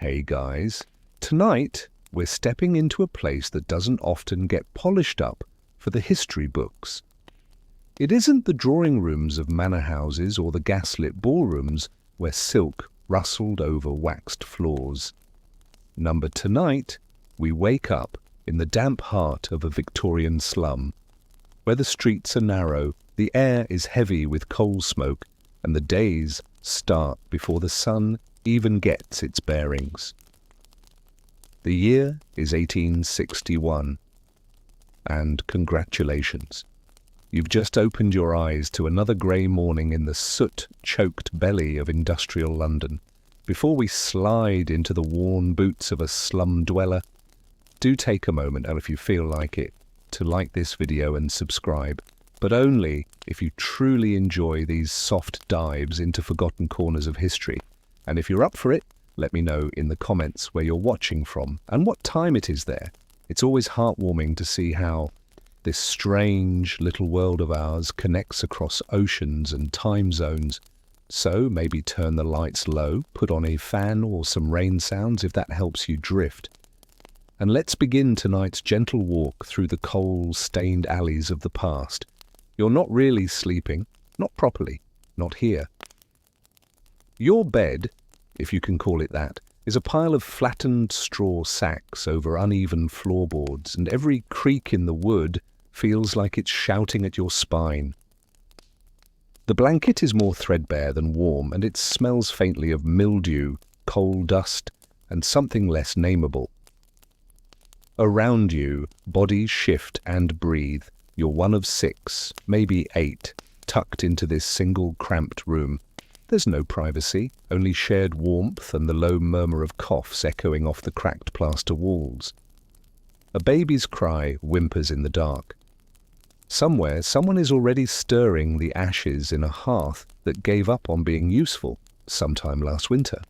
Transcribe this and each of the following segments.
Hey guys, tonight we're stepping into a place that doesn't often get polished up for the history books. It isn't the drawing rooms of manor houses or the gaslit ballrooms where silk rustled over waxed floors. Number tonight, we wake up in the damp heart of a Victorian slum, where the streets are narrow, the air is heavy with coal smoke, and the days start before the sun even gets its bearings. The year is 1861, and congratulations. You've just opened your eyes to another grey morning in the soot-choked belly of industrial London. Before we slide into the worn boots of a slum dweller, do take a moment, and if you feel like it, to like this video and subscribe, but only if you truly enjoy these soft dives into forgotten corners of history. And if you're up for it, let me know in the comments where you're watching from and what time it is there. It's always heartwarming to see how this strange little world of ours connects across oceans and time zones. So maybe turn the lights low, put on a fan or some rain sounds if that helps you drift. And let's begin tonight's gentle walk through the coal-stained alleys of the past. You're not really sleeping, not properly, not here. Your bed, if you can call it that, is a pile of flattened straw sacks over uneven floorboards, and every creak in the wood feels like it's shouting at your spine. The blanket is more threadbare than warm, and it smells faintly of mildew, coal dust, and something less nameable. Around you, bodies shift and breathe. You're one of 6, maybe 8, tucked into this single cramped room. There's no privacy, only shared warmth and the low murmur of coughs echoing off the cracked plaster walls. A baby's cry whimpers in the dark. Somewhere, someone is already stirring the ashes in a hearth that gave up on being useful sometime last winter.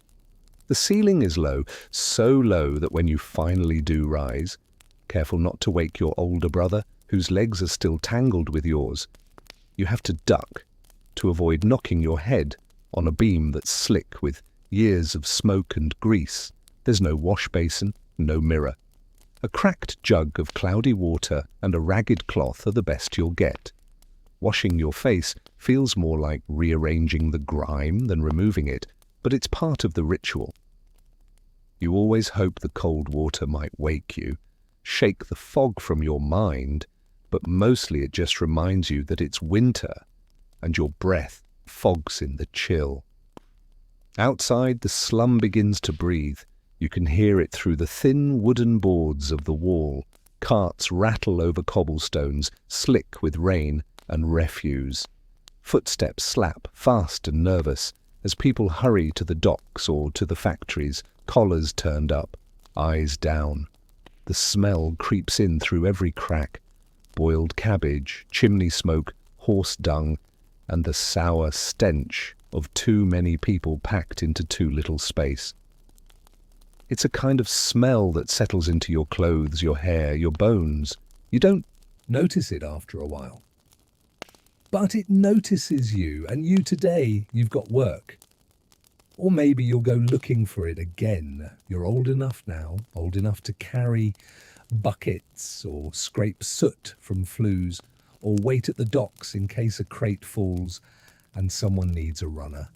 The ceiling is low, so low that when you finally do rise, careful not to wake your older brother, whose legs are still tangled with yours, you have to duck to avoid knocking your head on a beam that's slick with years of smoke and grease. There's no wash basin, no mirror. A cracked jug of cloudy water and a ragged cloth are the best you'll get. Washing your face feels more like rearranging the grime than removing it, but it's part of the ritual. You always hope the cold water might wake you, shake the fog from your mind, but mostly it just reminds you that it's winter and your breath fogs in the chill. Outside, the slum begins to breathe. You can hear it through the thin wooden boards of the wall. Carts rattle over cobblestones, slick with rain and refuse. Footsteps slap, fast and nervous, as people hurry to the docks or to the factories, collars turned up, eyes down. The smell creeps in through every crack. Boiled cabbage, chimney smoke, horse dung, and the sour stench of too many people packed into too little space. It's a kind of smell that settles into your clothes, your hair, your bones. You don't notice it after a while. But it notices you, and you today, you've got work. Or maybe you'll go looking for it again. You're old enough now, old enough to carry buckets or scrape soot from flues, or wait at the docks in case a crate falls and someone needs a runner.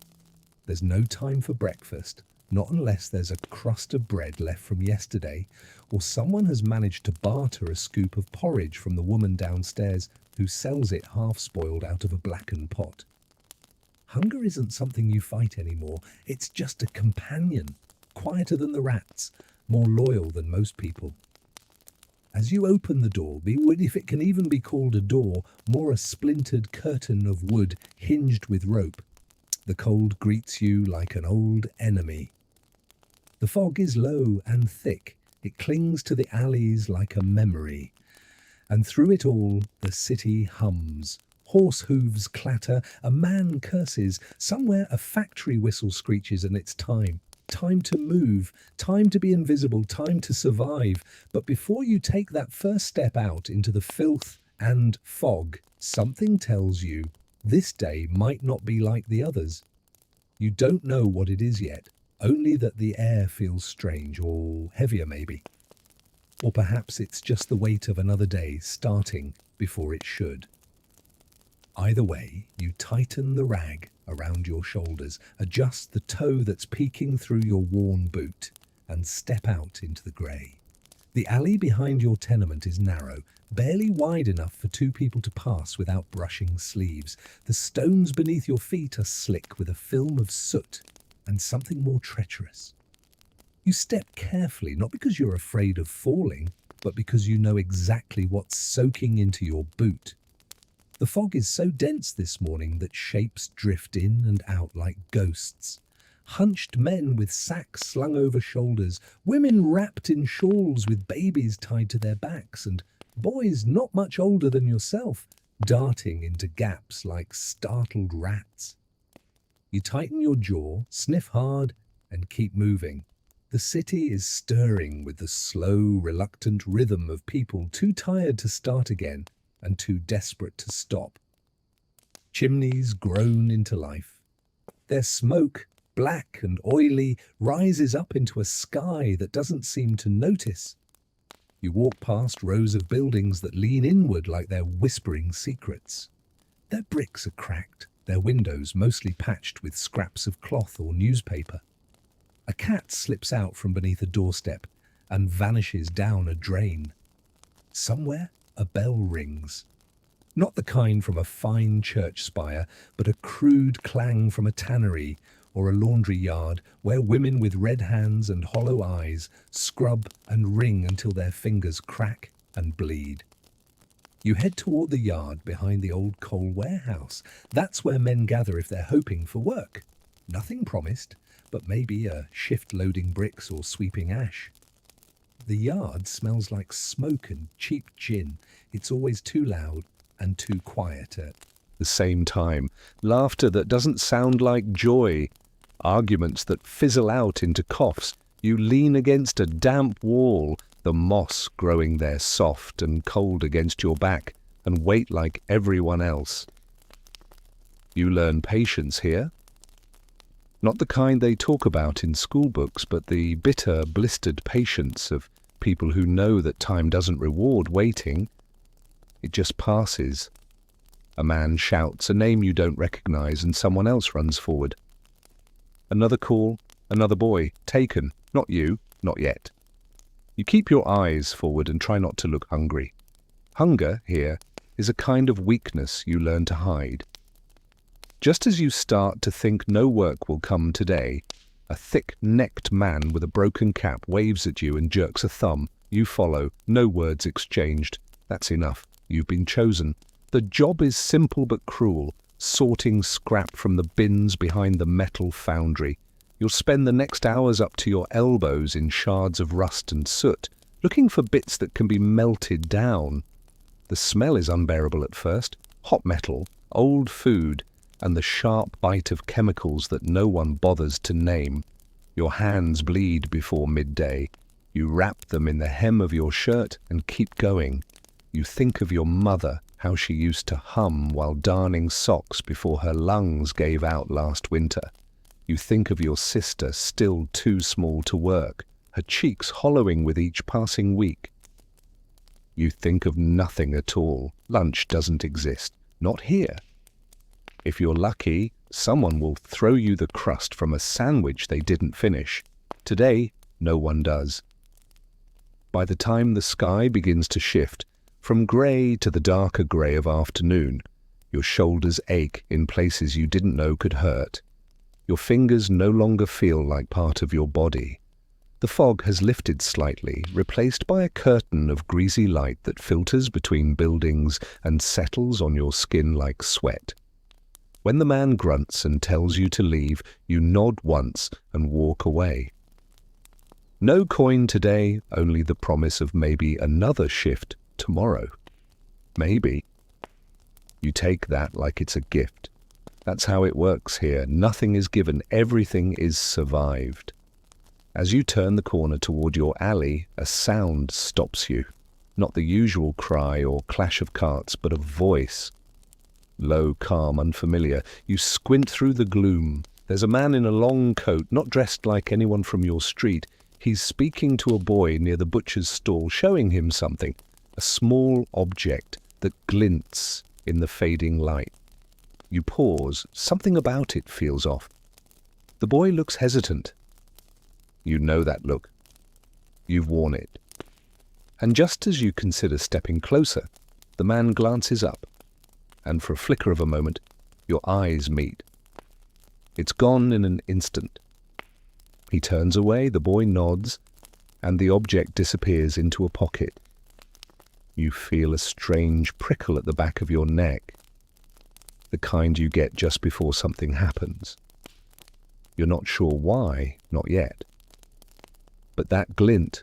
There's no time for breakfast, not unless there's a crust of bread left from yesterday, or someone has managed to barter a scoop of porridge from the woman downstairs who sells it half-spoiled out of a blackened pot. Hunger isn't something you fight anymore, it's just a companion, quieter than the rats, more loyal than most people. As you open the door, if it can even be called a door, more a splintered curtain of wood hinged with rope, the cold greets you like an old enemy. The fog is low and thick. It clings to the alleys like a memory. And through it all, the city hums. Horse hooves clatter, a man curses, somewhere a factory whistle screeches, and it's time. Time to move, time to be invisible, time to survive. But before you take that first step out into the filth and fog, something tells you this day might not be like the others. You don't know what it is yet, only that the air feels strange or heavier maybe. Or perhaps it's just the weight of another day starting before it should. Either way, you tighten the rag around your shoulders, adjust the toe that's peeking through your worn boot, and step out into the grey. The alley behind your tenement is narrow, barely wide enough for two people to pass without brushing sleeves. The stones beneath your feet are slick with a film of soot and something more treacherous. You step carefully, not because you're afraid of falling, but because you know exactly what's soaking into your boot. The fog is so dense this morning that shapes drift in and out like ghosts. Hunched men with sacks slung over shoulders, women wrapped in shawls with babies tied to their backs, and boys not much older than yourself, darting into gaps like startled rats. You tighten your jaw, sniff hard, and keep moving. The city is stirring with the slow, reluctant rhythm of people too tired to start again and too desperate to stop. Chimneys groan into life. Their smoke, black and oily, rises up into a sky that doesn't seem to notice. You walk past rows of buildings that lean inward like they're whispering secrets. Their bricks are cracked, their windows mostly patched with scraps of cloth or newspaper. A cat slips out from beneath a doorstep and vanishes down a drain. Somewhere, a bell rings. Not the kind from a fine church spire, but a crude clang from a tannery or a laundry yard where women with red hands and hollow eyes scrub and wring until their fingers crack and bleed. You head toward the yard behind the old coal warehouse. That's where men gather if they're hoping for work. Nothing promised, but maybe a shift loading bricks or sweeping ash. The yard smells like smoke and cheap gin. It's always too loud and too quiet at the same time. Laughter that doesn't sound like joy. Arguments that fizzle out into coughs. You lean against a damp wall, the moss growing there soft and cold against your back, and wait like everyone else. You learn patience here. Not the kind they talk about in school books, but the bitter, blistered patience of people who know that time doesn't reward waiting. It just passes. A man shouts a name you don't recognize and someone else runs forward. Another call, another boy, taken, not you, not yet. You keep your eyes forward and try not to look hungry. Hunger, here, is a kind of weakness you learn to hide. Just as you start to think no work will come today, a thick-necked man with a broken cap waves at you and jerks a thumb. You follow, no words exchanged. That's enough. You've been chosen. The job is simple but cruel, sorting scrap from the bins behind the metal foundry. You'll spend the next hours up to your elbows in shards of rust and soot, looking for bits that can be melted down. The smell is unbearable at first. Hot metal, old food, and the sharp bite of chemicals that no one bothers to name. Your hands bleed before midday. You wrap them in the hem of your shirt and keep going. You think of your mother, how she used to hum while darning socks before her lungs gave out last winter. You think of your sister, still too small to work, her cheeks hollowing with each passing week. You think of nothing at all. Lunch doesn't exist. Not here. If you're lucky, someone will throw you the crust from a sandwich they didn't finish. Today, no one does. By the time the sky begins to shift, from grey to the darker grey of afternoon, your shoulders ache in places you didn't know could hurt. Your fingers no longer feel like part of your body. The fog has lifted slightly, replaced by a curtain of greasy light that filters between buildings and settles on your skin like sweat. When the man grunts and tells you to leave, you nod once and walk away. No coin today, only the promise of maybe another shift tomorrow. Maybe. You take that like it's a gift. That's how it works here. Nothing is given, everything is survived. As you turn the corner toward your alley, a sound stops you. Not the usual cry or clash of carts, but a voice. Low, calm, unfamiliar. You squint through the gloom. There's a man in a long coat, not dressed like anyone from your street. He's speaking to a boy near the butcher's stall, showing him something, a small object that glints in the fading light. You pause. Something about it feels off. The boy looks hesitant. You know that look. You've worn it. And just as you consider stepping closer, the man glances up, and for a flicker of a moment, your eyes meet. It's gone in an instant. He turns away, the boy nods, and the object disappears into a pocket. You feel a strange prickle at the back of your neck, the kind you get just before something happens. You're not sure why, not yet. But that glint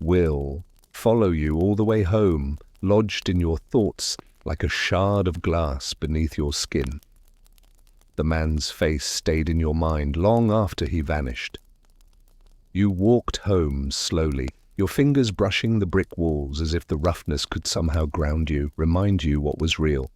will follow you all the way home, lodged in your thoughts like a shard of glass beneath your skin. The man's face stayed in your mind long after he vanished. You walked home slowly, your fingers brushing the brick walls as if the roughness could somehow ground you, remind you what was real.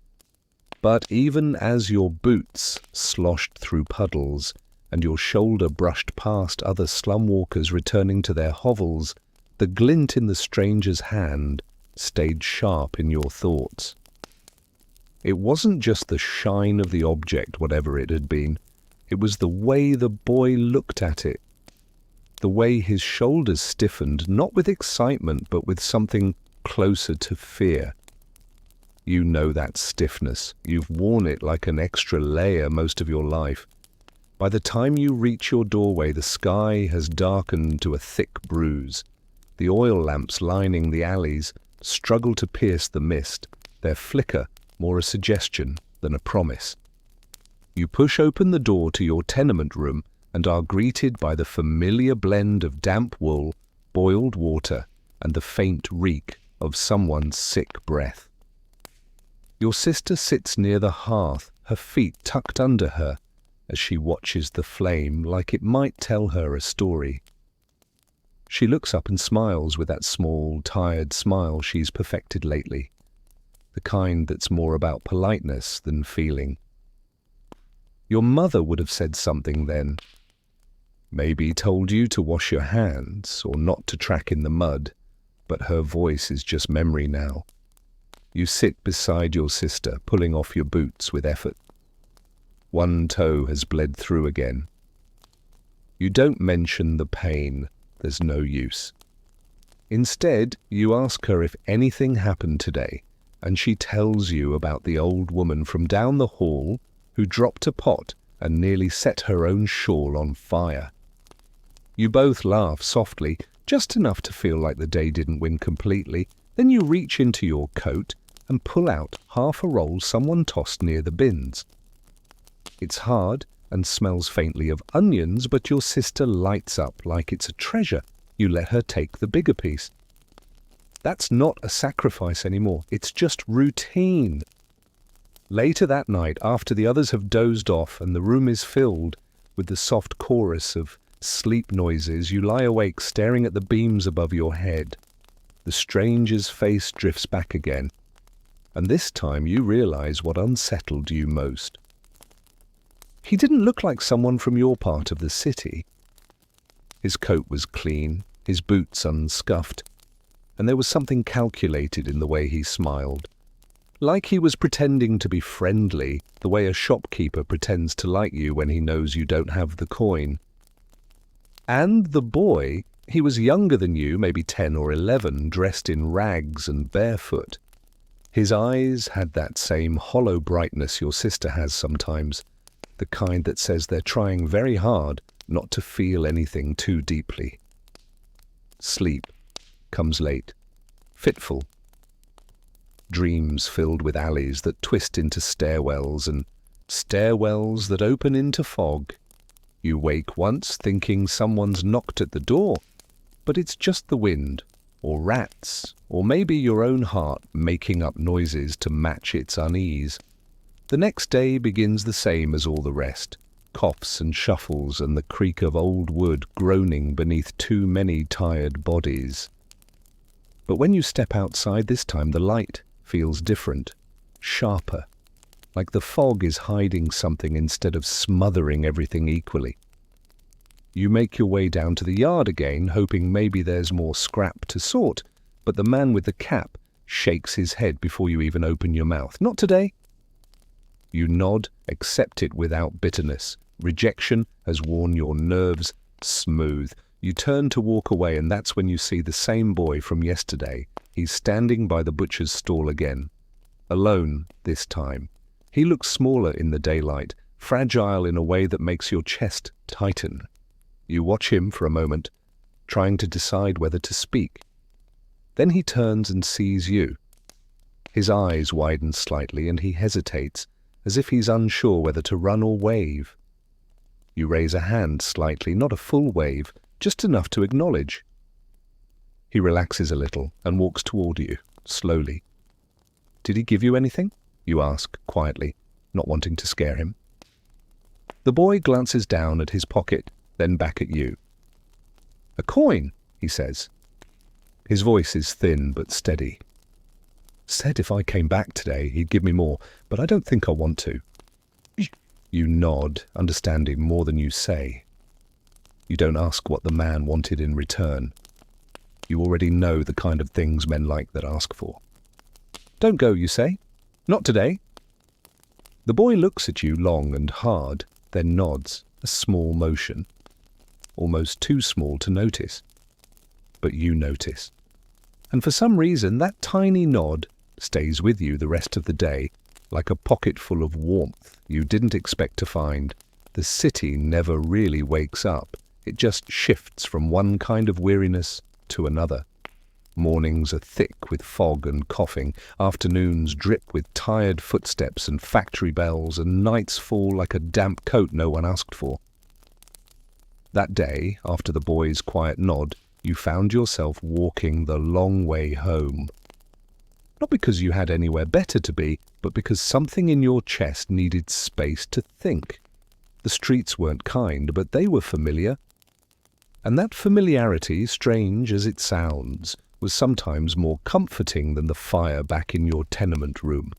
But even as your boots sloshed through puddles and your shoulder brushed past other slum walkers returning to their hovels, the glint in the stranger's hand stayed sharp in your thoughts. It wasn't just the shine of the object, whatever it had been. It was the way the boy looked at it. The way his shoulders stiffened, not with excitement, but with something closer to fear. You know that stiffness. You've worn it like an extra layer most of your life. By the time you reach your doorway, the sky has darkened to a thick bruise. The oil lamps lining the alleys struggle to pierce the mist, their flicker more a suggestion than a promise. You push open the door to your tenement room and are greeted by the familiar blend of damp wool, boiled water, and the faint reek of someone's sick breath. Your sister sits near the hearth, her feet tucked under her, as she watches the flame like it might tell her a story. She looks up and smiles with that small, tired smile she's perfected lately, the kind that's more about politeness than feeling. Your mother would have said something then. Maybe told you to wash your hands or not to track in the mud, but her voice is just memory now. You sit beside your sister, pulling off your boots with effort. One toe has bled through again. You don't mention the pain. There's no use. Instead, you ask her if anything happened today, and she tells you about the old woman from down the hall who dropped a pot and nearly set her own shawl on fire. You both laugh softly, just enough to feel like the day didn't win completely. Then you reach into your coat and pull out half a roll someone tossed near the bins. It's hard and smells faintly of onions, but your sister lights up like it's a treasure. You let her take the bigger piece. That's not a sacrifice anymore. It's just routine. Later that night, after the others have dozed off and the room is filled with the soft chorus of sleep noises, you lie awake staring at the beams above your head. The stranger's face drifts back again, and this time you realize what unsettled you most. He didn't look like someone from your part of the city. His coat was clean, his boots unscuffed, and there was something calculated in the way he smiled. Like he was pretending to be friendly, the way a shopkeeper pretends to like you when he knows you don't have the coin. And the boy, he was younger than you, maybe 10 or 11, dressed in rags and barefoot. His eyes had that same hollow brightness your sister has sometimes, the kind that says they're trying very hard not to feel anything too deeply. Sleep comes late, fitful. Dreams filled with alleys that twist into stairwells and stairwells that open into fog. You wake once thinking someone's knocked at the door, but it's just the wind, or rats, or maybe your own heart making up noises to match its unease. The next day begins the same as all the rest, coughs and shuffles and the creak of old wood groaning beneath too many tired bodies. But when you step outside this time, the light feels different, sharper. like the fog is hiding something instead of smothering everything equally. You make your way down to the yard again, hoping maybe there's more scrap to sort, but the man with the cap shakes his head before you even open your mouth. Not today. You nod, accept it without bitterness. Rejection has worn your nerves smooth. You turn to walk away, and that's when you see the same boy from yesterday. He's standing by the butcher's stall again. Alone this time. He looks smaller in the daylight, fragile in a way that makes your chest tighten. You watch him for a moment, trying to decide whether to speak. Then he turns and sees you. His eyes widen slightly and he hesitates, as if he's unsure whether to run or wave. You raise a hand slightly, not a full wave, just enough to acknowledge. He relaxes a little and walks toward you, slowly. "Did he give you anything?" you ask quietly, not wanting to scare him. The boy glances down at his pocket, then back at you. "A coin," he says. His voice is thin but steady. "Said if I came back today, he'd give me more, but I don't think I want to." You nod, understanding more than you say. You don't ask what the man wanted in return. You already know the kind of things men like that ask for. "Don't go," you say. "Not today." The boy looks at you long and hard, then nods, a small motion. Almost too small to notice. But you notice. And for some reason, that tiny nod stays with you the rest of the day, like a pocket full of warmth you didn't expect to find. The city never really wakes up. It just shifts from one kind of weariness to another. Mornings are thick with fog and coughing, afternoons drip with tired footsteps and factory bells, and nights fall like a damp coat no one asked for. That day, after the boy's quiet nod, you found yourself walking the long way home. Not because you had anywhere better to be, but because something in your chest needed space to think. The streets weren't kind, but they were familiar. And that familiarity, strange as it sounds, was sometimes more comforting than the fire back in your tenement room.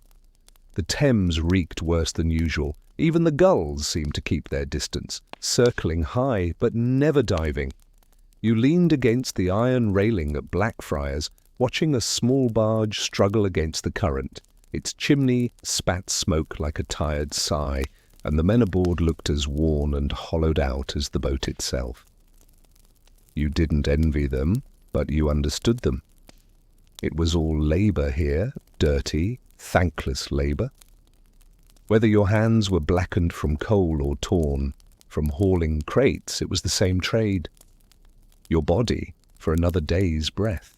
The Thames reeked worse than usual. Even the gulls seemed to keep their distance, circling high but never diving. You leaned against the iron railing at Blackfriars, watching a small barge struggle against the current. Its chimney spat smoke like a tired sigh, and the men aboard looked as worn and hollowed out as the boat itself. You didn't envy them, but you understood them. It was all labour here, dirty, thankless labour. Whether your hands were blackened from coal or torn from hauling crates, it was the same trade. Your body for another day's breath.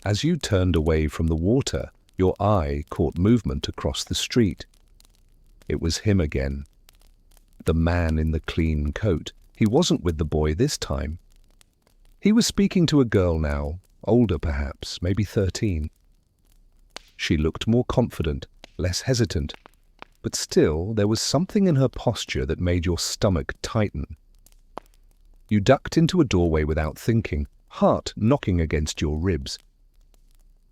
As you turned away from the water, your eye caught movement across the street. It was him again. The man in the clean coat. He wasn't with the boy this time. He was speaking to a girl now, older perhaps, maybe 13. She looked more confident, less hesitant, but still there was something in her posture that made your stomach tighten. You ducked into a doorway without thinking, heart knocking against your ribs.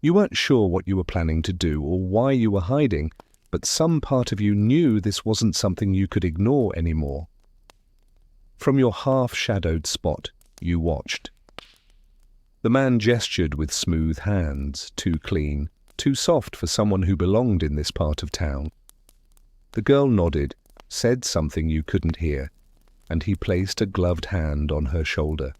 You weren't sure what you were planning to do or why you were hiding, but some part of you knew this wasn't something you could ignore anymore. From your half-shadowed spot, you watched. The man gestured with smooth hands, too clean, too soft for someone who belonged in this part of town. The girl nodded, said something you couldn't hear, and he placed a gloved hand on her shoulder.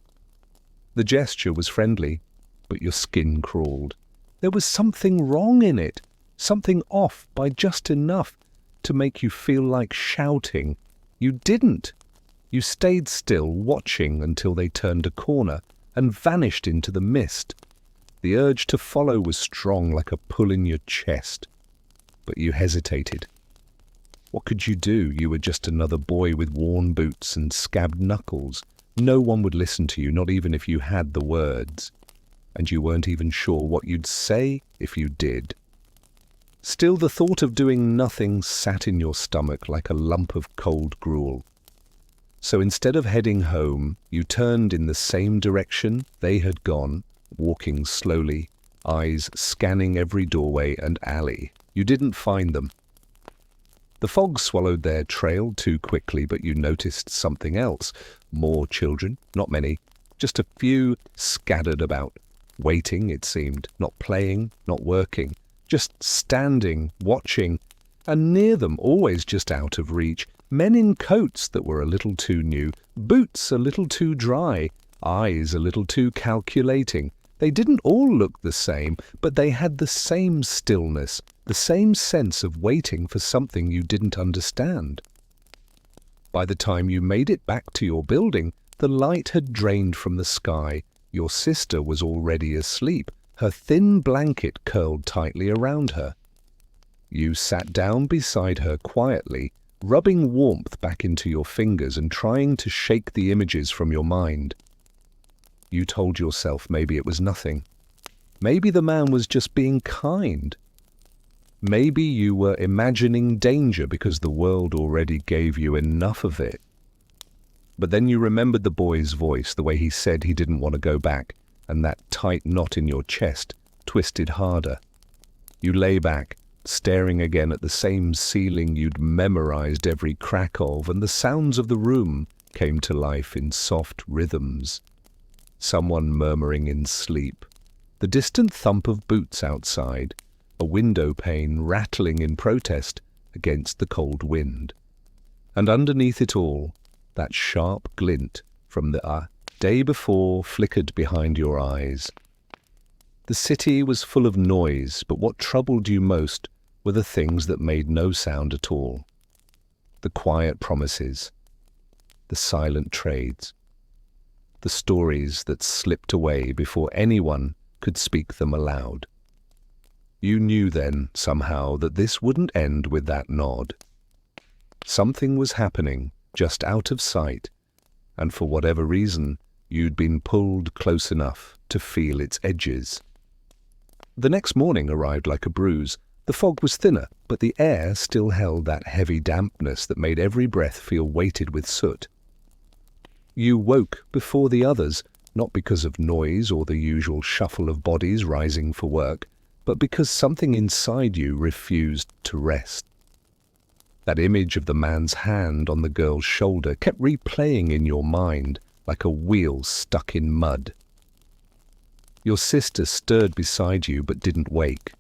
The gesture was friendly, but your skin crawled. There was something wrong in it, something off by just enough to make you feel like shouting. You didn't. You stayed still, watching until they turned a corner and vanished into the mist. The urge to follow was strong, like a pull in your chest. But you hesitated. What could you do? You were just another boy with worn boots and scabbed knuckles. No one would listen to you, not even if you had the words. And you weren't even sure what you'd say if you did. Still, the thought of doing nothing sat in your stomach like a lump of cold gruel. So instead of heading home, you turned in the same direction they had gone, walking slowly, eyes scanning every doorway and alley. You didn't find them. The fog swallowed their trail too quickly, but you noticed something else. More children, not many, just a few scattered about. Waiting, it seemed, not playing, not working, just standing, watching, and near them, always just out of reach, men in coats that were a little too new, boots a little too dry, eyes a little too calculating. They didn't all look the same, but they had the same stillness, the same sense of waiting for something you didn't understand. By the time you made it back to your building, the light had drained from the sky. Your sister was already asleep, her thin blanket curled tightly around her. You sat down beside her quietly, rubbing warmth back into your fingers and trying to shake the images from your mind. You told yourself maybe it was nothing. Maybe the man was just being kind. Maybe you were imagining danger because the world already gave you enough of it. But then you remembered the boy's voice, the way he said he didn't want to go back, and that tight knot in your chest twisted harder. You lay back, staring again at the same ceiling you'd memorized every crack of, and the sounds of the room came to life in soft rhythms. Someone murmuring in sleep, the distant thump of boots outside, a window pane rattling in protest against the cold wind. And underneath it all, that sharp glint from the day before flickered behind your eyes. The city was full of noise, but what troubled you most were the things that made no sound at all. The quiet promises, the silent trades, the stories that slipped away before anyone could speak them aloud. You knew then, somehow, that this wouldn't end with that nod. Something was happening just out of sight, and for whatever reason, you'd been pulled close enough to feel its edges. The next morning arrived like a bruise. The fog was thinner, but the air still held that heavy dampness that made every breath feel weighted with soot. You woke before the others, not because of noise or the usual shuffle of bodies rising for work, but because something inside you refused to rest. That image of the man's hand on the girl's shoulder kept replaying in your mind like a wheel stuck in mud. Your sister stirred beside you but didn't wake.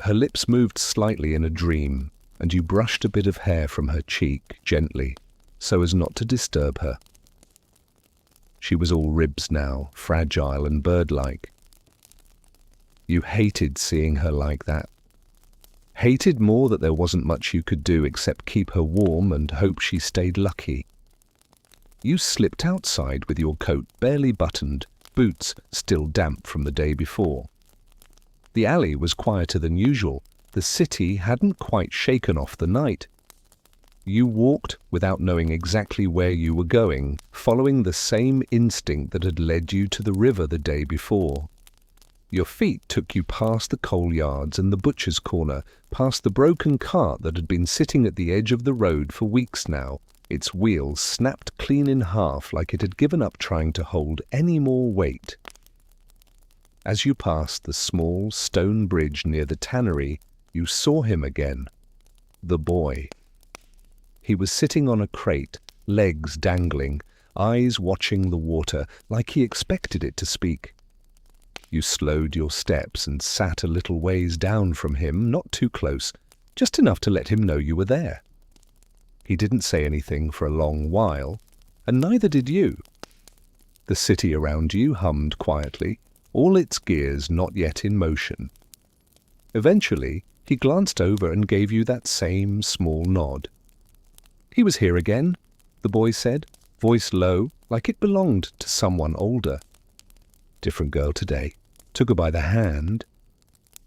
Her lips moved slightly in a dream, and you brushed a bit of hair from her cheek gently, so as not to disturb her. She was all ribs now, fragile and bird-like. You hated seeing her like that. Hated more that there wasn't much you could do except keep her warm and hope she stayed lucky. You slipped outside with your coat barely buttoned, boots still damp from the day before. The alley was quieter than usual. The city hadn't quite shaken off the night. You walked without knowing exactly where you were going, following the same instinct that had led you to the river the day before. Your feet took you past the coal yards and the butcher's corner, past the broken cart that had been sitting at the edge of the road for weeks now, its wheels snapped clean in half like it had given up trying to hold any more weight. As you passed the small stone bridge near the tannery, you saw him again, the boy. He was sitting on a crate, legs dangling, eyes watching the water, like he expected it to speak. You slowed your steps and sat a little ways down from him, not too close, just enough to let him know you were there. He didn't say anything for a long while, and neither did you. The city around you hummed quietly, all its gears not yet in motion. Eventually, he glanced over and gave you that same small nod. He was here again, the boy said, voice low, like it belonged to someone older. Different girl today. Took her by the hand.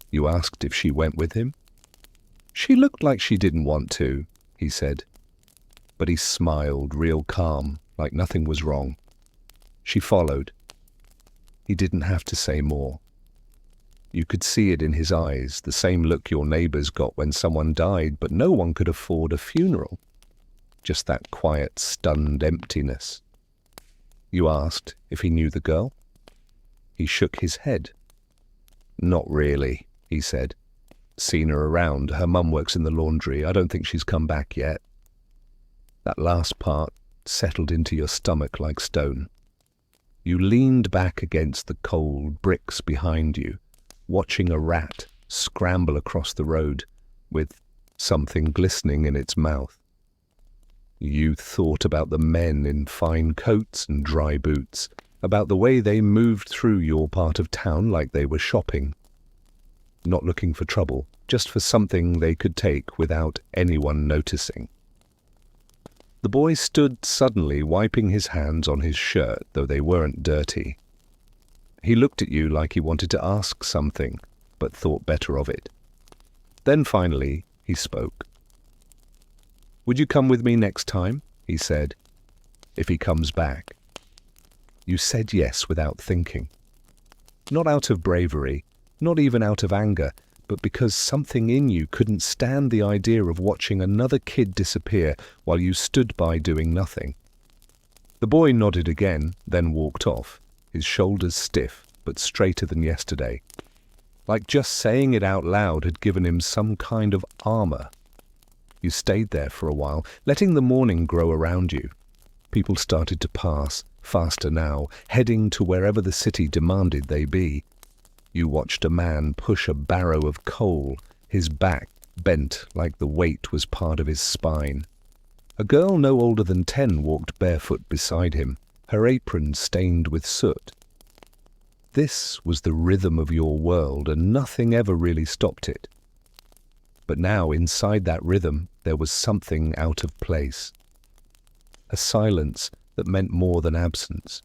You asked if she went with him. She looked like she didn't want to, he said. But he smiled real calm, like nothing was wrong. She followed. He didn't have to say more. You could see it in his eyes, the same look your neighbors got when someone died, but no one could afford a funeral. Just that quiet, stunned emptiness. You asked if he knew the girl. He shook his head. Not really, he said. seen her around. Her mum works in the laundry. I don't think she's come back yet. That last part settled into your stomach like stone. You leaned back against the cold bricks behind you, watching a rat scramble across the road with something glistening in its mouth. You thought about the men in fine coats and dry boots, about the way they moved through your part of town like they were shopping. Not looking for trouble, just for something they could take without anyone noticing. The boy stood suddenly wiping his hands on his shirt, though they weren't dirty. He looked at you like he wanted to ask something, but thought better of it. Then finally he spoke. "Would you come with me next time?" he said. "If he comes back." You said yes without thinking. Not out of bravery, not even out of anger, but because something in you couldn't stand the idea of watching another kid disappear while you stood by doing nothing. The boy nodded again, then walked off, his shoulders stiff but straighter than yesterday. Like just saying it out loud had given him some kind of armor. You stayed there for a while, letting the morning grow around you. People started to pass, faster now, heading to wherever the city demanded they be. You watched a man push a barrow of coal, his back bent like the weight was part of his spine. A girl no older than 10 walked barefoot beside him, her apron stained with soot. This was the rhythm of your world, and nothing ever really stopped it. But now, inside that rhythm, there was something out of place. A silence that meant more than absence.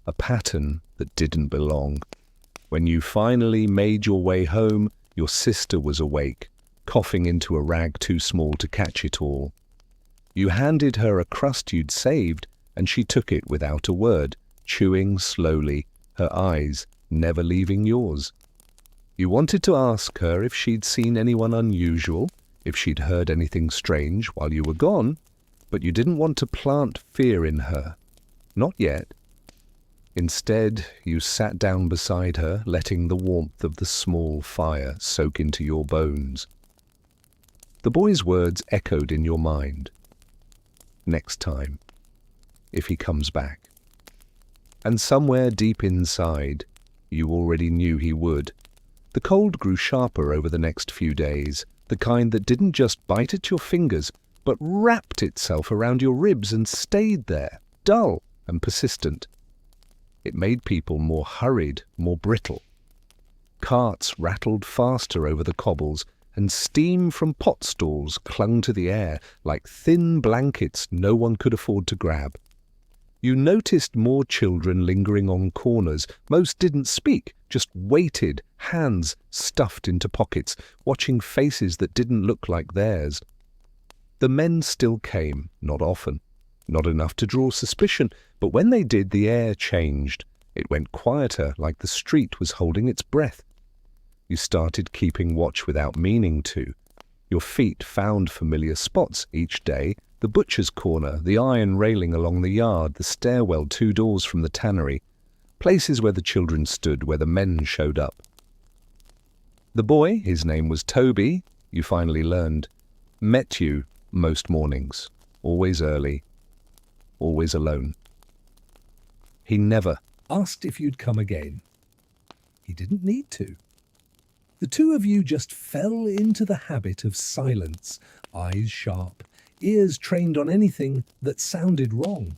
A pattern that didn't belong. When you finally made your way home, your sister was awake, coughing into a rag too small to catch it all. You handed her a crust you'd saved, and she took it without a word, chewing slowly, her eyes never leaving yours. You wanted to ask her if she'd seen anyone unusual, if she'd heard anything strange while you were gone, but you didn't want to plant fear in her. Not yet. Instead, you sat down beside her, letting the warmth of the small fire soak into your bones. The boy's words echoed in your mind. Next time, if he comes back. And somewhere deep inside, you already knew he would. The cold grew sharper over the next few days, the kind that didn't just bite at your fingers, but wrapped itself around your ribs and stayed there, dull and persistent. It made people more hurried, more brittle. Carts rattled faster over the cobbles, and steam from pot stalls clung to the air like thin blankets no one could afford to grab. You noticed more children lingering on corners. Most didn't speak, just waited, hands stuffed into pockets, watching faces that didn't look like theirs. The men still came, not often, not enough to draw suspicion, but when they did, the air changed. It went quieter, like the street was holding its breath. You started keeping watch without meaning to. Your feet found familiar spots each day, the butcher's corner, the iron railing along the yard, the stairwell 2 doors from the tannery, places where the children stood, where the men showed up. The boy, his name was Toby, you finally learned, met you most mornings, always early, always alone. He never asked if you'd come again. He didn't need to. The two of you just fell into the habit of silence, eyes sharp, ears trained on anything that sounded wrong.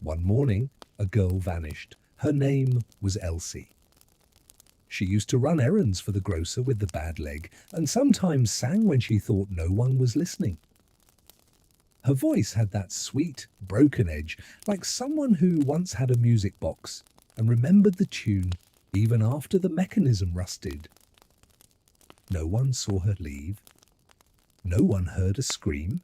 One morning, a girl vanished. Her name was Elsie. She used to run errands for the grocer with the bad leg, and sometimes sang when she thought no one was listening. Her voice had that sweet, broken edge, like someone who once had a music box and remembered the tune even after the mechanism rusted. No one saw her leave. No one heard a scream.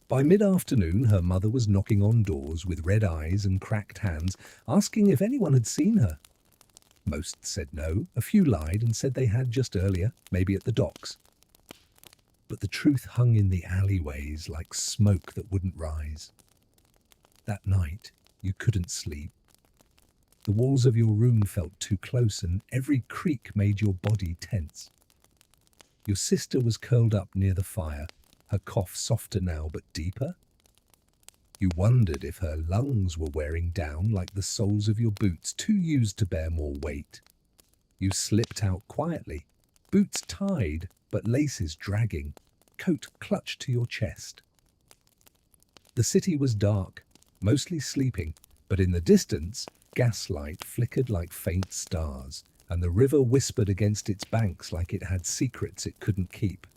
By mid-afternoon, her mother was knocking on doors with red eyes and cracked hands, asking if anyone had seen her. Most said no, a few lied and said they had just earlier, maybe at the docks. But the truth hung in the alleyways like smoke that wouldn't rise. That night, you couldn't sleep. The walls of your room felt too close, and every creak made your body tense. Your sister was curled up near the fire, her cough softer now but deeper. You wondered if her lungs were wearing down like the soles of your boots, too used to bear more weight. You slipped out quietly, boots tied but laces dragging, coat clutched to your chest. The city was dark, mostly sleeping, but in the distance, gaslight flickered like faint stars, and the river whispered against its banks like it had secrets it couldn't keep.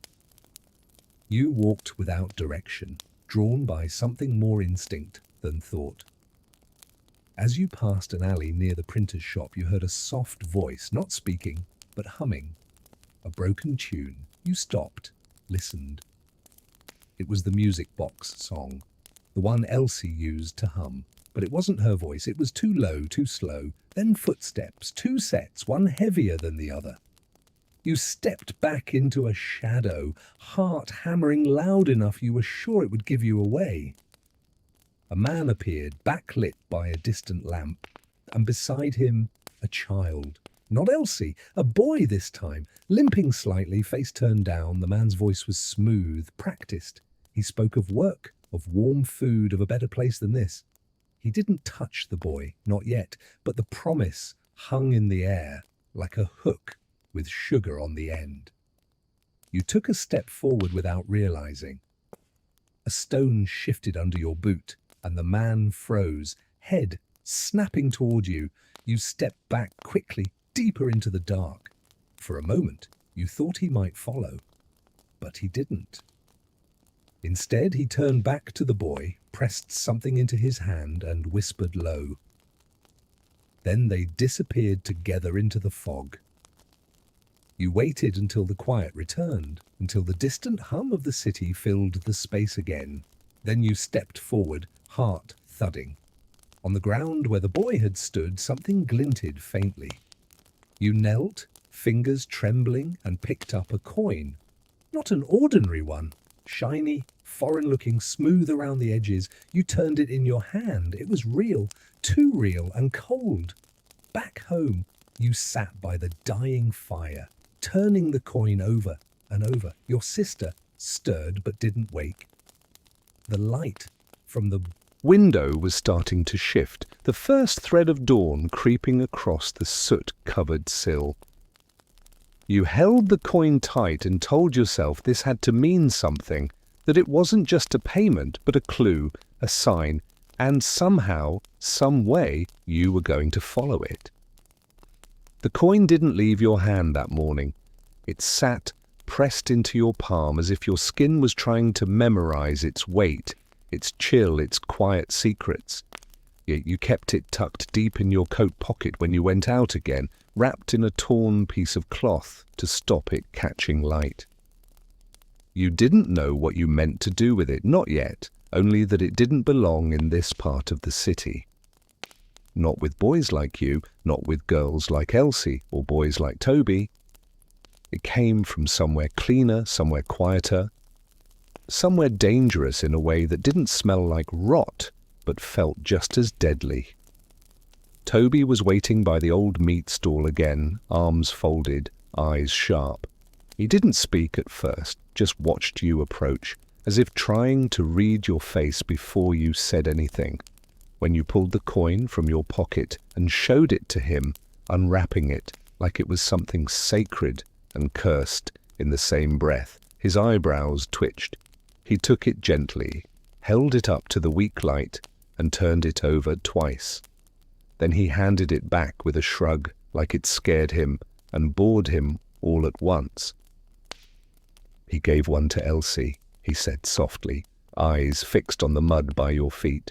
You walked without direction, drawn by something more instinct than thought. As you passed an alley near the printer's shop, you heard a soft voice, not speaking, but humming. A broken tune. You stopped, listened. It was the music box song, the one Elsie used to hum. But it wasn't her voice. It was too low, too slow. Then footsteps, two sets, one heavier than the other. You stepped back into a shadow, heart hammering loud enough you were sure it would give you away. A man appeared, backlit by a distant lamp, and beside him, a child. Not Elsie, a boy this time. Limping slightly, face turned down, the man's voice was smooth, practiced. He spoke of work, of warm food, of a better place than this. He didn't touch the boy, not yet, but the promise hung in the air like a hook with sugar on the end. You took a step forward without realizing. A stone shifted under your boot, and the man froze, head snapping toward you. You stepped back quickly, deeper into the dark. For a moment, you thought he might follow, but he didn't. Instead, he turned back to the boy, pressed something into his hand, and whispered low. Then they disappeared together into the fog. You waited until the quiet returned, until the distant hum of the city filled the space again. Then you stepped forward, heart thudding. On the ground where the boy had stood, something glinted faintly. You knelt, fingers trembling, and picked up a coin. Not an ordinary one. Shiny, foreign-looking, smooth around the edges. You turned it in your hand. It was real, too real and cold. Back home, you sat by the dying fire, turning the coin over and over. Your sister stirred but didn't wake. The light from the window was starting to shift, the first thread of dawn creeping across the soot-covered sill. You held the coin tight and told yourself this had to mean something, that it wasn't just a payment, but a clue, a sign, and somehow, some way, you were going to follow it. The coin didn't leave your hand that morning. It sat, pressed into your palm as if your skin was trying to memorize its weight, its chill, its quiet secrets. Yet you kept it tucked deep in your coat pocket when you went out again, wrapped in a torn piece of cloth to stop it catching light. You didn't know what you meant to do with it, not yet, only that it didn't belong in this part of the city. Not with boys like you, not with girls like Elsie or boys like Toby. It came from somewhere cleaner, somewhere quieter, somewhere dangerous in a way that didn't smell like rot, but felt just as deadly. Toby was waiting by the old meat stall again, arms folded, eyes sharp. He didn't speak at first, just watched you approach, as if trying to read your face before you said anything. When you pulled the coin from your pocket and showed it to him, unwrapping it like it was something sacred and cursed in the same breath, his eyebrows twitched. He took it gently, held it up to the weak light, and turned it over twice. Then he handed it back with a shrug, like it scared him and bored him all at once. He gave one to Elsie, he said softly, eyes fixed on the mud by your feet.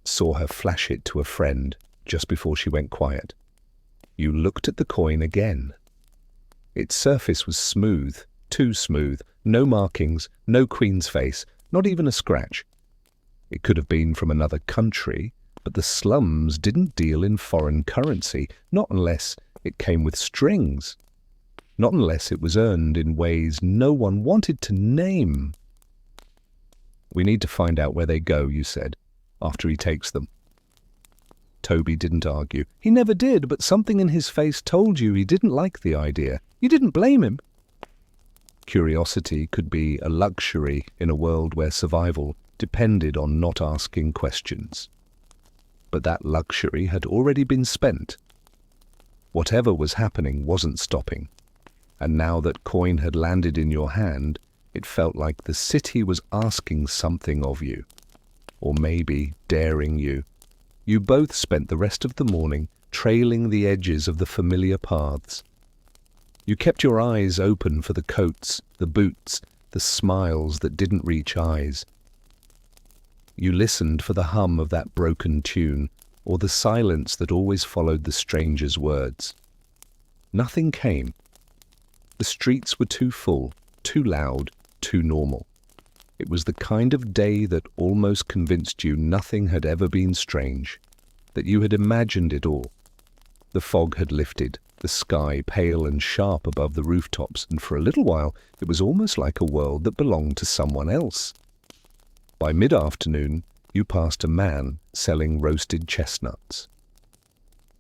Saw her flash it to a friend just before she went quiet. You looked at the coin again. Its surface was smooth, too smooth, no markings, no queen's face, not even a scratch. It could have been from another country, but the slums didn't deal in foreign currency, not unless it came with strings, not unless it was earned in ways no one wanted to name. We need to find out where they go, you said, after he takes them. Toby didn't argue. He never did, but something in his face told you he didn't like the idea. You didn't blame him. Curiosity could be a luxury in a world where survival depended on not asking questions. But that luxury had already been spent. Whatever was happening wasn't stopping, and now that coin had landed in your hand, it felt like the city was asking something of you, or maybe daring you. You both spent the rest of the morning trailing the edges of the familiar paths. You kept your eyes open for the coats, the boots, the smiles that didn't reach eyes. You listened for the hum of that broken tune, or the silence that always followed the stranger's words. Nothing came. The streets were too full, too loud, too normal. It was the kind of day that almost convinced you nothing had ever been strange, that you had imagined it all. The fog had lifted, the sky pale and sharp above the rooftops, and for a little while it was almost like a world that belonged to someone else. By mid-afternoon, you passed a man selling roasted chestnuts.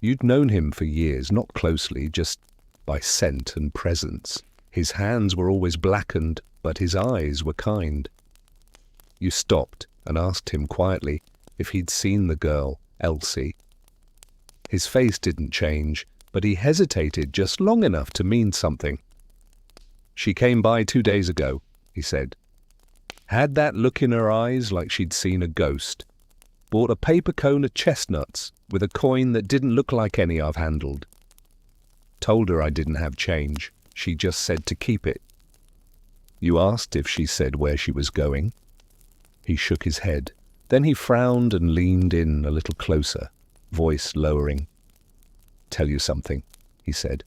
You'd known him for years, not closely, just by scent and presence. His hands were always blackened, but his eyes were kind. You stopped and asked him quietly if he'd seen the girl, Elsie. His face didn't change, but he hesitated just long enough to mean something. "She came by 2 days ago," he said. "Had that look in her eyes like she'd seen a ghost. Bought a paper cone of chestnuts with a coin that didn't look like any I've handled. Told her I didn't have change. She just said to keep it." You asked if she said where she was going. He shook his head. Then he frowned and leaned in a little closer, voice lowering. "Tell you something," he said.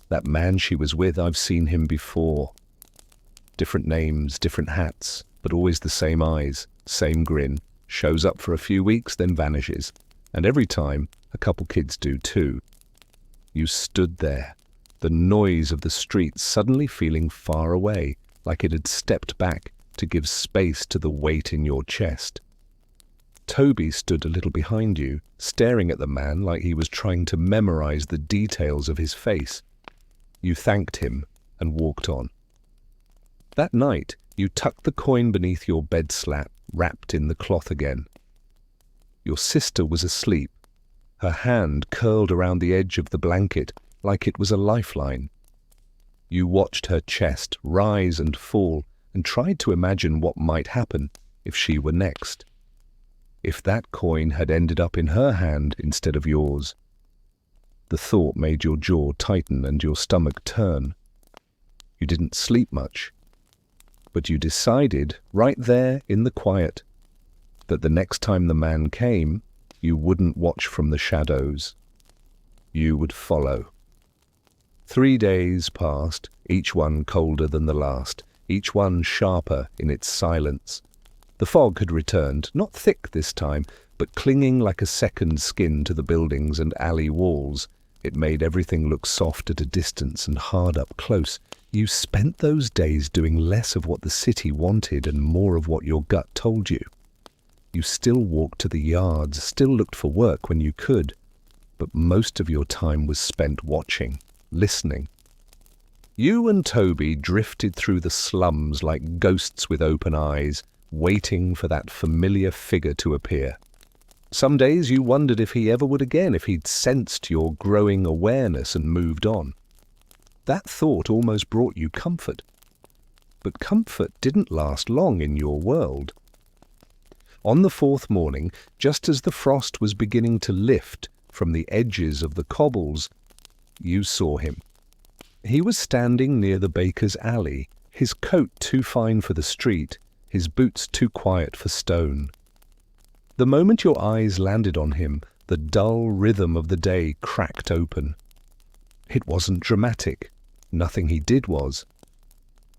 "That man she was with, I've seen him before. Different names, different hats, but always the same eyes, same grin. Shows up for a few weeks, then vanishes. And every time, a couple kids do too." You stood there, the noise of the street suddenly feeling far away, like it had stepped back to give space to the weight in your chest. Toby stood a little behind you, staring at the man like he was trying to memorize the details of his face. You thanked him and walked on. That night, you tucked the coin beneath your bed slat, wrapped in the cloth again. Your sister was asleep, her hand curled around the edge of the blanket like it was a lifeline. You watched her chest rise and fall and tried to imagine what might happen if she were next. If that coin had ended up in her hand instead of yours. The thought made your jaw tighten and your stomach turn. You didn't sleep much, but you decided right there in the quiet that the next time the man came, you wouldn't watch from the shadows. You would follow. 3 days passed, each one colder than the last, each one sharper in its silence. The fog had returned, not thick this time, but clinging like a second skin to the buildings and alley walls. It made everything look soft at a distance and hard up close. You spent those days doing less of what the city wanted and more of what your gut told you. You still walked to the yards, still looked for work when you could, but most of your time was spent watching, listening. You and Toby drifted through the slums like ghosts with open eyes, waiting for that familiar figure to appear. Some days you wondered if he ever would again, if he'd sensed your growing awareness and moved on. That thought almost brought you comfort. But comfort didn't last long in your world. On the 4th morning, just as the frost was beginning to lift from the edges of the cobbles, you saw him. He was standing near the baker's alley, his coat too fine for the street, his boots too quiet for stone. The moment your eyes landed on him, the dull rhythm of the day cracked open. It wasn't dramatic. Nothing he did was.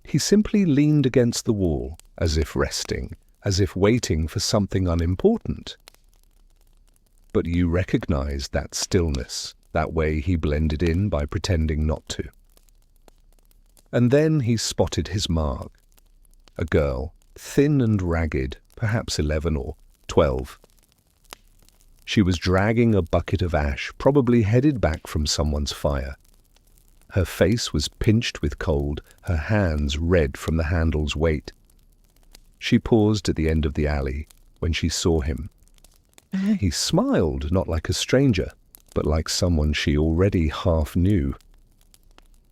He simply leaned against the wall, as if resting, as if waiting for something unimportant. But you recognized that stillness, that way he blended in by pretending not to. And then he spotted his mark. A girl, thin and ragged, perhaps 11 or 12. She was dragging a bucket of ash, probably headed back from someone's fire. Her face was pinched with cold, her hands red from the handle's weight. She paused at the end of the alley when she saw him. He smiled, not like a stranger, but like someone she already half knew.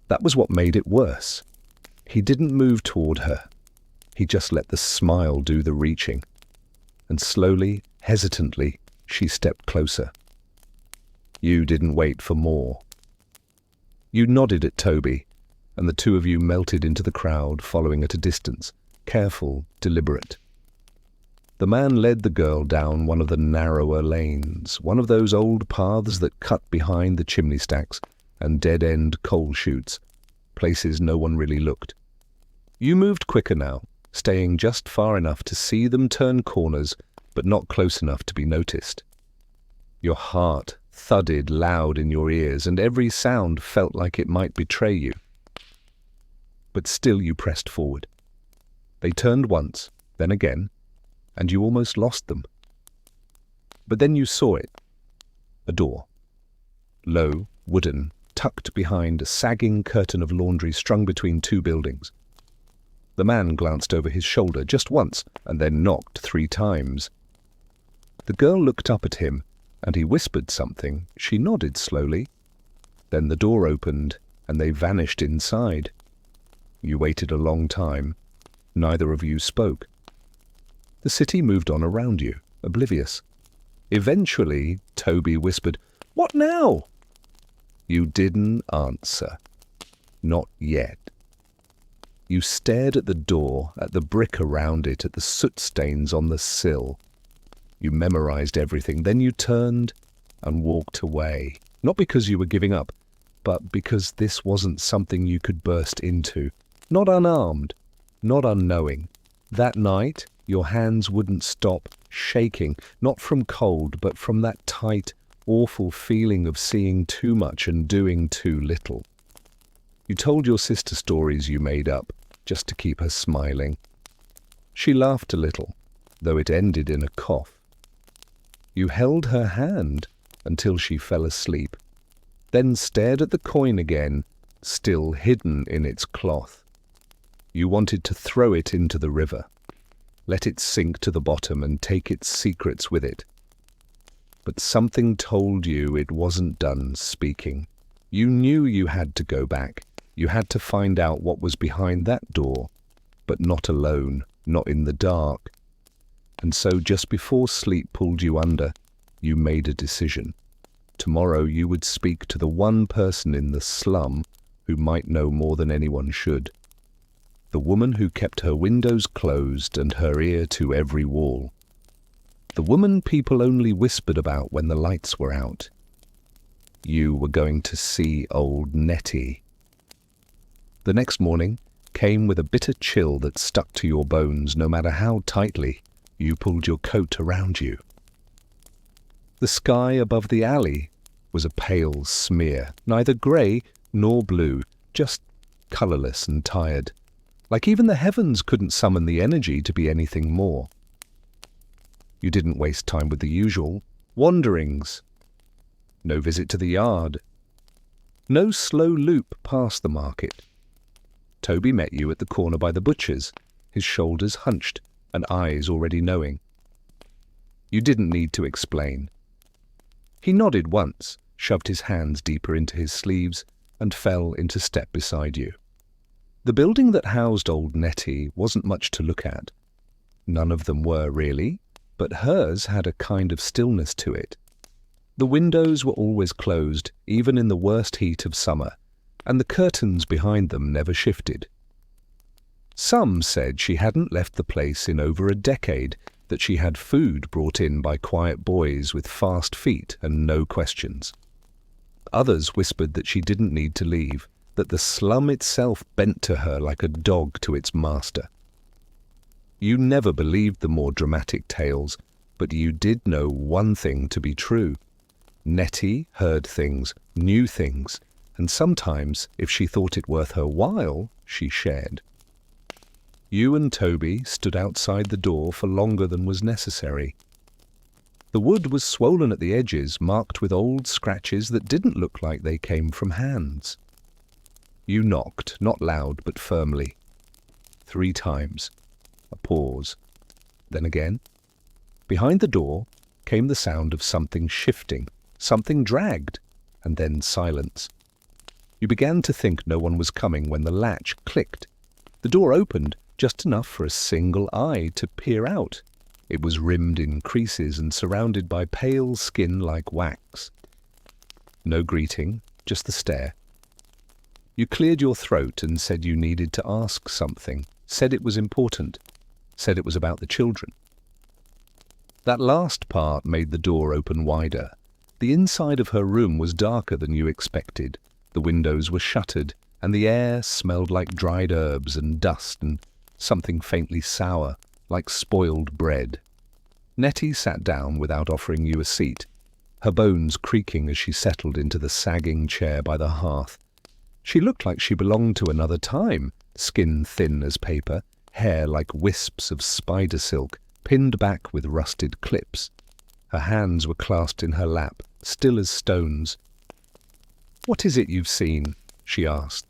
That was what made it worse. He didn't move toward her. He just let the smile do the reaching. And slowly, hesitantly, she stepped closer. You didn't wait for more. You nodded at Toby, and the two of you melted into the crowd, following at a distance, careful, deliberate. The man led the girl down one of the narrower lanes, one of those old paths that cut behind the chimney stacks and dead-end coal chutes, places no one really looked. You moved quicker now, staying just far enough to see them turn corners, but not close enough to be noticed. Your heart thudded loud in your ears, and every sound felt like it might betray you. But still you pressed forward. They turned once, then again, and you almost lost them. But then you saw it. A door. Low, wooden, tucked behind a sagging curtain of laundry strung between two buildings. The man glanced over his shoulder just once, and then knocked 3 times. The girl looked up at him, and he whispered something. She nodded slowly. Then the door opened, and they vanished inside. You waited a long time. Neither of you spoke. The city moved on around you, oblivious. Eventually, Toby whispered, "What now?" You didn't answer. Not yet. You stared at the door, at the brick around it, at the soot stains on the sill. You memorized everything. Then you turned and walked away. Not because you were giving up, but because this wasn't something you could burst into. Not unarmed, not unknowing. That night, your hands wouldn't stop shaking, not from cold, but from that tight, awful feeling of seeing too much and doing too little. You told your sister stories you made up, just to keep her smiling. She laughed a little, though it ended in a cough. You held her hand until she fell asleep, then stared at the coin again, still hidden in its cloth. You wanted to throw it into the river, let it sink to the bottom and take its secrets with it. But something told you it wasn't done speaking. You knew you had to go back. You had to find out what was behind that door, but not alone, not in the dark. And so just before sleep pulled you under, you made a decision. Tomorrow you would speak to the one person in the slum who might know more than anyone should. The woman who kept her windows closed and her ear to every wall. The woman people only whispered about when the lights were out. You were going to see old Nettie. The next morning came with a bitter chill that stuck to your bones no matter how tightly you pulled your coat around you. The sky above the alley was a pale smear, neither grey nor blue, just colourless and tired, like even the heavens couldn't summon the energy to be anything more. You didn't waste time with the usual wanderings. No visit to the yard. No slow loop past the market. Toby met you at the corner by the butcher's, his shoulders hunched and eyes already knowing. You didn't need to explain. He nodded once, shoved his hands deeper into his sleeves, and fell into step beside you. The building that housed old Nettie wasn't much to look at. None of them were, really, but hers had a kind of stillness to it. The windows were always closed, even in the worst heat of summer, and the curtains behind them never shifted. Some said she hadn't left the place in over a decade, that she had food brought in by quiet boys with fast feet and no questions. Others whispered that she didn't need to leave, that the slum itself bent to her like a dog to its master. You never believed the more dramatic tales, but you did know one thing to be true. Nettie heard things, knew things, and sometimes, if she thought it worth her while, she shared. You and Toby stood outside the door for longer than was necessary. The wood was swollen at the edges, marked with old scratches that didn't look like they came from hands. You knocked, not loud but firmly. 3 times. A pause. Then again. Behind the door came the sound of something shifting, something dragged, and then silence. You began to think no one was coming when the latch clicked. The door opened just enough for a single eye to peer out. It was rimmed in creases and surrounded by pale skin like wax. No greeting, just the stare. You cleared your throat and said you needed to ask something, said it was important, said it was about the children. That last part made the door open wider. The inside of her room was darker than you expected. The windows were shuttered, and the air smelled like dried herbs and dust and something faintly sour, like spoiled bread. Nettie sat down without offering you a seat, her bones creaking as she settled into the sagging chair by the hearth. She looked like she belonged to another time, skin thin as paper, hair like wisps of spider silk, pinned back with rusted clips. Her hands were clasped in her lap, still as stones. "What is it you've seen?" she asked.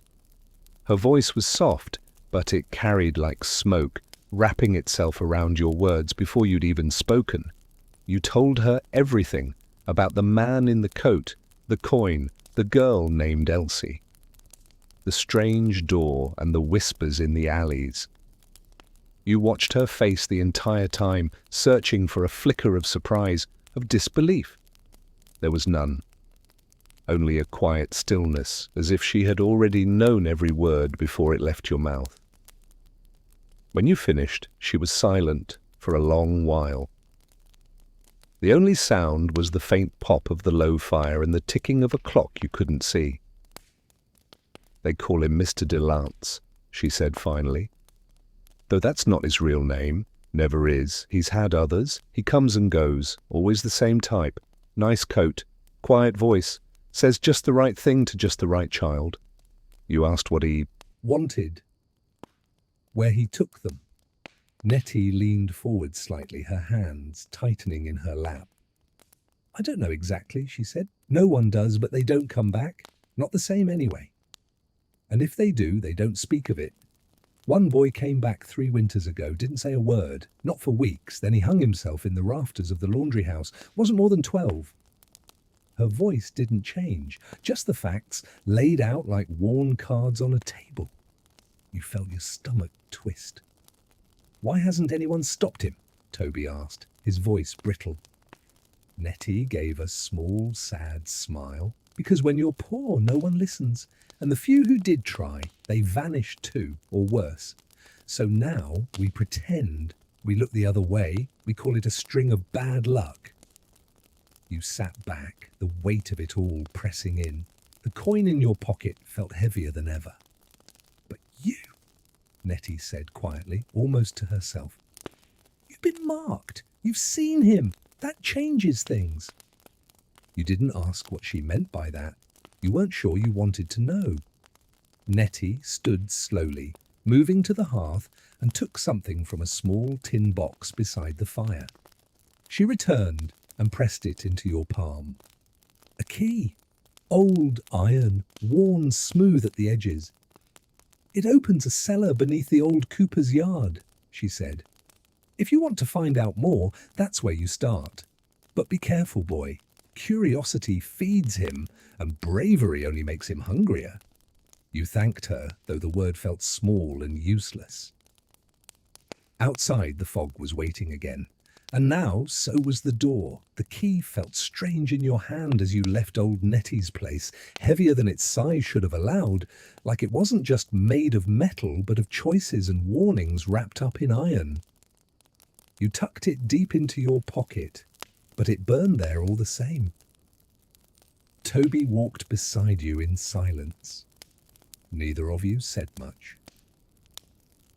Her voice was soft, but it carried like smoke, wrapping itself around your words before you'd even spoken. You told her everything about the man in the coat, the coin, the girl named Elsie, the strange door and the whispers in the alleys. You watched her face the entire time, searching for a flicker of surprise, of disbelief. There was none. Only a quiet stillness, as if she had already known every word before it left your mouth. When you finished, she was silent for a long while. The only sound was the faint pop of the low fire and the ticking of a clock you couldn't see. "They call him Mr. DeLance," she said finally. "Though that's not his real name, never is. He's had others. He comes and goes, always the same type. Nice coat, quiet voice, says just the right thing to just the right child." You asked what he wanted, where he took them. Nettie leaned forward slightly, her hands tightening in her lap. "I don't know exactly," she said. "No one does, but they don't come back. Not the same anyway. And if they do, they don't speak of it. One boy came back 3 winters ago, didn't say a word, not for weeks. Then he hung himself in the rafters of the laundry house. Wasn't more than 12. Her voice didn't change, just the facts laid out like worn cards on a table. You felt your stomach twist. "Why hasn't anyone stopped him?" Toby asked, his voice brittle. Nettie gave a small, sad smile. "Because when you're poor, no one listens. And the few who did try, they vanished too, or worse. So now we pretend we look the other way. We call it a string of bad luck." You sat back, the weight of it all pressing in. The coin in your pocket felt heavier than ever. "But you," Nettie said quietly, almost to herself. "You've been marked. You've seen him. That changes things." You didn't ask what she meant by that. You weren't sure you wanted to know. Nettie stood slowly, moving to the hearth, and took something from a small tin box beside the fire. She returned and pressed it into your palm. A key. Old iron, worn smooth at the edges. "It opens a cellar beneath the old cooper's yard," she said. "If you want to find out more, that's where you start. But be careful, boy. Curiosity feeds him, and bravery only makes him hungrier." You thanked her, though the word felt small and useless. Outside, the fog was waiting again. And now, so was the door. The key felt strange in your hand as you left old Nettie's place, heavier than its size should have allowed, like it wasn't just made of metal, but of choices and warnings wrapped up in iron. You tucked it deep into your pocket, but it burned there all the same. Toby walked beside you in silence. Neither of you said much.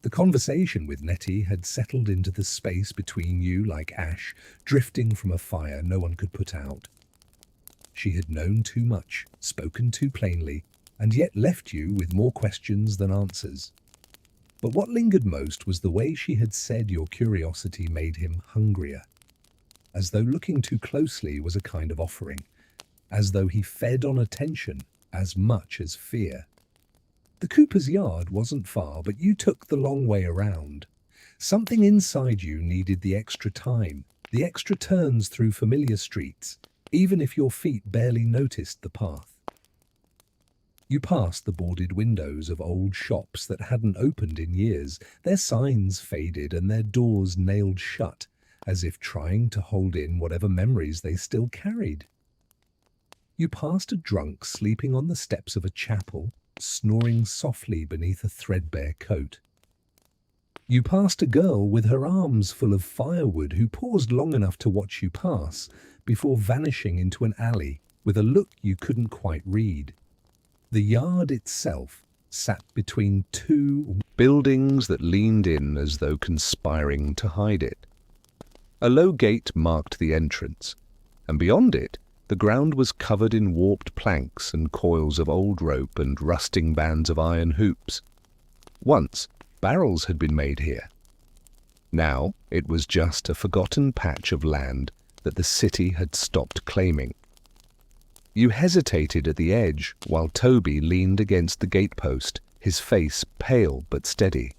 The conversation with Nettie had settled into the space between you like ash, drifting from a fire no one could put out. She had known too much, spoken too plainly, and yet left you with more questions than answers. But what lingered most was the way she had said your curiosity made him hungrier, as though looking too closely was a kind of offering, as though he fed on attention as much as fear. The Cooper's yard wasn't far, but you took the long way around. Something inside you needed the extra time, the extra turns through familiar streets, even if your feet barely noticed the path. You passed the boarded windows of old shops that hadn't opened in years, their signs faded and their doors nailed shut, as if trying to hold in whatever memories they still carried. You passed a drunk sleeping on the steps of a chapel, snoring softly beneath a threadbare coat. You passed a girl with her arms full of firewood who paused long enough to watch you pass before vanishing into an alley with a look you couldn't quite read. The yard itself sat between two buildings that leaned in as though conspiring to hide it. A low gate marked the entrance, and beyond it, the ground was covered in warped planks and coils of old rope and rusting bands of iron hoops. Once, barrels had been made here. Now, it was just a forgotten patch of land that the city had stopped claiming. You hesitated at the edge while Toby leaned against the gatepost, his face pale but steady.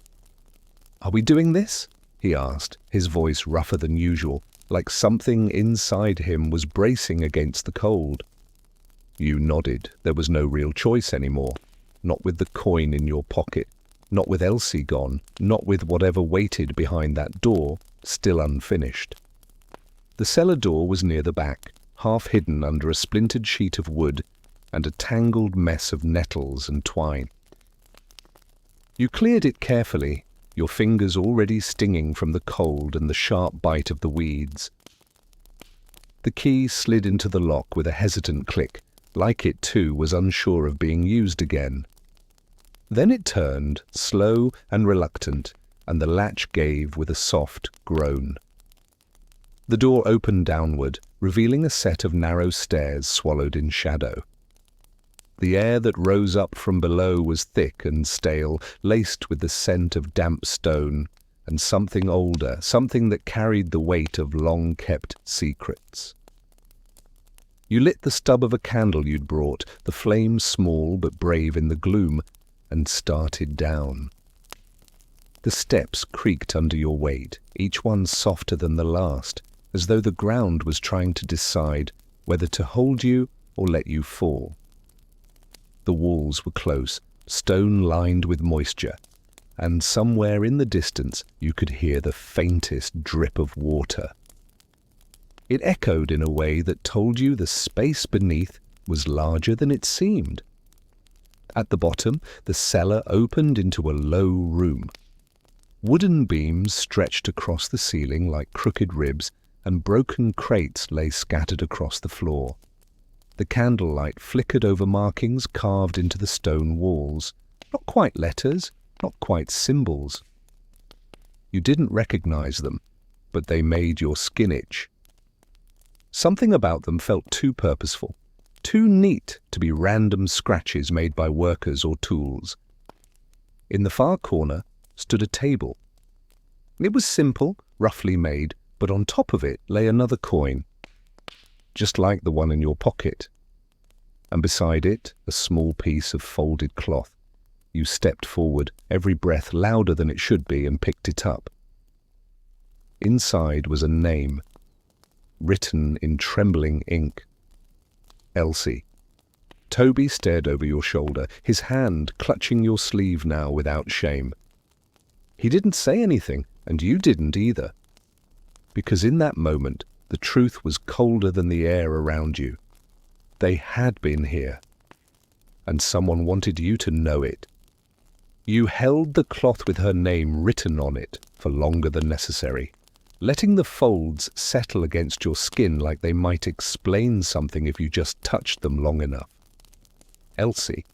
"Are we doing this?" he asked, his voice rougher than usual, like something inside him was bracing against the cold. You nodded. There was no real choice anymore. Not with the coin in your pocket, not with Elsie gone, not with whatever waited behind that door, still unfinished. The cellar door was near the back, half hidden under a splintered sheet of wood and a tangled mess of nettles and twine. You cleared it carefully, your fingers already stinging from the cold and the sharp bite of the weeds. The key slid into the lock with a hesitant click, like it too was unsure of being used again. Then it turned, slow and reluctant, and the latch gave with a soft groan. The door opened downward, revealing a set of narrow stairs swallowed in shadow. The air that rose up from below was thick and stale, laced with the scent of damp stone and something older, something that carried the weight of long-kept secrets. You lit the stub of a candle you'd brought, the flame small but brave in the gloom, and started down. The steps creaked under your weight, each one softer than the last, as though the ground was trying to decide whether to hold you or let you fall. The walls were close, stone lined with moisture, and somewhere in the distance you could hear the faintest drip of water. It echoed in a way that told you the space beneath was larger than it seemed. At the bottom, the cellar opened into a low room. Wooden beams stretched across the ceiling like crooked ribs, and broken crates lay scattered across the floor. The candlelight flickered over markings carved into the stone walls. Not quite letters, not quite symbols. You didn't recognize them, but they made your skin itch. Something about them felt too purposeful, too neat to be random scratches made by workers or tools. In the far corner stood a table. It was simple, roughly made, but on top of it lay another coin, just like the one in your pocket. And beside it, a small piece of folded cloth. You stepped forward, every breath louder than it should be, and picked it up. Inside was a name, written in trembling ink. Elsie. Toby stared over your shoulder, his hand clutching your sleeve now without shame. He didn't say anything, and you didn't either. Because in that moment, the truth was colder than the air around you. They had been here, and someone wanted you to know it. You held the cloth with her name written on it for longer than necessary, letting the folds settle against your skin like they might explain something if you just touched them long enough. Elsie.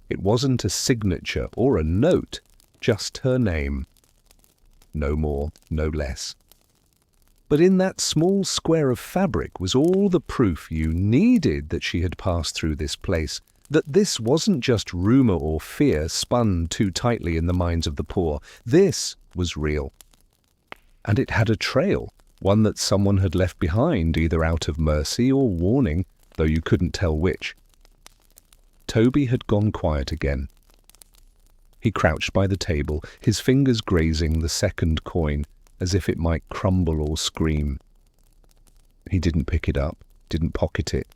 It wasn't a signature or a note, just her name. No more, no less. But in that small square of fabric was all the proof you needed that she had passed through this place, that this wasn't just rumor or fear spun too tightly in the minds of the poor. This was real. And it had a trail, one that someone had left behind, either out of mercy or warning, though you couldn't tell which. Toby had gone quiet again. He crouched by the table, his fingers grazing the second coin, as if it might crumble or scream. He didn't pick it up, didn't pocket it.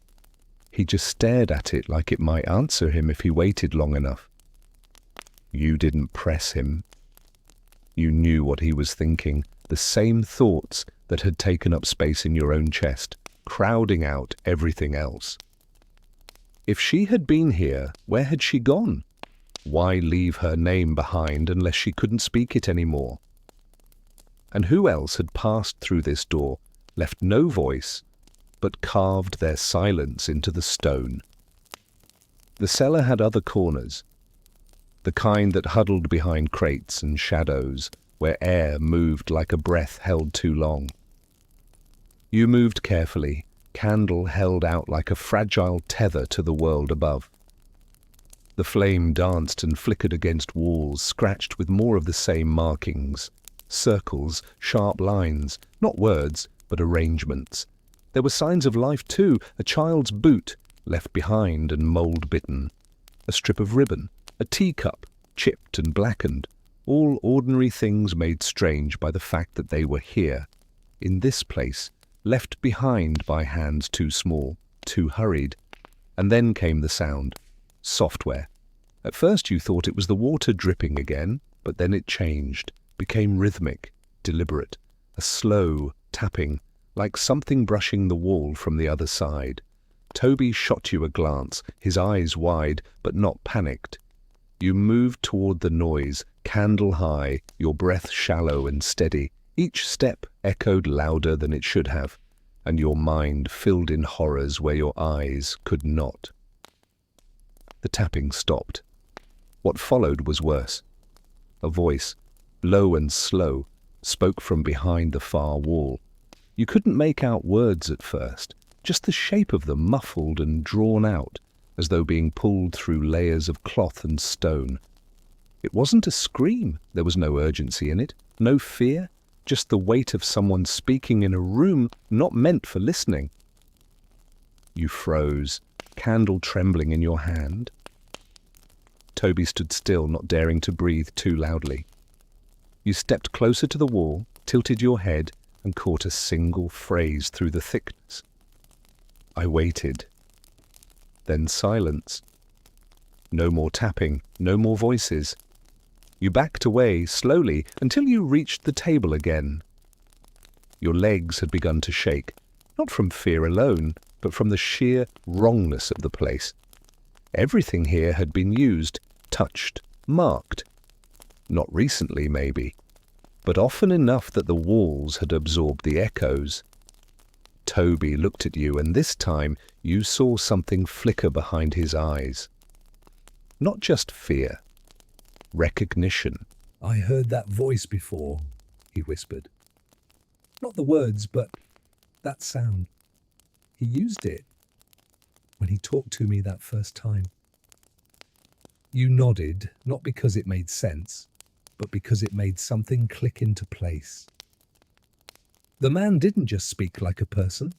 He just stared at it like it might answer him if he waited long enough. You didn't press him. You knew what he was thinking, the same thoughts that had taken up space in your own chest, crowding out everything else. If she had been here, where had she gone? Why leave her name behind unless she couldn't speak it anymore? And who else had passed through this door, left no voice, but carved their silence into the stone? The cellar had other corners, the kind that huddled behind crates and shadows, where air moved like a breath held too long. You moved carefully, candle held out like a fragile tether to the world above. The flame danced and flickered against walls, scratched with more of the same markings. Circles, sharp lines, not words, but arrangements. There were signs of life too, a child's boot, left behind and mould-bitten, a strip of ribbon, a teacup, chipped and blackened, all ordinary things made strange by the fact that they were here, in this place, left behind by hands too small, too hurried. And then came the sound. Software. At first you thought it was the water dripping again, but then it changed, became rhythmic, deliberate, a slow tapping, like something brushing the wall from the other side. Toby shot you a glance, his eyes wide, but not panicked. You moved toward the noise, candle high, your breath shallow and steady. Each step echoed louder than it should have, and your mind filled in horrors where your eyes could not. The tapping stopped. What followed was worse. A voice, low and slow, spoke from behind the far wall. You couldn't make out words at first, just the shape of them muffled and drawn out, as though being pulled through layers of cloth and stone. It wasn't a scream, there was no urgency in it, no fear, just the weight of someone speaking in a room not meant for listening. You froze, candle trembling in your hand. Toby stood still, not daring to breathe too loudly. You stepped closer to the wall, tilted your head, and caught a single phrase through the thickness. I waited. Then silence. No more tapping, no more voices. You backed away slowly until you reached the table again. Your legs had begun to shake, not from fear alone, but from the sheer wrongness of the place. Everything here had been used, touched, marked. Not recently, maybe, but often enough that the walls had absorbed the echoes. Toby looked at you, and this time you saw something flicker behind his eyes. Not just fear, recognition. I heard that voice before, he whispered. Not the words, but that sound. He used it when he talked to me that first time. You nodded, not because it made sense, but because it made something click into place. The man didn't just speak like a person.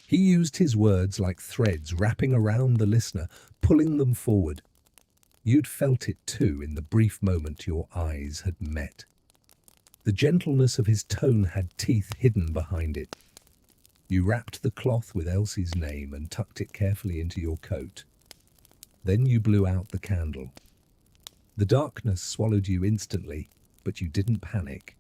He used his words like threads wrapping around the listener, pulling them forward. You'd felt it too in the brief moment your eyes had met. The gentleness of his tone had teeth hidden behind it. You wrapped the cloth with Elsie's name and tucked it carefully into your coat. Then you blew out the candle. The darkness swallowed you instantly, but you didn't panic.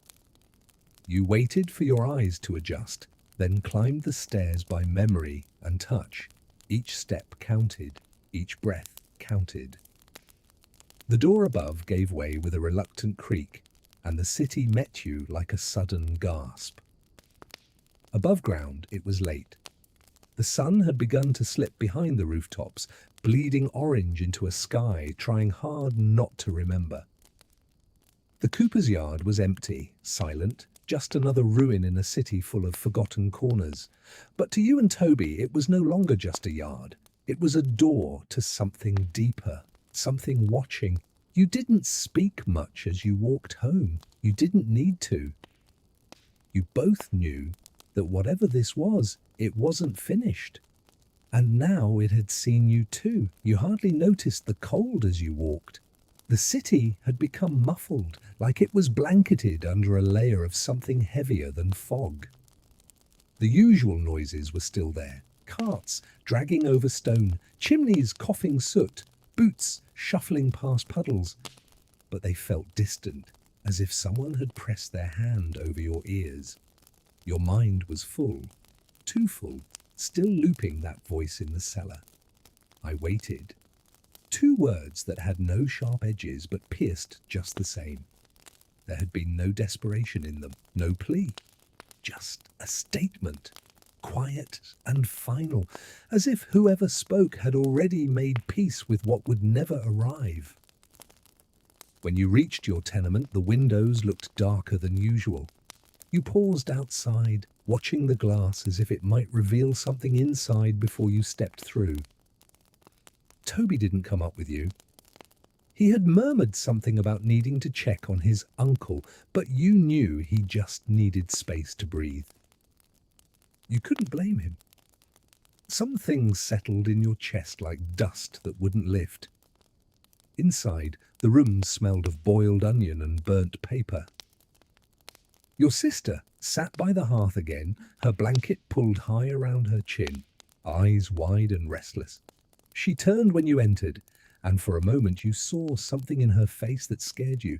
You waited for your eyes to adjust, then climbed the stairs by memory and touch. Each step counted, each breath counted. The door above gave way with a reluctant creak, and the city met you like a sudden gasp. Above ground, it was late. The sun had begun to slip behind the rooftops, bleeding orange into a sky trying hard not to remember. The Cooper's yard was empty, silent, just another ruin in a city full of forgotten corners. But to you and Toby, it was no longer just a yard. It was a door to something deeper, something watching. You didn't speak much as you walked home. You didn't need to. You both knew that whatever this was, it wasn't finished. And now it had seen you too. You hardly noticed the cold as you walked. The city had become muffled, like it was blanketed under a layer of something heavier than fog. The usual noises were still there. Carts dragging over stone, chimneys coughing soot, boots shuffling past puddles. But they felt distant, as if someone had pressed their hand over your ears. Your mind was full, too full, still looping that voice in the cellar. I waited. 2 words that had no sharp edges but pierced just the same. There had been no desperation in them, no plea. Just a statement, quiet and final, as if whoever spoke had already made peace with what would never arrive. When you reached your tenement, the windows looked darker than usual. You paused outside, watching the glass as if it might reveal something inside before you stepped through. Toby didn't come up with you. He had murmured something about needing to check on his uncle, but you knew he just needed space to breathe. You couldn't blame him. Some things settled in your chest like dust that wouldn't lift. Inside, the room smelled of boiled onion and burnt paper. Your sister sat by the hearth again, her blanket pulled high around her chin, eyes wide and restless. She turned when you entered, and for a moment you saw something in her face that scared you.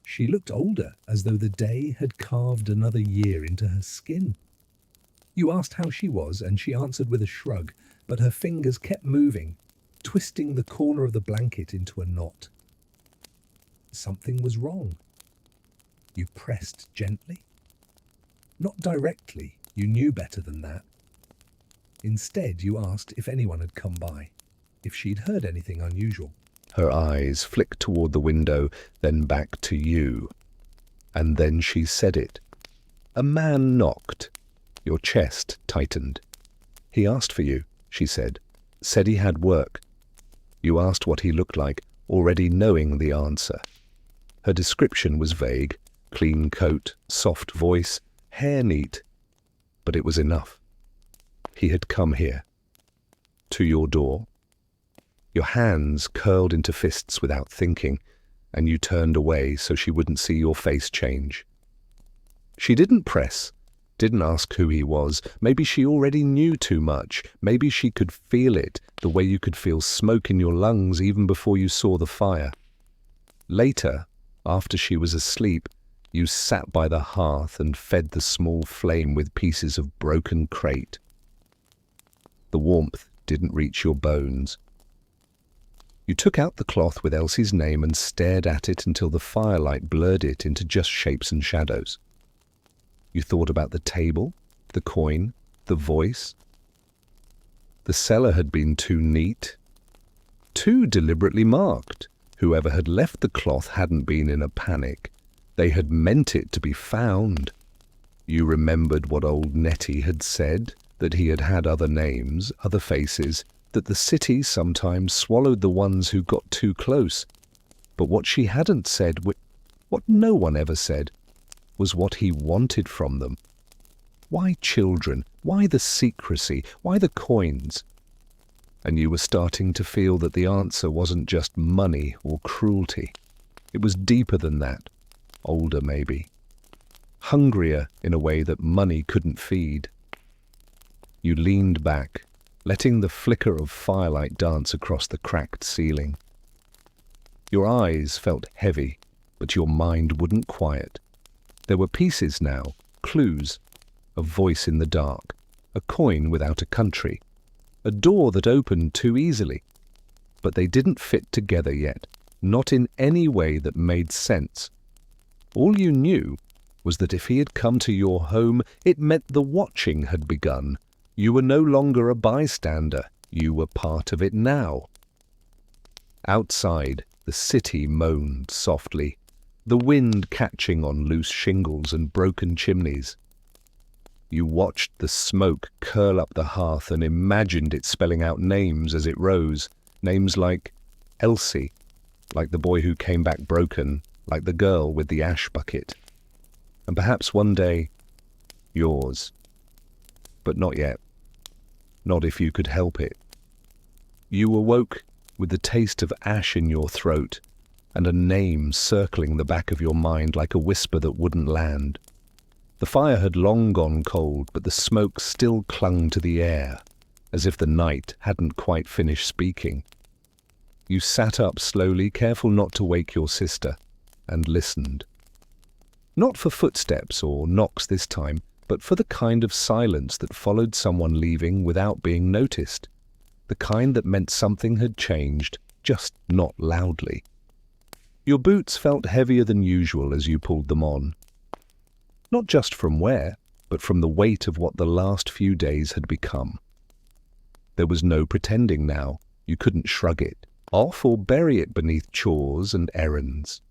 She looked older, as though the day had carved another year into her skin. You asked how she was, and she answered with a shrug, but her fingers kept moving, twisting the corner of the blanket into a knot. Something was wrong. You pressed gently. Not directly, you knew better than that. Instead, you asked if anyone had come by, if she'd heard anything unusual. Her eyes flicked toward the window, then back to you. And then she said it. A man knocked. Your chest tightened. He asked for you, she said. Said he had work. You asked what he looked like, already knowing the answer. Her description was vague. Clean coat, soft voice, hair neat. But it was enough. He had come here. To your door. Your hands curled into fists without thinking, and you turned away so she wouldn't see your face change. She didn't press, didn't ask who he was. Maybe she already knew too much. Maybe she could feel it, the way you could feel smoke in your lungs even before you saw the fire. Later, after she was asleep, you sat by the hearth and fed the small flame with pieces of broken crate. The warmth didn't reach your bones. You took out the cloth with Elsie's name and stared at it until the firelight blurred it into just shapes and shadows. You thought about the table, the coin, the voice. The cellar had been too neat, too deliberately marked. Whoever had left the cloth hadn't been in a panic. They had meant it to be found. You remembered what old Nettie had said, that he had had other names, other faces, that the city sometimes swallowed the ones who got too close. But what she hadn't said, what no one ever said, was what he wanted from them. Why children? Why the secrecy? Why the coins? And you were starting to feel that the answer wasn't just money or cruelty. It was deeper than that. Older, maybe. Hungrier in a way that money couldn't feed. You leaned back, letting the flicker of firelight dance across the cracked ceiling. Your eyes felt heavy, but your mind wouldn't quiet. There were pieces now, clues, a voice in the dark, a coin without a country, a door that opened too easily. But they didn't fit together yet, not in any way that made sense. All you knew was that if he had come to your home, it meant the watching had begun. You were no longer a bystander. You were part of it now. Outside, the city moaned softly, the wind catching on loose shingles and broken chimneys. You watched the smoke curl up the hearth and imagined it spelling out names as it rose, names like Elsie, like the boy who came back broken, like the girl with the ash bucket. And perhaps one day, yours. But not yet. Not if you could help it. You awoke with the taste of ash in your throat, and a name circling the back of your mind like a whisper that wouldn't land. The fire had long gone cold, but the smoke still clung to the air, as if the night hadn't quite finished speaking. You sat up slowly, careful not to wake your sister, and listened. Not for footsteps or knocks this time, but for the kind of silence that followed someone leaving without being noticed, the kind that meant something had changed, just not loudly. Your boots felt heavier than usual as you pulled them on. Not just from wear, but from the weight of what the last few days had become. There was no pretending now. You couldn't shrug it off or bury it beneath chores and errands.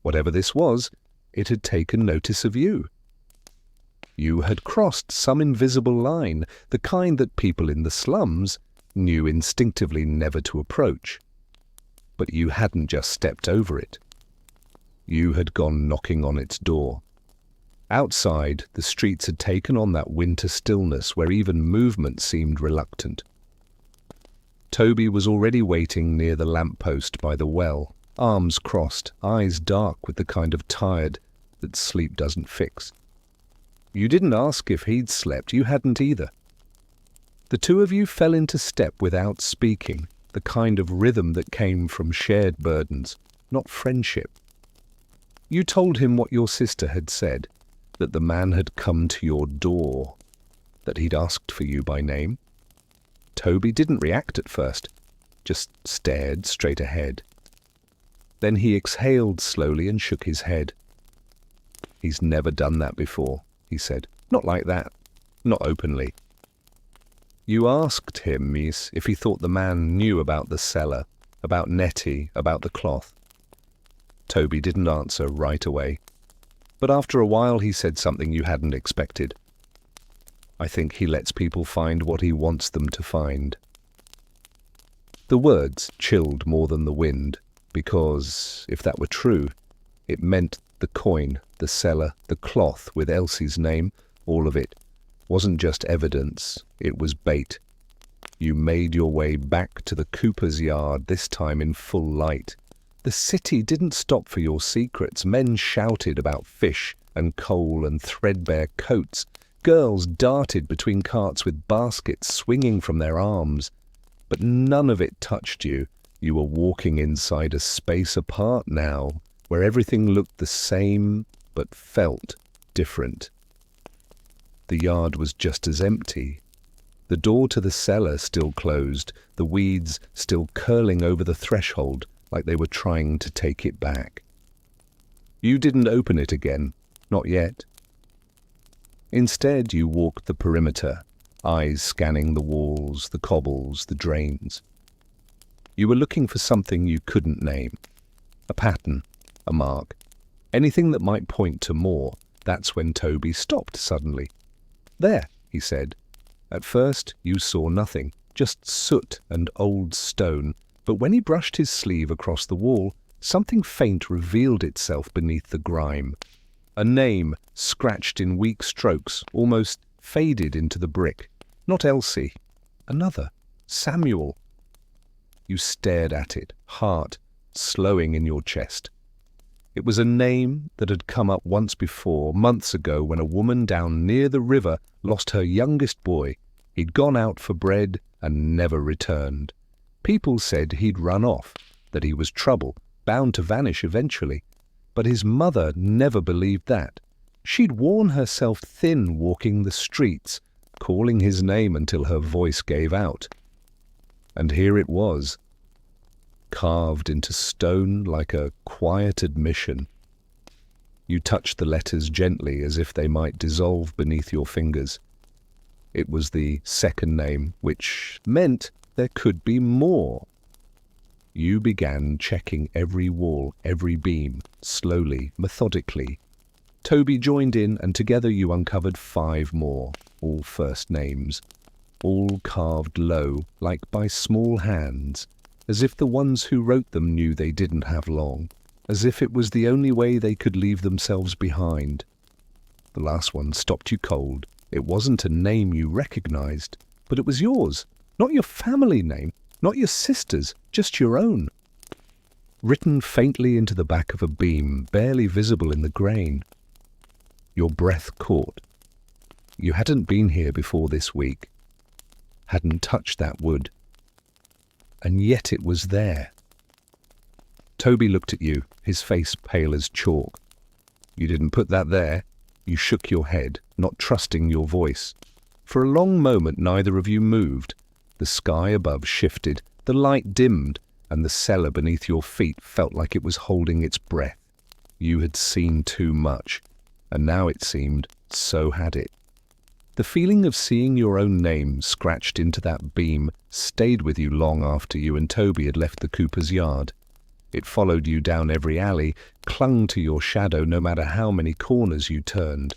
Whatever this was, it had taken notice of you. You had crossed some invisible line, the kind that people in the slums knew instinctively never to approach. But you hadn't just stepped over it. You had gone knocking on its door. Outside, the streets had taken on that winter stillness where even movement seemed reluctant. Toby was already waiting near the lamp-post by the well, arms crossed, eyes dark with the kind of tired that sleep doesn't fix. You didn't ask if he'd slept, you hadn't either. The two of you fell into step without speaking, the kind of rhythm that came from shared burdens, not friendship. You told him what your sister had said, that the man had come to your door, that he'd asked for you by name. Toby didn't react at first, just stared straight ahead. Then he exhaled slowly and shook his head. "He's never done that before," he said. "Not like that. Not openly." You asked him, miss, if he thought the man knew about the cellar, about Nettie, about the cloth. Toby didn't answer right away. But after a while he said something you hadn't expected. "I think he lets people find what he wants them to find." The words chilled more than the wind, because, if that were true, it meant the coin, the cellar, the cloth with Elsie's name, all of it, wasn't just evidence, it was bait. You made your way back to the cooper's yard, this time in full light. The city didn't stop for your secrets. Men shouted about fish and coal and threadbare coats. Girls darted between carts with baskets swinging from their arms. But none of it touched you. You were walking inside a space apart now, where everything looked the same but felt different. The yard was just as empty. The door to the cellar still closed, the weeds still curling over the threshold, like they were trying to take it back. You didn't open it again, not yet. Instead, you walked the perimeter, eyes scanning the walls, the cobbles, the drains. You were looking for something you couldn't name. A pattern, a mark, anything that might point to more. That's when Toby stopped suddenly. "There," he said. At first, you saw nothing, just soot and old stone. But when he brushed his sleeve across the wall, something faint revealed itself beneath the grime. A name, scratched in weak strokes, almost faded into the brick. Not Elsie. Another. Samuel. You stared at it, heart slowing in your chest. It was a name that had come up once before, months ago, when a woman down near the river lost her youngest boy. He'd gone out for bread and never returned. People said he'd run off, that he was trouble, bound to vanish eventually. But his mother never believed that. She'd worn herself thin walking the streets, calling his name until her voice gave out. And here it was, carved into stone like a quiet admission. You touched the letters gently as if they might dissolve beneath your fingers. It was the second name, which meant there could be more. You began checking every wall, every beam, slowly, methodically. Toby joined in, and together you uncovered 5 more, all first names, all carved low, like by small hands, as if the ones who wrote them knew they didn't have long, as if it was the only way they could leave themselves behind. The last one stopped you cold. It wasn't a name you recognized, but it was yours. Not your family name, not your sister's, just your own. written faintly into the back of a beam, barely visible in the grain. Your breath caught. You hadn't been here before this week, hadn't touched that wood, and yet it was there. Toby looked at you, his face pale as chalk. You didn't put that there. You shook your head, not trusting your voice. For a long moment neither of you moved. The sky above shifted, the light dimmed, and the cellar beneath your feet felt like it was holding its breath. You had seen too much, and now it seemed so had it. The feeling of seeing your own name scratched into that beam stayed with you long after you and Toby had left the Cooper's yard. It followed you down every alley, clung to your shadow no matter how many corners you turned.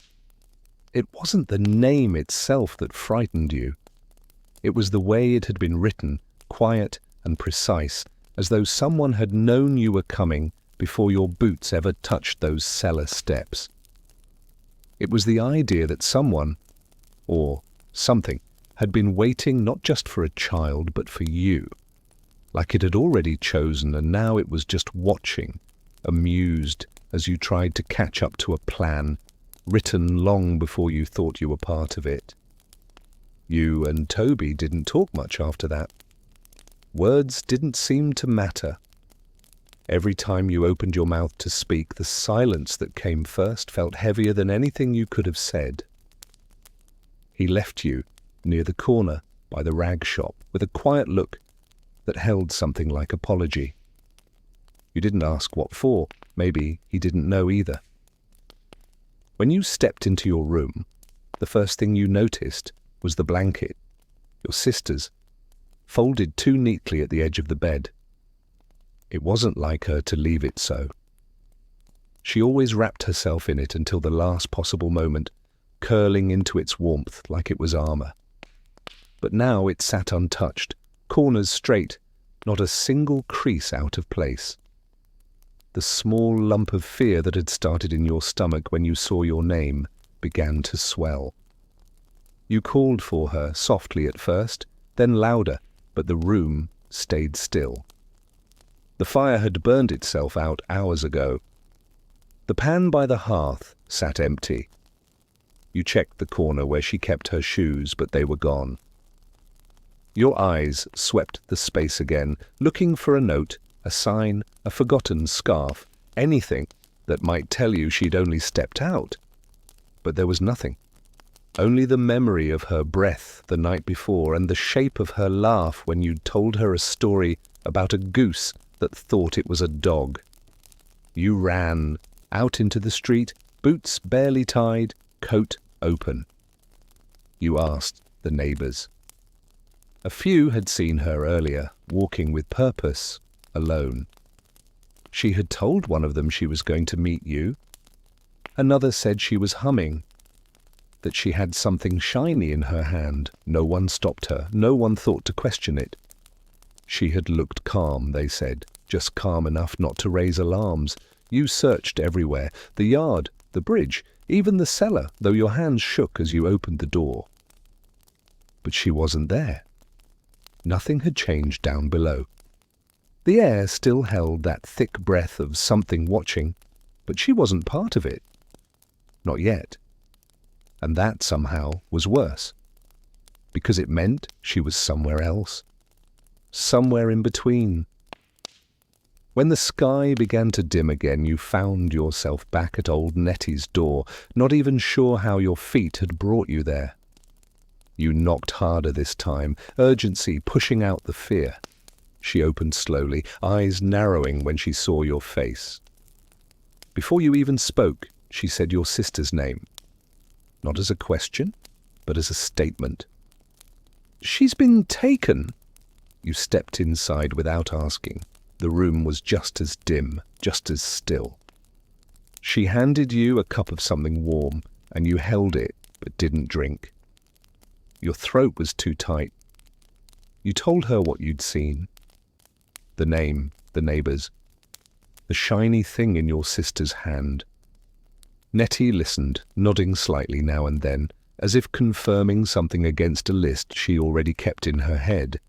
It wasn't the name itself that frightened you. It was the way it had been written, quiet and precise, as though someone had known you were coming before your boots ever touched those cellar steps. It was the idea that someone, or something, had been waiting not just for a child but for you, like it had already chosen, and now it was just watching, amused as you tried to catch up to a plan written long before you thought you were part of it. You and Toby didn't talk much after that. Words didn't seem to matter. Every time you opened your mouth to speak, the silence that came first felt heavier than anything you could have said. He left you near the corner by the rag shop with a quiet look that held something like apology. You didn't ask what for. Maybe he didn't know either. When you stepped into your room, the first thing you noticed was the blanket, your sister's, folded too neatly at the edge of the bed. It wasn't like her to leave it so. She always wrapped herself in it until the last possible moment, curling into its warmth like it was armor. But now it sat untouched, corners straight, not a single crease out of place. The small lump of fear that had started in your stomach when you saw your name began to swell. You called for her, softly at first, then louder, but the room stayed still. The fire had burned itself out hours ago. The pan by the hearth sat empty. You checked the corner where she kept her shoes, but they were gone. Your eyes swept the space again, looking for a note, a sign, a forgotten scarf, anything that might tell you she'd only stepped out. But there was nothing. Only the memory of her breath the night before and the shape of her laugh when you'd told her a story about a goose that thought it was a dog. You ran out into the street, boots barely tied, coat open. You asked the neighbours. A few had seen her earlier, walking with purpose, alone. She had told one of them she was going to meet you. Another said she was humming, that she had something shiny in her hand. No one stopped her. No one thought to question it. She had looked calm, they said, just calm enough not to raise alarms. You searched everywhere, the yard, the bridge, even the cellar, though your hands shook as you opened the door. But she wasn't there. Nothing had changed down below. The air still held that thick breath of something watching, but she wasn't part of it. Not yet. And that somehow was worse, because it meant she was somewhere else, somewhere in between. When the sky began to dim again, you found yourself back at old Nettie's door, not even sure how your feet had brought you there. You knocked harder this time, urgency pushing out the fear. She opened slowly, eyes narrowing when she saw your face. Before you even spoke, she said your sister's name. Not as a question, but as a statement. "She's been taken." You stepped inside without asking. The room was just as dim, just as still. She handed you a cup of something warm, and you held it, but didn't drink. Your throat was too tight. You told her what you'd seen. The name, the neighbours, the shiny thing in your sister's hand. Nettie listened, nodding slightly now and then, as if confirming something against a list she already kept in her head.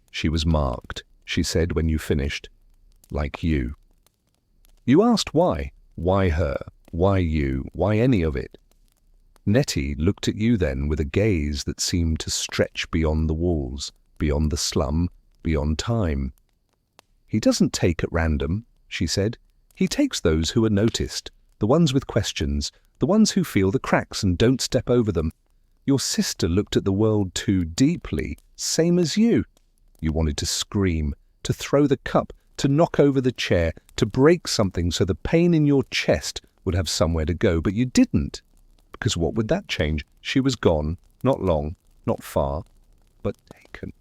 "She was marked," she said when you finished. like you. You asked why. Why her? Why you? Why any of it? Nettie looked at you then with a gaze that seemed to stretch beyond the walls, beyond the slum, beyond time. He doesn't take at random, she said. He takes those who are noticed, the ones with questions, the ones who feel the cracks and don't step over them. Your sister looked at the world too deeply, same as you. You wanted to scream, to throw the cup, to knock over the chair, to break something so the pain in your chest would have somewhere to go, but you didn't. Because what would that change? She was gone, not long, not far, but taken.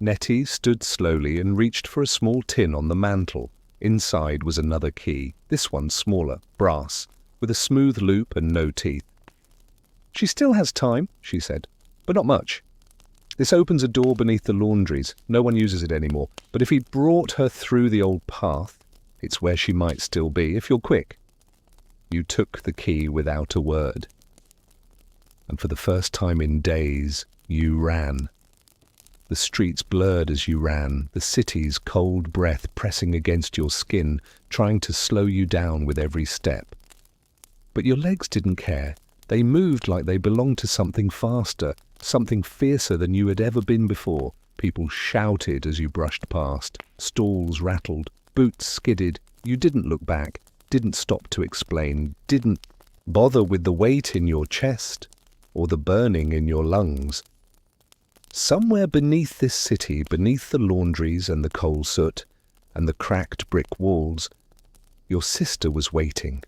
Nettie stood slowly and reached for a small tin on the mantel. Inside was another key, this one smaller, brass, with a smooth loop and no teeth. She still has time, she said, but not much. This opens a door beneath the laundries. No one uses it anymore. But if he brought her through the old path, it's where she might still be, if you're quick. You took the key without a word. And for the first time in days, you ran. The streets blurred as you ran, the city's cold breath pressing against your skin, trying to slow you down with every step. But your legs didn't care. They moved like they belonged to something faster, something fiercer than you had ever been before. People shouted as you brushed past. Stalls rattled. Boots skidded. You didn't look back, didn't stop to explain, didn't bother with the weight in your chest or the burning in your lungs. Somewhere beneath this city, beneath the laundries and the coal soot and the cracked brick walls, your sister was waiting.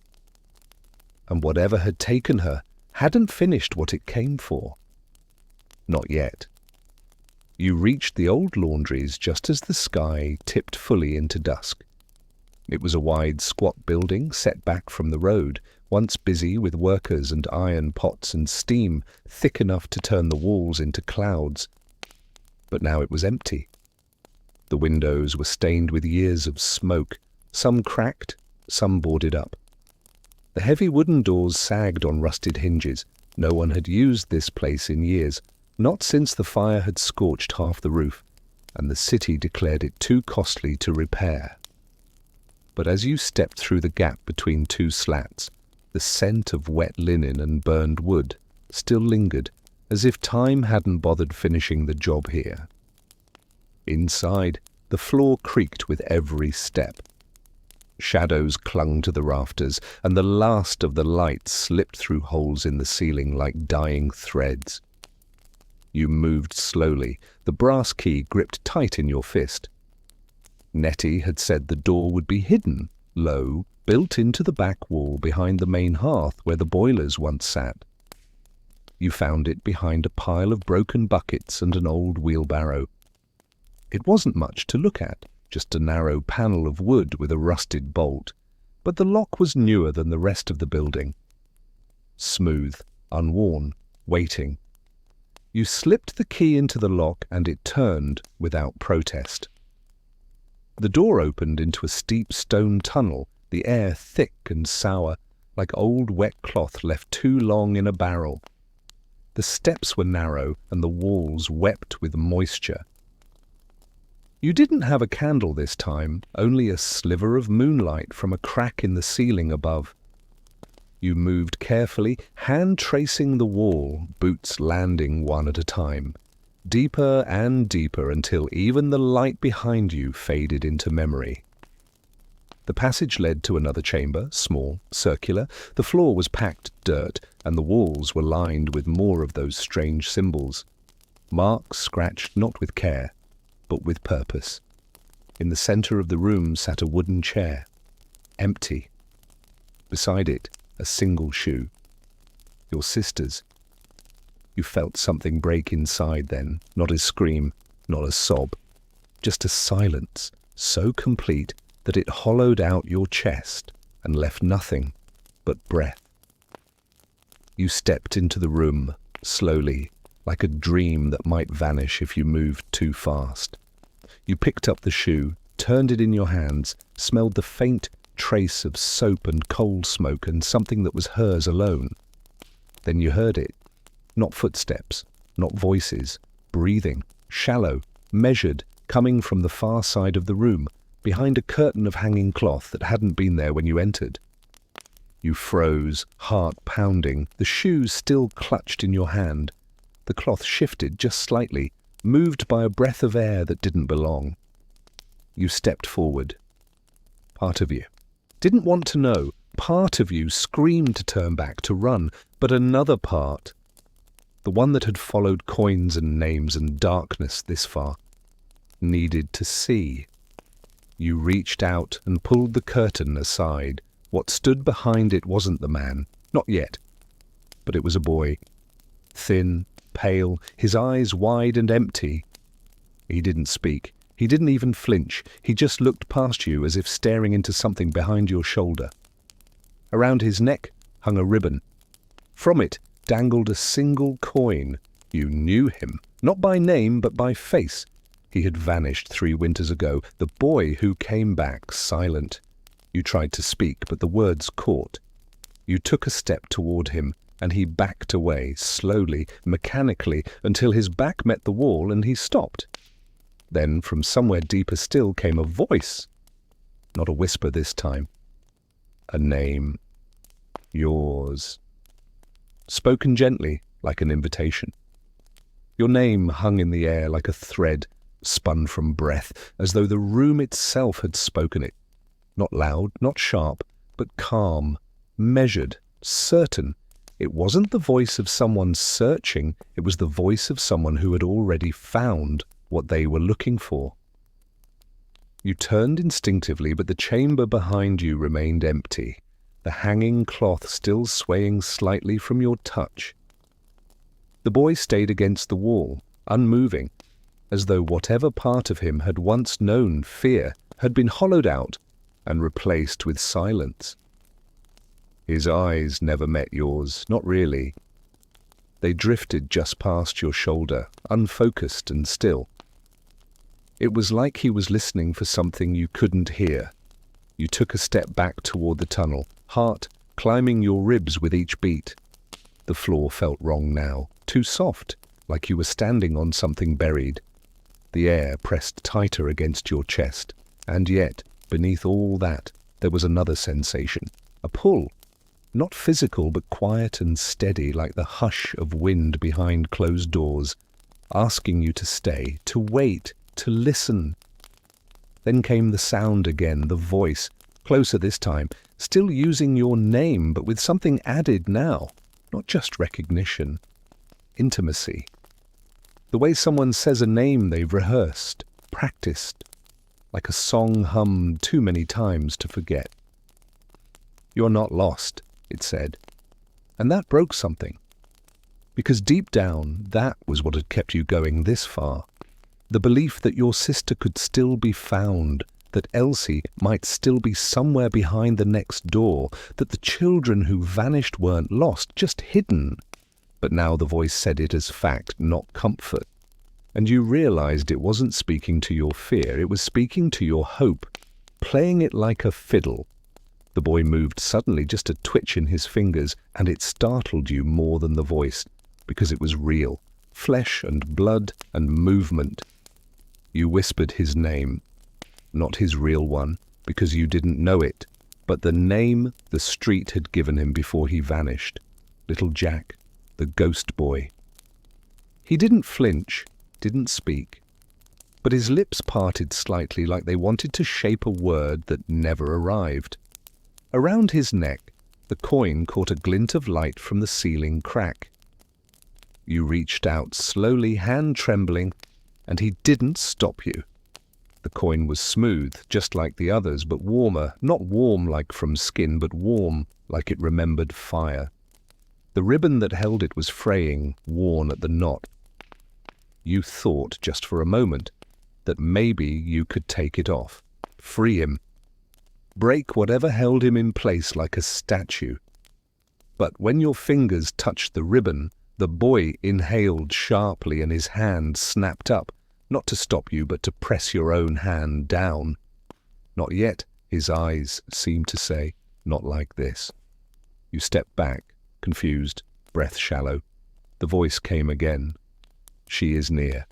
And whatever had taken her hadn't finished what it came for. Not yet. You reached the old laundries just as the sky tipped fully into dusk. It was a wide, squat building set back from the road, once busy with workers and iron pots and steam thick enough to turn the walls into clouds. But now it was empty. The windows were stained with years of smoke, some cracked, some boarded up. The heavy wooden doors sagged on rusted hinges. No one had used this place in years, not since the fire had scorched half the roof, and the city declared it too costly to repair. But as you stepped through the gap between two slats, the scent of wet linen and burned wood still lingered, as if time hadn't bothered finishing the job here. Inside, the floor creaked with every step. Shadows clung to the rafters, and the last of the lights slipped through holes in the ceiling like dying threads. You moved slowly, the brass key gripped tight in your fist. Nettie had said the door would be hidden, low, built into the back wall behind the main hearth where the boilers once sat. You found it behind a pile of broken buckets and an old wheelbarrow. It wasn't much to look at, just a narrow panel of wood with a rusted bolt, but the lock was newer than the rest of the building. Smooth, unworn, waiting. You slipped the key into the lock and it turned without protest. The door opened into a steep stone tunnel, the air thick and sour, like old wet cloth left too long in a barrel. The steps were narrow and the walls wept with moisture. You didn't have a candle this time, only a sliver of moonlight from a crack in the ceiling above. You moved carefully, hand tracing the wall, boots landing one at a time. Deeper and deeper until even the light behind you faded into memory. The passage led to another chamber, small, circular. The floor was packed dirt, and the walls were lined with more of those strange symbols. Marks scratched not with care, but with purpose. In the center of the room sat a wooden chair, empty. Beside it, a single shoe. Your sister's. You felt something break inside then, not a scream, not a sob, just a silence so complete that it hollowed out your chest and left nothing but breath. You stepped into the room, slowly, like a dream that might vanish if you moved too fast. You picked up the shoe, turned it in your hands, smelled the faint trace of soap and coal smoke and something that was hers alone. Then you heard it. Not footsteps, not voices, breathing, shallow, measured, coming from the far side of the room, behind a curtain of hanging cloth that hadn't been there when you entered. You froze, heart pounding, the shoes still clutched in your hand. The cloth shifted just slightly, moved by a breath of air that didn't belong. You stepped forward. Part of you didn't want to know. Part of you screamed to turn back, to run, but another part, the one that had followed coins and names and darkness this far, needed to see. You reached out and pulled the curtain aside. What stood behind it wasn't the man, not yet, but it was a boy. Thin, pale, his eyes wide and empty. He didn't speak. He didn't even flinch. He just looked past you as if staring into something behind your shoulder. Around his neck hung a ribbon. From it dangled a single coin. You knew him, not by name but by face. He had vanished 3 winters ago, the boy who came back silent. You tried to speak, but the words caught. You took a step toward him, and he backed away, slowly, mechanically, until his back met the wall and he stopped. Then, from somewhere deeper still, came a voice. Not a whisper this time. A name. Yours. Spoken gently, like an invitation. Your name hung in the air like a thread, spun from breath, as though the room itself had spoken it. Not loud, not sharp, but calm, measured, certain. It wasn't the voice of someone searching, it was the voice of someone who had already found what they were looking for. You turned instinctively, but the chamber behind you remained empty, the hanging cloth still swaying slightly from your touch. The boy stayed against the wall, unmoving, as though whatever part of him had once known fear had been hollowed out and replaced with silence. His eyes never met yours, not really. They drifted just past your shoulder, unfocused and still. It was like he was listening for something you couldn't hear. You took a step back toward the tunnel, heart climbing your ribs with each beat. The floor felt wrong now, too soft, like you were standing on something buried. The air pressed tighter against your chest, and yet, beneath all that, there was another sensation, a pull. Not physical, but quiet and steady, like the hush of wind behind closed doors, asking you to stay, to wait, to listen. Then came the sound again, the voice, closer this time, still using your name, but with something added now, not just recognition, intimacy. The way someone says a name they've rehearsed, practiced, like a song hummed too many times to forget. "You're not lost," it said. And that broke something. Because deep down, that was what had kept you going this far. The belief that your sister could still be found, that Elsie might still be somewhere behind the next door, that the children who vanished weren't lost, just hidden. But now the voice said it as fact, not comfort. And you realized it wasn't speaking to your fear, it was speaking to your hope, playing it like a fiddle. The boy moved suddenly, just a twitch in his fingers, and it startled you more than the voice, because it was real, flesh and blood and movement. You whispered his name, not his real one, because you didn't know it, but the name the street had given him before he vanished. Little Jack, the ghost boy. He didn't flinch, didn't speak, but his lips parted slightly like they wanted to shape a word that never arrived. Around his neck, the coin caught a glint of light from the ceiling crack. You reached out slowly, hand trembling, and he didn't stop you. The coin was smooth, just like the others, but warmer, not warm like from skin, but warm like it remembered fire. The ribbon that held it was fraying, worn at the knot. You thought, just for a moment, that maybe you could take it off, free him, break whatever held him in place like a statue. But when your fingers touched the ribbon, the boy inhaled sharply and his hand snapped up, not to stop you, but to press your own hand down. Not yet, his eyes seemed to say, not like this. You stepped back, confused, breath shallow. The voice came again. She is near.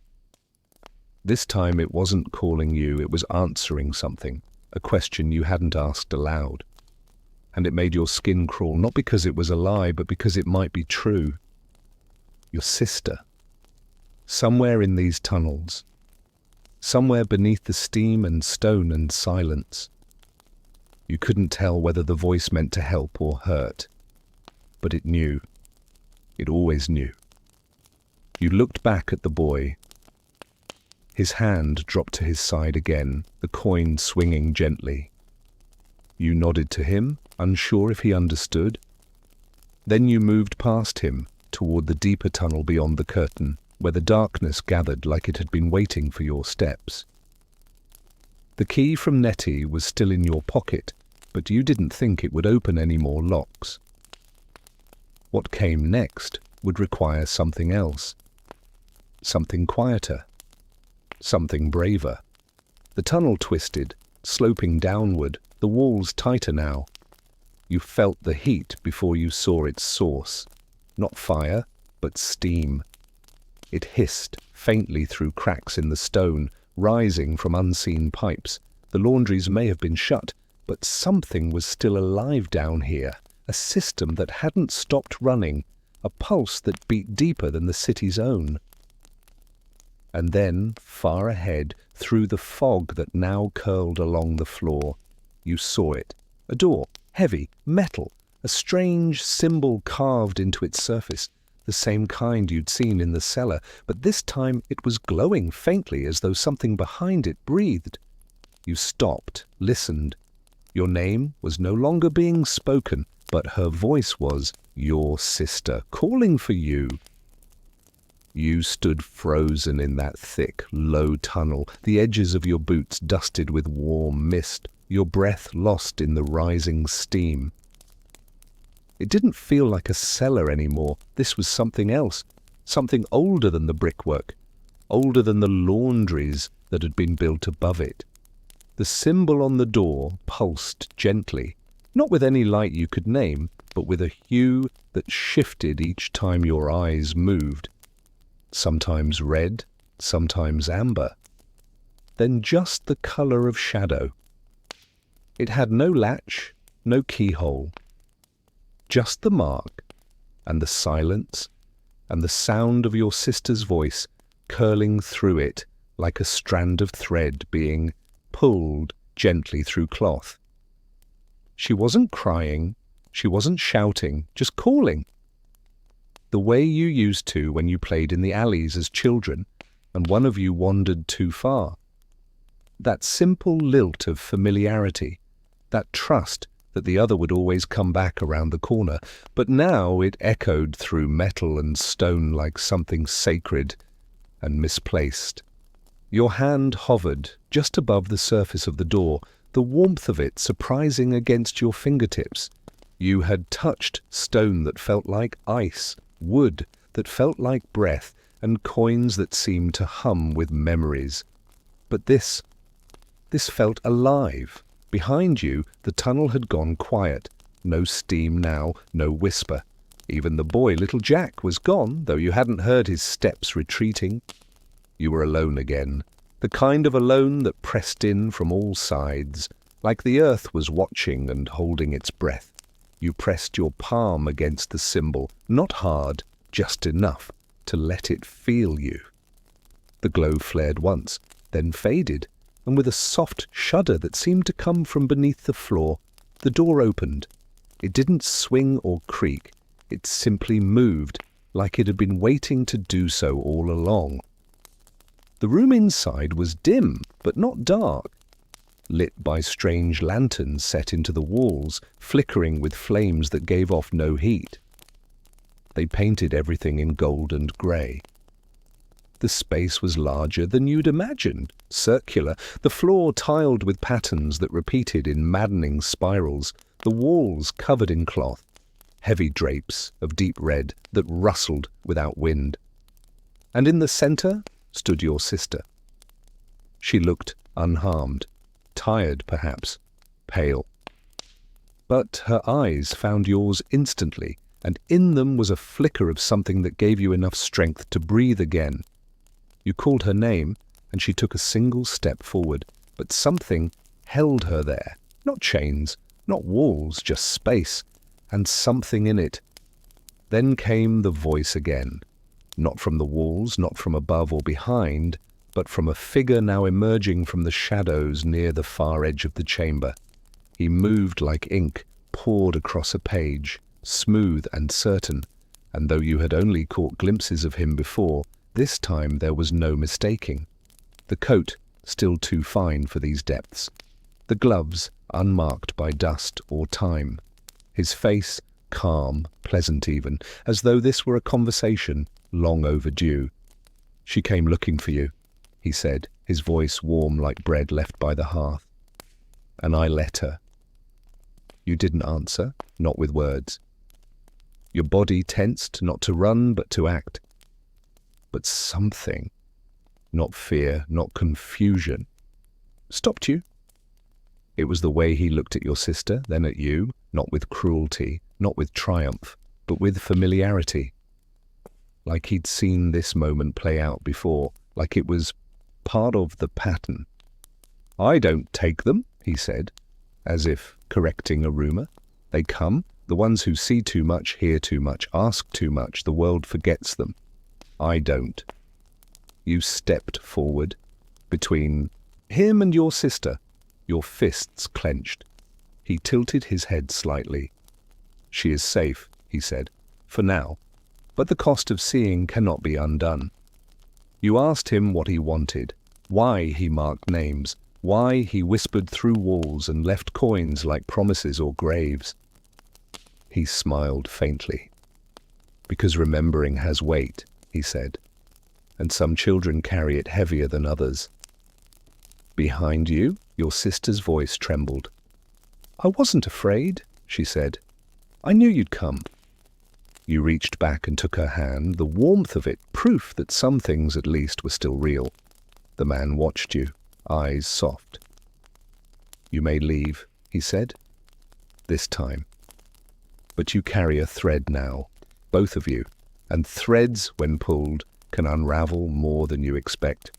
This time it wasn't calling you, it was answering something, a question you hadn't asked aloud. And it made your skin crawl, not because it was a lie, but because it might be true. Your sister. Somewhere in these tunnels. Somewhere beneath the steam and stone and silence. You couldn't tell whether the voice meant to help or hurt. But it knew. It always knew. You looked back at the boy. His hand dropped to his side again, the coin swinging gently. You nodded to him, unsure if he understood. Then you moved past him, toward the deeper tunnel beyond the curtain, where the darkness gathered like it had been waiting for your steps. The key from Nettie was still in your pocket, but you didn't think it would open any more locks. What came next would require something else. Something quieter. Something braver. The tunnel twisted, sloping downward, the walls tighter now. You felt the heat before you saw its source. Not fire, but steam. It hissed faintly through cracks in the stone, rising from unseen pipes. The laundries may have been shut, but something was still alive down here, a system that hadn't stopped running, a pulse that beat deeper than the city's own. And then, far ahead, through the fog that now curled along the floor, you saw it. A door, heavy, metal, a strange symbol carved into its surface, the same kind you'd seen in the cellar, but this time it was glowing faintly as though something behind it breathed. You stopped, listened. Your name was no longer being spoken, but her voice was, your sister, calling for you. You stood frozen in that thick, low tunnel, the edges of your boots dusted with warm mist, your breath lost in the rising steam. It didn't feel like a cellar anymore. This was something else, something older than the brickwork, older than the laundries that had been built above it. The symbol on the door pulsed gently, not with any light you could name, but with a hue that shifted each time your eyes moved. Sometimes red, sometimes amber, then just the color of shadow. It had no latch, no keyhole, just the mark, and the silence, and the sound of your sister's voice curling through it like a strand of thread being pulled gently through cloth. She wasn't crying, she wasn't shouting, just calling. The way you used to when you played in the alleys as children, and one of you wandered too far. That simple lilt of familiarity, that trust that the other would always come back around the corner, but now it echoed through metal and stone like something sacred and misplaced. Your hand hovered just above the surface of the door, the warmth of it surprising against your fingertips. You had touched stone that felt like ice, wood that felt like breath, and coins that seemed to hum with memories. But this felt alive. Behind you, the tunnel had gone quiet. No steam now, no whisper. Even the boy, little Jack, was gone, though you hadn't heard his steps retreating. You were alone again, the kind of alone that pressed in from all sides, like the earth was watching and holding its breath. You pressed your palm against the symbol, not hard, just enough to let it feel you. The glow flared once, then faded, and with a soft shudder that seemed to come from beneath the floor, the door opened. It didn't swing or creak. It simply moved, like it had been waiting to do so all along. The room inside was dim, but not dark, lit by strange lanterns set into the walls, flickering with flames that gave off no heat. They painted everything in gold and grey. The space was larger than you'd imagined, circular, the floor tiled with patterns that repeated in maddening spirals, the walls covered in cloth, heavy drapes of deep red that rustled without wind. And in the centre stood your sister. She looked unharmed, tired perhaps, pale. But her eyes found yours instantly, and in them was a flicker of something that gave you enough strength to breathe again. You called her name, and she took a single step forward, but something held her there. Not chains, not walls, just space, and something in it. Then came the voice again, not from the walls, not from above or behind, but from a figure now emerging from the shadows near the far edge of the chamber. He moved like ink poured across a page, smooth and certain, and though you had only caught glimpses of him before, this time there was no mistaking. The coat, still too fine for these depths. The gloves, unmarked by dust or time. His face, calm, pleasant even, as though this were a conversation long overdue. "She came looking for you," he said, his voice warm like bread left by the hearth. "And I let her." You didn't answer, not with words. Your body tensed, not to run, but to act. But something, not fear, not confusion, stopped you. It was the way he looked at your sister, then at you, not with cruelty, not with triumph, but with familiarity. Like he'd seen this moment play out before, like it was part of the pattern. "I don't take them," he said, as if correcting a rumor. "They come. The ones who see too much, hear too much, ask too much, the world forgets them. I don't." You stepped forward, between him and your sister, your fists clenched. He tilted his head slightly. "She is safe," he said, "for now, but the cost of seeing cannot be undone." You asked him what he wanted, why he marked names, why he whispered through walls and left coins like promises or graves. He smiled faintly. "Because remembering has weight," he said, "and some children carry it heavier than others." Behind you, your sister's voice trembled. "I wasn't afraid," she said. "I knew you'd come." You reached back and took her hand, the warmth of it, proof that some things at least were still real. The man watched you, eyes soft. "You may leave," he said, "this time. But you carry a thread now, both of you, and threads, when pulled, can unravel more than you expect."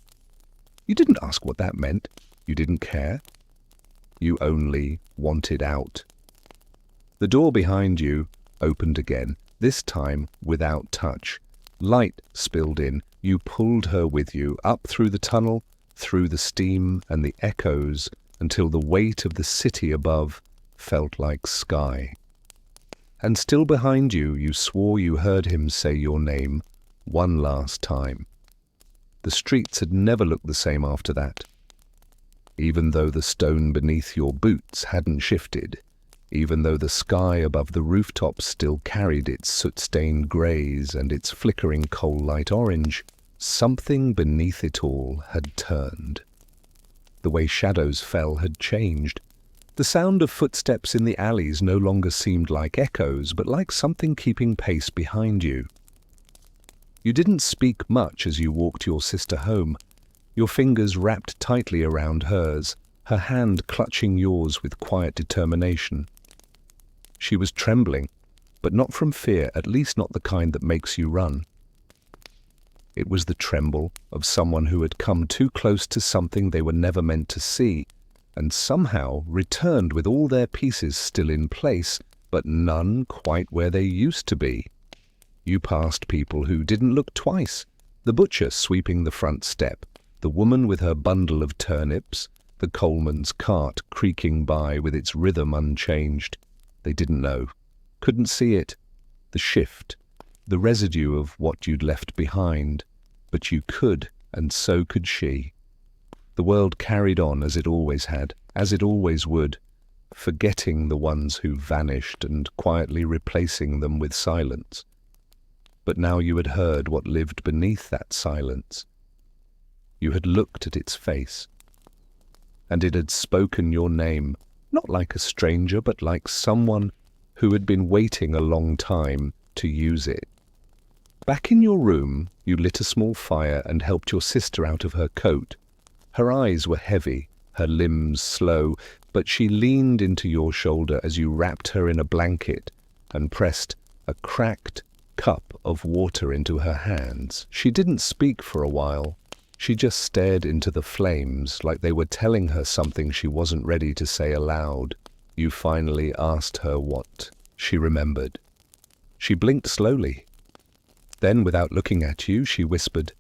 You didn't ask what that meant. You didn't care. You only wanted out. The door behind you opened again, this time without touch. Light spilled in. You pulled her with you, up through the tunnel, through the steam and the echoes, until the weight of the city above felt like sky. And still behind you, you swore you heard him say your name one last time. The streets had never looked the same after that. Even though the stone beneath your boots hadn't shifted, even though the sky above the rooftops still carried its soot-stained greys and its flickering coal-light orange, something beneath it all had turned. The way shadows fell had changed. The sound of footsteps in the alleys no longer seemed like echoes, but like something keeping pace behind you. You didn't speak much as you walked your sister home, your fingers wrapped tightly around hers, her hand clutching yours with quiet determination. She was trembling, but not from fear, at least not the kind that makes you run. It was the tremble of someone who had come too close to something they were never meant to see, and somehow returned with all their pieces still in place, but none quite where they used to be. You passed people who didn't look twice, the butcher sweeping the front step, the woman with her bundle of turnips, the coalman's cart creaking by with its rhythm unchanged. They didn't know, couldn't see it, the shift, the residue of what you'd left behind, but you could, and so could she. The world carried on as it always had, as it always would, forgetting the ones who vanished and quietly replacing them with silence. But now you had heard what lived beneath that silence. You had looked at its face, and it had spoken your name, not like a stranger, but like someone who had been waiting a long time to use it. Back in your room, you lit a small fire and helped your sister out of her coat. Her eyes were heavy, her limbs slow, but she leaned into your shoulder as you wrapped her in a blanket and pressed a cracked cup of water into her hands. She didn't speak for a while, She just stared into the flames like they were telling her something she wasn't ready to say aloud. You finally asked her what she remembered. She blinked slowly. Then, without looking at you, she whispered,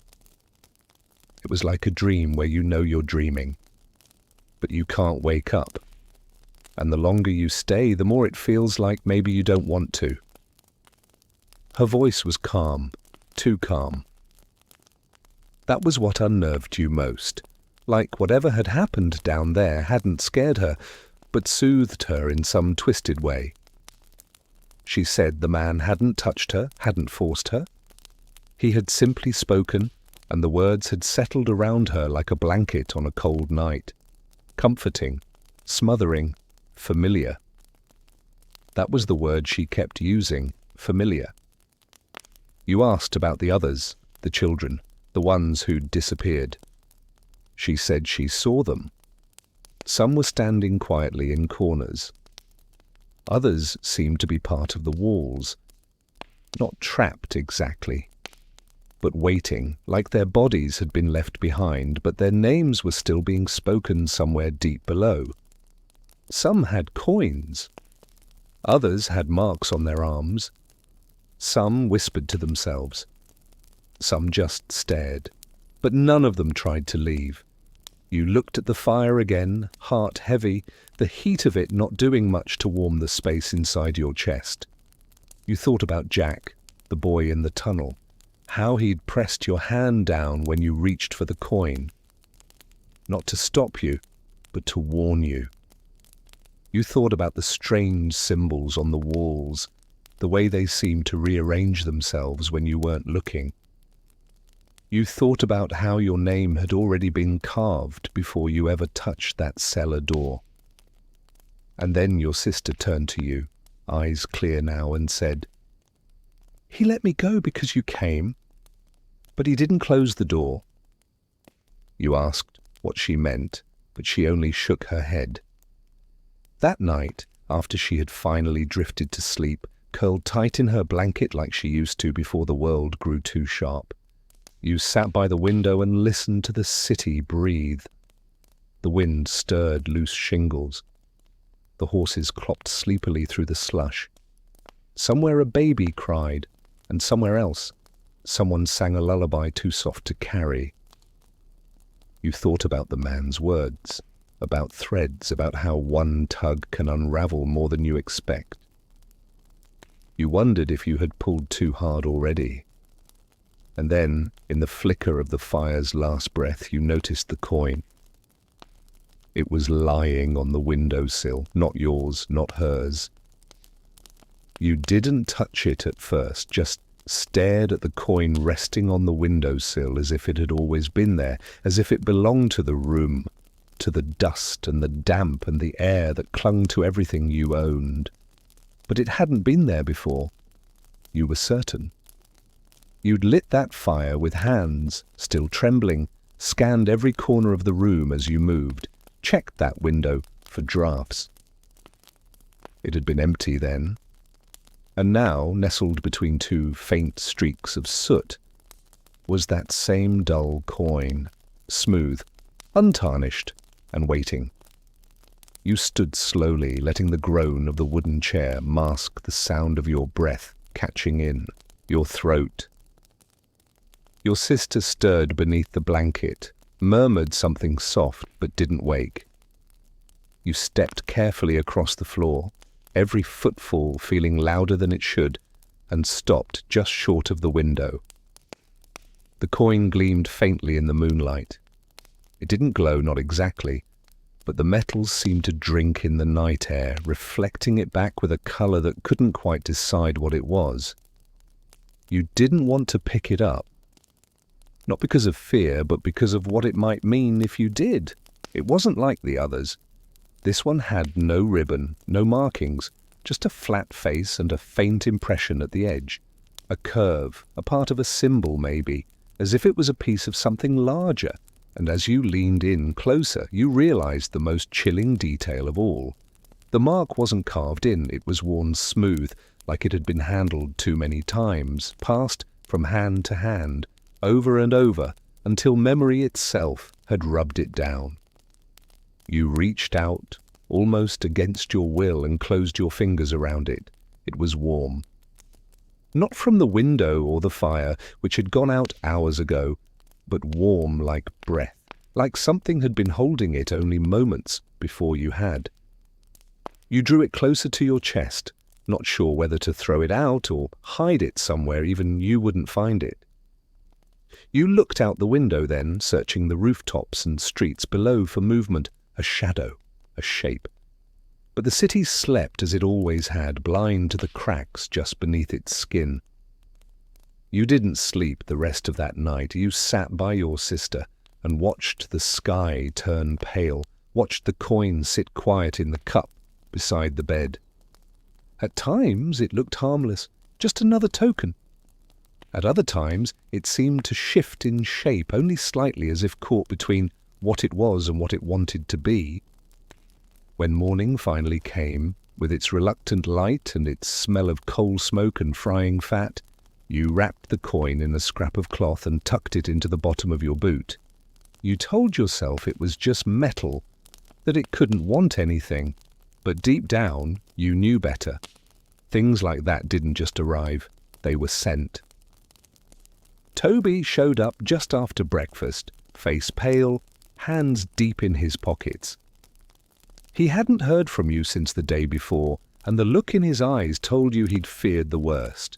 "It was like a dream where you know you're dreaming, but you can't wake up. And the longer you stay, the more it feels like maybe you don't want to." Her voice was calm, too calm. That was what unnerved you most, like whatever had happened down there hadn't scared her, but soothed her in some twisted way. She said the man hadn't touched her, hadn't forced her. He had simply spoken, and the words had settled around her like a blanket on a cold night. Comforting, smothering, familiar. That was the word she kept using, familiar. You asked about the others, the children, the ones who'd disappeared. She said she saw them. Some were standing quietly in corners. Others seemed to be part of the walls. Not trapped exactly, but waiting, like their bodies had been left behind, but their names were still being spoken somewhere deep below. Some had coins. Others had marks on their arms. Some whispered to themselves. Some just stared, but none of them tried to leave. You looked at the fire again, heart heavy, the heat of it not doing much to warm the space inside your chest. You thought about Jack, the boy in the tunnel, how he'd pressed your hand down when you reached for the coin. Not to stop you, but to warn you. You thought about the strange symbols on the walls, the way they seemed to rearrange themselves when you weren't looking. You thought about how your name had already been carved before you ever touched that cellar door. And then your sister turned to you, eyes clear now, and said, "He let me go because you came, but he didn't close the door." You asked what she meant, but she only shook her head. That night, after she had finally drifted to sleep, curled tight in her blanket like she used to before the world grew too sharp, you sat by the window and listened to the city breathe. The wind stirred loose shingles. The horses clopped sleepily through the slush. Somewhere a baby cried, and somewhere else, someone sang a lullaby too soft to carry. You thought about the man's words, about threads, about how one tug can unravel more than you expect. You wondered if you had pulled too hard already. And then, in the flicker of the fire's last breath, you noticed the coin. It was lying on the windowsill, not yours, not hers. You didn't touch it at first, just stared at the coin resting on the windowsill as if it had always been there, as if it belonged to the room, to the dust and the damp and the air that clung to everything you owned. But it hadn't been there before. You were certain. You'd lit that fire with hands, still trembling, scanned every corner of the room as you moved, checked that window for drafts. It had been empty then, and now, nestled between two faint streaks of soot, was that same dull coin, smooth, untarnished, and waiting. You stood slowly, letting the groan of the wooden chair mask the sound of your breath catching in your throat. Your sister stirred beneath the blanket, murmured something soft but didn't wake. You stepped carefully across the floor, every footfall feeling louder than it should, and stopped just short of the window. The coin gleamed faintly in the moonlight. It didn't glow, not exactly, but the metals seemed to drink in the night air, reflecting it back with a color that couldn't quite decide what it was. You didn't want to pick it up. Not because of fear, but because of what it might mean if you did. It wasn't like the others. This one had no ribbon, no markings, just a flat face and a faint impression at the edge. A curve, a part of a symbol maybe, as if it was a piece of something larger. And as you leaned in closer, you realized the most chilling detail of all. The mark wasn't carved in, it was worn smooth, like it had been handled too many times, passed from hand to hand, over and over, until memory itself had rubbed it down. You reached out, almost against your will, and closed your fingers around it. It was warm. Not from the window or the fire, which had gone out hours ago, but warm like breath, like something had been holding it only moments before you had. You drew it closer to your chest, not sure whether to throw it out or hide it somewhere even you wouldn't find it. You looked out the window then, searching the rooftops and streets below for movement, a shadow, a shape. But the city slept as it always had, blind to the cracks just beneath its skin. You didn't sleep the rest of that night. You sat by your sister and watched the sky turn pale, watched the coin sit quiet in the cup beside the bed. At times it looked harmless, just another token. At other times it seemed to shift in shape only slightly, as if caught between what it was and what it wanted to be. When morning finally came, with its reluctant light and its smell of coal smoke and frying fat, you wrapped the coin in a scrap of cloth and tucked it into the bottom of your boot. You told yourself it was just metal, that it couldn't want anything, but deep down you knew better. Things like that didn't just arrive, they were sent. Toby showed up just after breakfast, face pale, hands deep in his pockets. He hadn't heard from you since the day before, and the look in his eyes told you he'd feared the worst.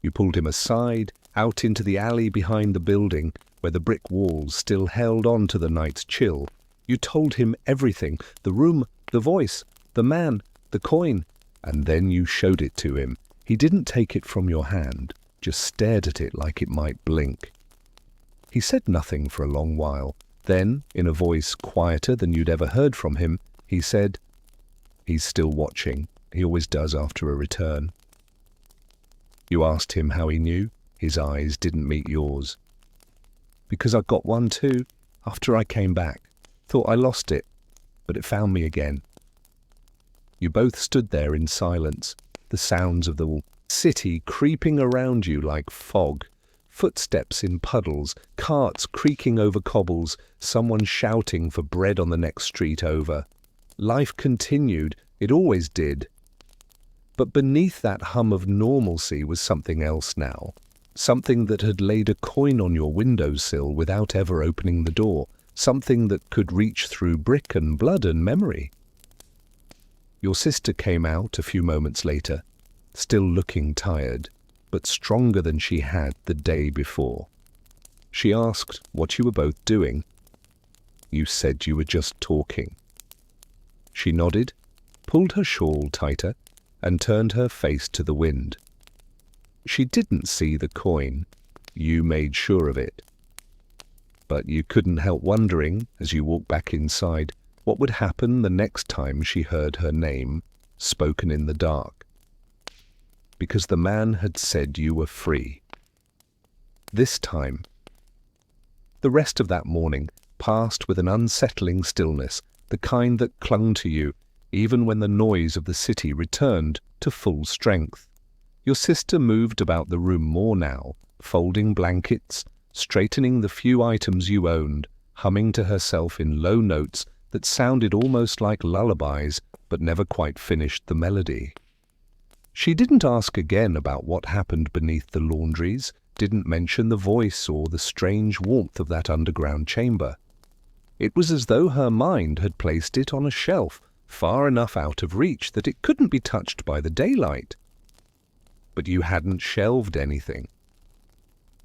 You pulled him aside, out into the alley behind the building, where the brick walls still held on to the night's chill. You told him everything, the room, the voice, the man, the coin, and then you showed it to him. He didn't take it from your hand, just stared at it like it might blink. He said nothing for a long while. Then, in a voice quieter than you'd ever heard from him, he said, "He's still watching. He always does after a return." You asked him how he knew. His eyes didn't meet yours. "Because I got one too, after I came back. Thought I lost it, but it found me again." You both stood there in silence, the sounds of the city creeping around you like fog, footsteps in puddles, carts creaking over cobbles, someone shouting for bread on the next street over. Life continued, it always did. But beneath that hum of normalcy was something else now, something that had laid a coin on your windowsill without ever opening the door, something that could reach through brick and blood and memory. Your sister came out a few moments later, still looking tired, but stronger than she had the day before. She asked what you were both doing. You said you were just talking. She nodded, pulled her shawl tighter, and turned her face to the wind. She didn't see the coin. You made sure of it. But you couldn't help wondering, as you walked back inside, what would happen the next time she heard her name, spoken in the dark. Because the man had said you were free. This time. The rest of that morning passed with an unsettling stillness, the kind that clung to you, even when the noise of the city returned to full strength. Your sister moved about the room more now, folding blankets, straightening the few items you owned, humming to herself in low notes that sounded almost like lullabies, but never quite finished the melody. She didn't ask again about what happened beneath the laundries, didn't mention the voice or the strange warmth of that underground chamber. It was as though her mind had placed it on a shelf, far enough out of reach that it couldn't be touched by the daylight. But you hadn't shelved anything.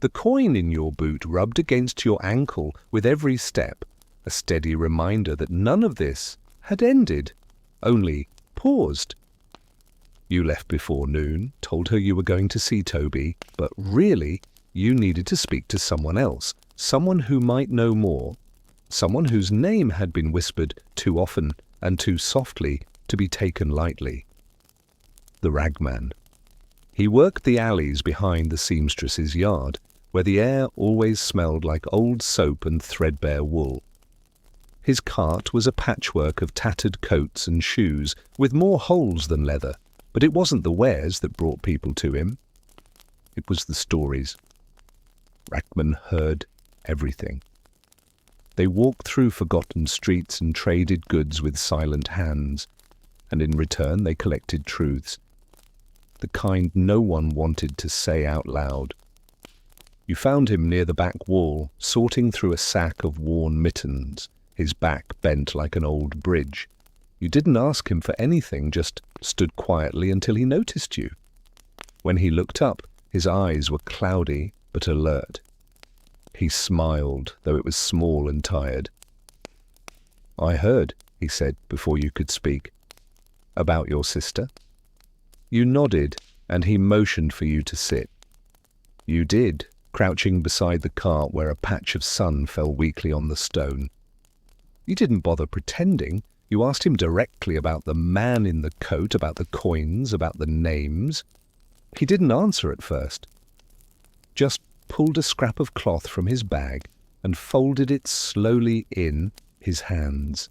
The coin in your boot rubbed against your ankle with every step, a steady reminder that none of this had ended, only paused. You left before noon, told her you were going to see Toby, but really you needed to speak to someone else, someone who might know more, someone whose name had been whispered too often and too softly to be taken lightly. The ragman. He worked the alleys behind the seamstress's yard, where the air always smelled like old soap and threadbare wool. His cart was a patchwork of tattered coats and shoes, with more holes than leather, but it wasn't the wares that brought people to him. It was the stories. Ragman heard everything. They walked through forgotten streets and traded goods with silent hands, and in return they collected truths, the kind no one wanted to say out loud. You found him near the back wall, sorting through a sack of worn mittens, his back bent like an old bridge. You didn't ask him for anything, just stood quietly until he noticed you. When he looked up, his eyes were cloudy but alert. He smiled, though it was small and tired. "I heard," he said before you could speak. "About your sister?" You nodded, and he motioned for you to sit. You did, crouching beside the cart where a patch of sun fell weakly on the stone. You didn't bother pretending. You asked him directly about the man in the coat, about the coins, about the names. He didn't answer at first, just pulled a scrap of cloth from his bag and folded it slowly in his hands.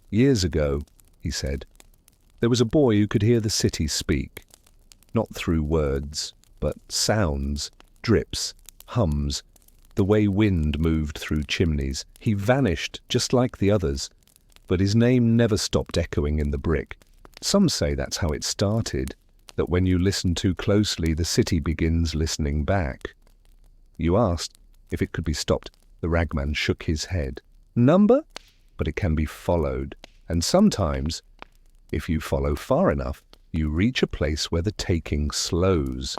"Years ago," he said, "there was a boy who could hear the city speak, not through words, but sounds, drips, hums, the way wind moved through chimneys. He vanished just like the others, but his name never stopped echoing in the brick. Some say that's how it started, that when you listen too closely, the city begins listening back." You asked if it could be stopped. The ragman shook his head. "Number? But it can be followed, and sometimes, if you follow far enough, you reach a place where the taking slows."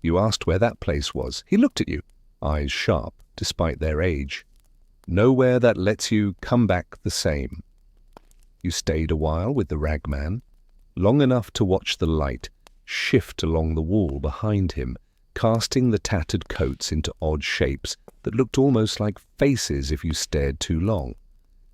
You asked where that place was. He looked at you, eyes sharp, despite their age. "Nowhere that lets you come back the same." You stayed a while with the ragman, long enough to watch the light shift along the wall behind him, casting the tattered coats into odd shapes that looked almost like faces if you stared too long.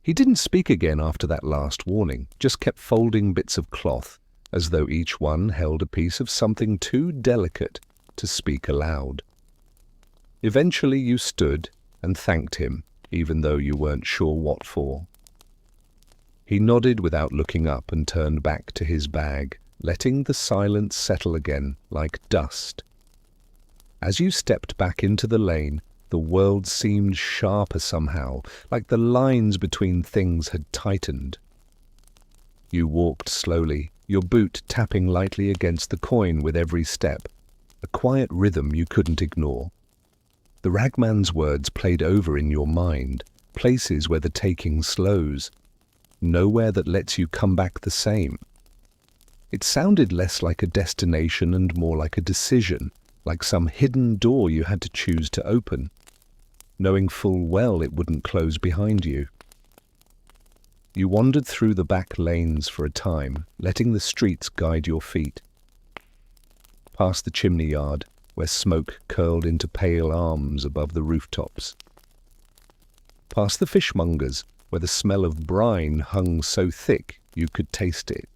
He didn't speak again after that last warning, just kept folding bits of cloth, as though each one held a piece of something too delicate to speak aloud. Eventually you stood and thanked him, even though you weren't sure what for. He nodded without looking up and turned back to his bag, letting the silence settle again like dust. As you stepped back into the lane, the world seemed sharper somehow, like the lines between things had tightened. You walked slowly, your boot tapping lightly against the coin with every step, a quiet rhythm you couldn't ignore. The ragman's words played over in your mind, places where the taking slows, nowhere that lets you come back the same. It sounded less like a destination and more like a decision, like some hidden door you had to choose to open, knowing full well it wouldn't close behind you. You wandered through the back lanes for a time, letting the streets guide your feet. Past the chimney yard, where smoke curled into pale arms above the rooftops. Past the fishmongers, where the smell of brine hung so thick you could taste it.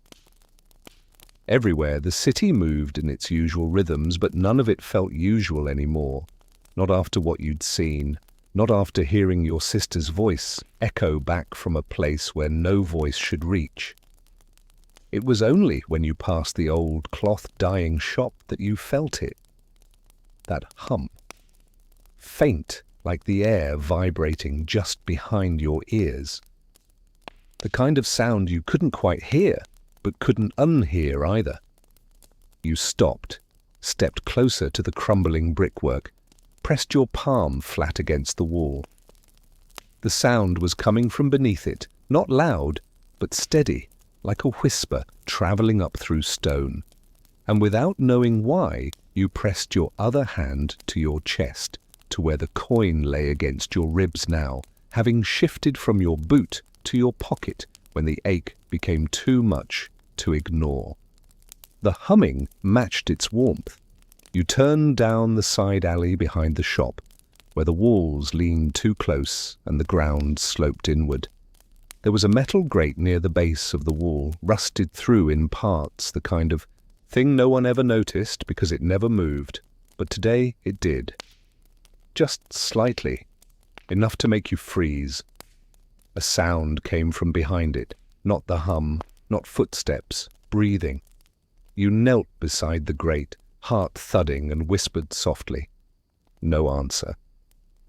Everywhere the city moved in its usual rhythms, but none of it felt usual anymore. Not after what you'd seen, not after hearing your sister's voice echo back from a place where no voice should reach. It was only when you passed the old cloth-dyeing shop that you felt it. That hum. Faint, like the air vibrating just behind your ears. The kind of sound you couldn't quite hear, but couldn't unhear either. You stopped, stepped closer to the crumbling brickwork, pressed your palm flat against the wall. The sound was coming from beneath it, not loud, but steady, like a whisper travelling up through stone. And without knowing why, you pressed your other hand to your chest, to where the coin lay against your ribs now, having shifted from your boot to your pocket when the ache became too much to ignore. The humming matched its warmth. You turned down the side alley behind the shop, where the walls leaned too close and the ground sloped inward. There was a metal grate near the base of the wall, rusted through in parts, the kind of thing no one ever noticed because it never moved, but today it did. Just slightly, enough to make you freeze. A sound came from behind it, not the hum, not footsteps, breathing. You knelt beside the grate, heart thudding, and whispered softly. No answer.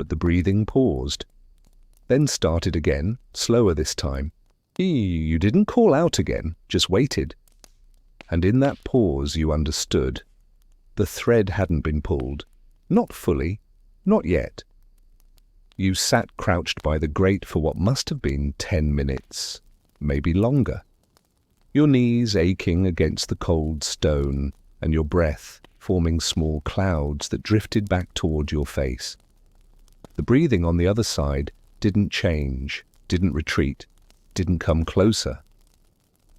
but the breathing paused, then started again, slower this time. You didn't call out again, just waited. And in that pause you understood. The thread hadn't been pulled. Not fully, not yet. You sat crouched by the grate for what must have been 10 minutes, maybe longer. Your knees aching against the cold stone, and your breath forming small clouds that drifted back toward your face. The breathing on the other side didn't change, didn't retreat, didn't come closer.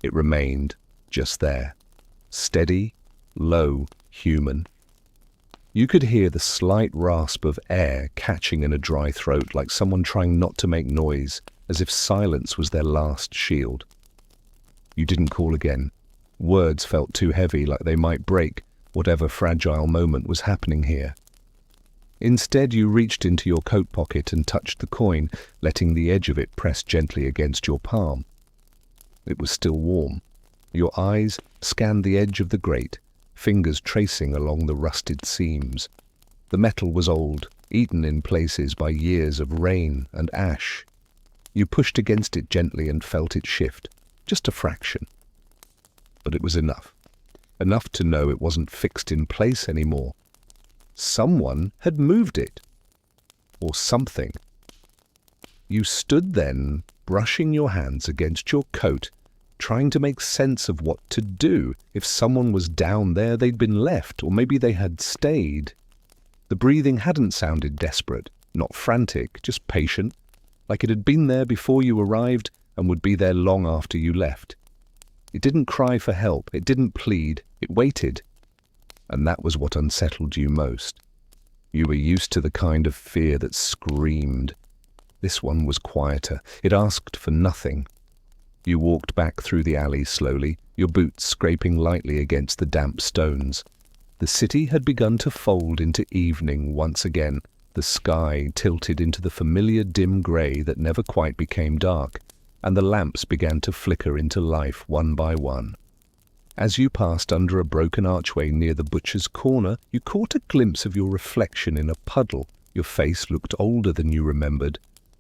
It remained just there, steady, low, human. You could hear the slight rasp of air catching in a dry throat, like someone trying not to make noise, as if silence was their last shield. You didn't call again. Words felt too heavy, like they might break whatever fragile moment was happening here. Instead, you reached into your coat pocket and touched the coin, letting the edge of it press gently against your palm. It was still warm. Your eyes scanned the edge of the grate, fingers tracing along the rusted seams. The metal was old, eaten in places by years of rain and ash. You pushed against it gently and felt it shift, just a fraction. But it was enough. Enough to know it wasn't fixed in place anymore. Someone had moved it. Or something. You stood then, brushing your hands against your coat, trying to make sense of what to do. If someone was down there, they'd been left, or maybe they had stayed. The breathing hadn't sounded desperate, not frantic, just patient, like it had been there before you arrived and would be there long after you left. It didn't cry for help, it didn't plead, it waited. And that was what unsettled you most. You were used to the kind of fear that screamed. This one was quieter. It asked for nothing. You walked back through the alley slowly, your boots scraping lightly against the damp stones. The city had begun to fold into evening once again, the sky tilted into the familiar dim grey that never quite became dark, and the lamps began to flicker into life one by one. As you passed under a broken archway near the butcher's corner, you caught a glimpse of your reflection in a puddle. Your face looked older than you remembered,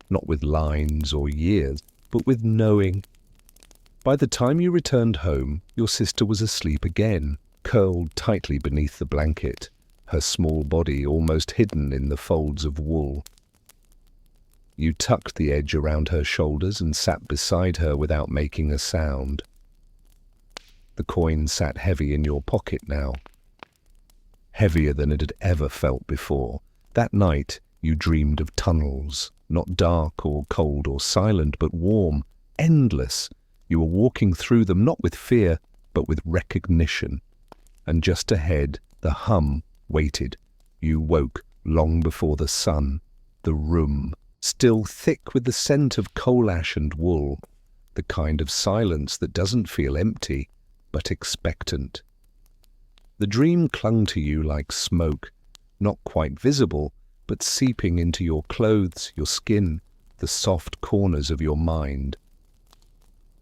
not with lines or years, but with knowing. By the time you returned home, your sister was asleep again, curled tightly beneath the blanket, her small body almost hidden in the folds of wool. You tucked the edge around her shoulders and sat beside her without making a sound. The coin sat heavy in your pocket now, heavier than it had ever felt before. That night you dreamed of tunnels, not dark or cold or silent, but warm, endless. You were walking through them not with fear, but with recognition. And just ahead, the hum waited. You woke long before the sun. The room, still thick with the scent of coal ash and wool, the kind of silence that doesn't feel empty, but expectant. The dream clung to you like smoke, not quite visible, but seeping into your clothes, your skin, the soft corners of your mind.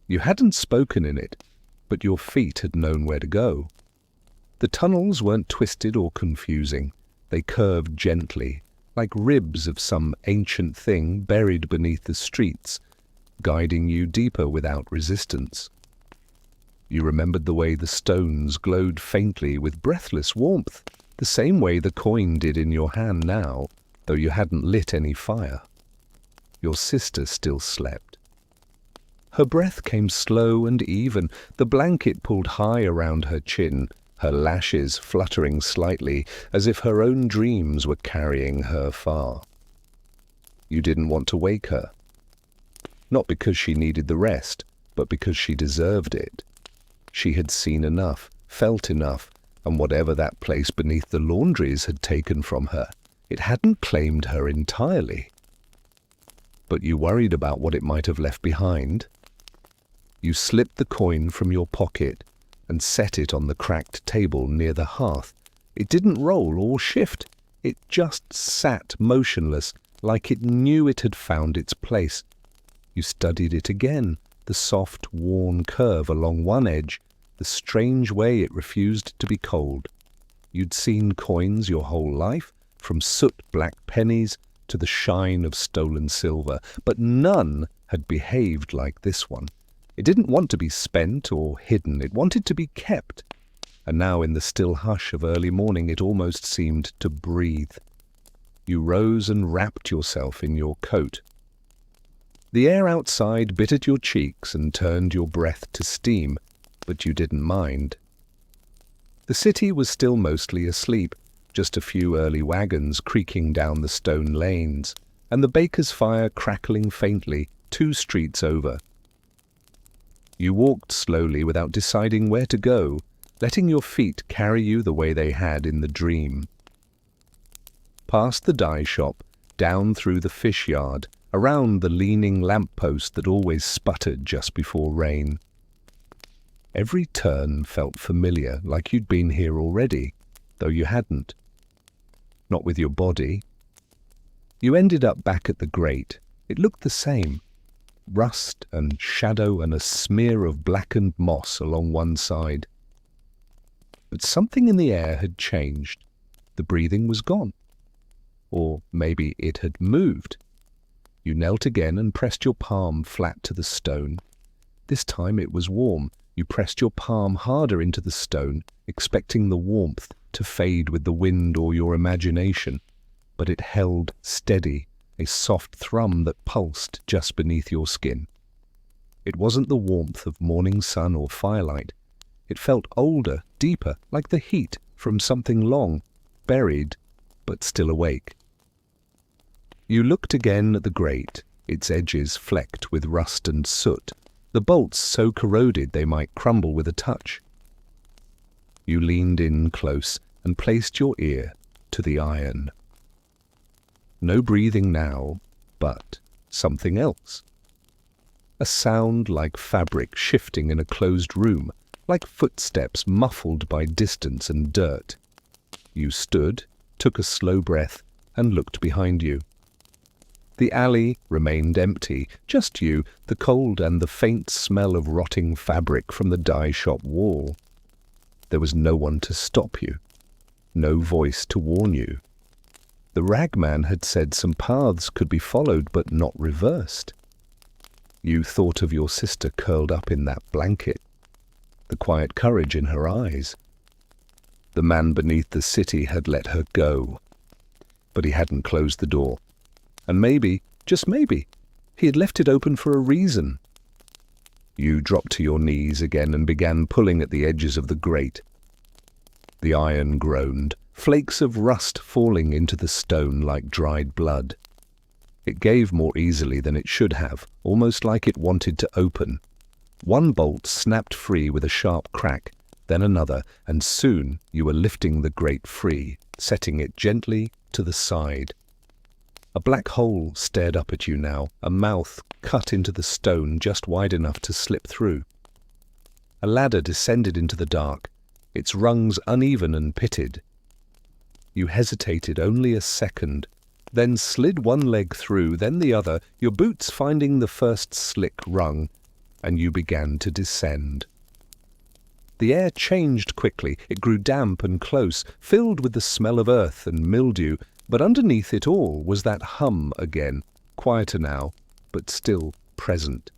You hadn't spoken in it, but your feet had known where to go. The tunnels weren't twisted or confusing. They curved gently, like ribs of some ancient thing buried beneath the streets, guiding you deeper without resistance. You remembered the way the stones glowed faintly with breathless warmth, the same way the coin did in your hand now, though you hadn't lit any fire. Your sister still slept. Her breath came slow and even, the blanket pulled high around her chin, her lashes fluttering slightly, as if her own dreams were carrying her far. You didn't want to wake her. Not because she needed the rest, but because she deserved it. She had seen enough, felt enough, and whatever that place beneath the laundries had taken from her, it hadn't claimed her entirely. But you worried about what it might have left behind. You slipped the coin from your pocket and set it on the cracked table near the hearth. It didn't roll or shift. It just sat motionless, like it knew it had found its place. You studied it again, the soft, worn curve along one edge, the strange way it refused to be cold. You'd seen coins your whole life, from soot-black pennies to the shine of stolen silver, but none had behaved like this one. It didn't want to be spent or hidden, it wanted to be kept. And now in the still hush of early morning it almost seemed to breathe. You rose and wrapped yourself in your coat. The air outside bit at your cheeks and turned your breath to steam, but you didn't mind. The city was still mostly asleep, just a few early wagons creaking down the stone lanes, and the baker's fire crackling faintly 2 streets over. You walked slowly without deciding where to go, letting your feet carry you the way they had in the dream. Past the dye shop, down through the fish yard, around the leaning lamp-post that always sputtered just before rain. Every turn felt familiar, like you'd been here already, though you hadn't. Not with your body. You ended up back at the grate. It looked the same. Rust and shadow and a smear of blackened moss along one side. But something in the air had changed. The breathing was gone. Or maybe it had moved. You knelt again and pressed your palm flat to the stone. This time it was warm. You pressed your palm harder into the stone, expecting the warmth to fade with the wind or your imagination. But it held steady, a soft thrum that pulsed just beneath your skin. It wasn't the warmth of morning sun or firelight. It felt older, deeper, like the heat from something long, buried, but still awake. You looked again at the grate, its edges flecked with rust and soot, the bolts so corroded they might crumble with a touch. You leaned in close and placed your ear to the iron. No breathing now, but something else. A sound like fabric shifting in a closed room, like footsteps muffled by distance and dirt. You stood, took a slow breath, and looked behind you. The alley remained empty, just you, the cold and the faint smell of rotting fabric from the dye shop wall. There was no one to stop you, no voice to warn you. The ragman had said some paths could be followed but not reversed. You thought of your sister curled up in that blanket, the quiet courage in her eyes. The man beneath the city had let her go, but he hadn't closed the door. And maybe, just maybe, he had left it open for a reason. You dropped to your knees again and began pulling at the edges of the grate. The iron groaned, flakes of rust falling into the stone like dried blood. It gave more easily than it should have, almost like it wanted to open. One bolt snapped free with a sharp crack, then another, and soon you were lifting the grate free, setting it gently to the side. A black hole stared up at you now, a mouth cut into the stone just wide enough to slip through. A ladder descended into the dark, its rungs uneven and pitted. You hesitated only a second, then slid one leg through, then the other, your boots finding the first slick rung, and you began to descend. The air changed quickly. It grew damp and close, filled with the smell of earth and mildew, but underneath it all was that hum again, quieter now, but still present.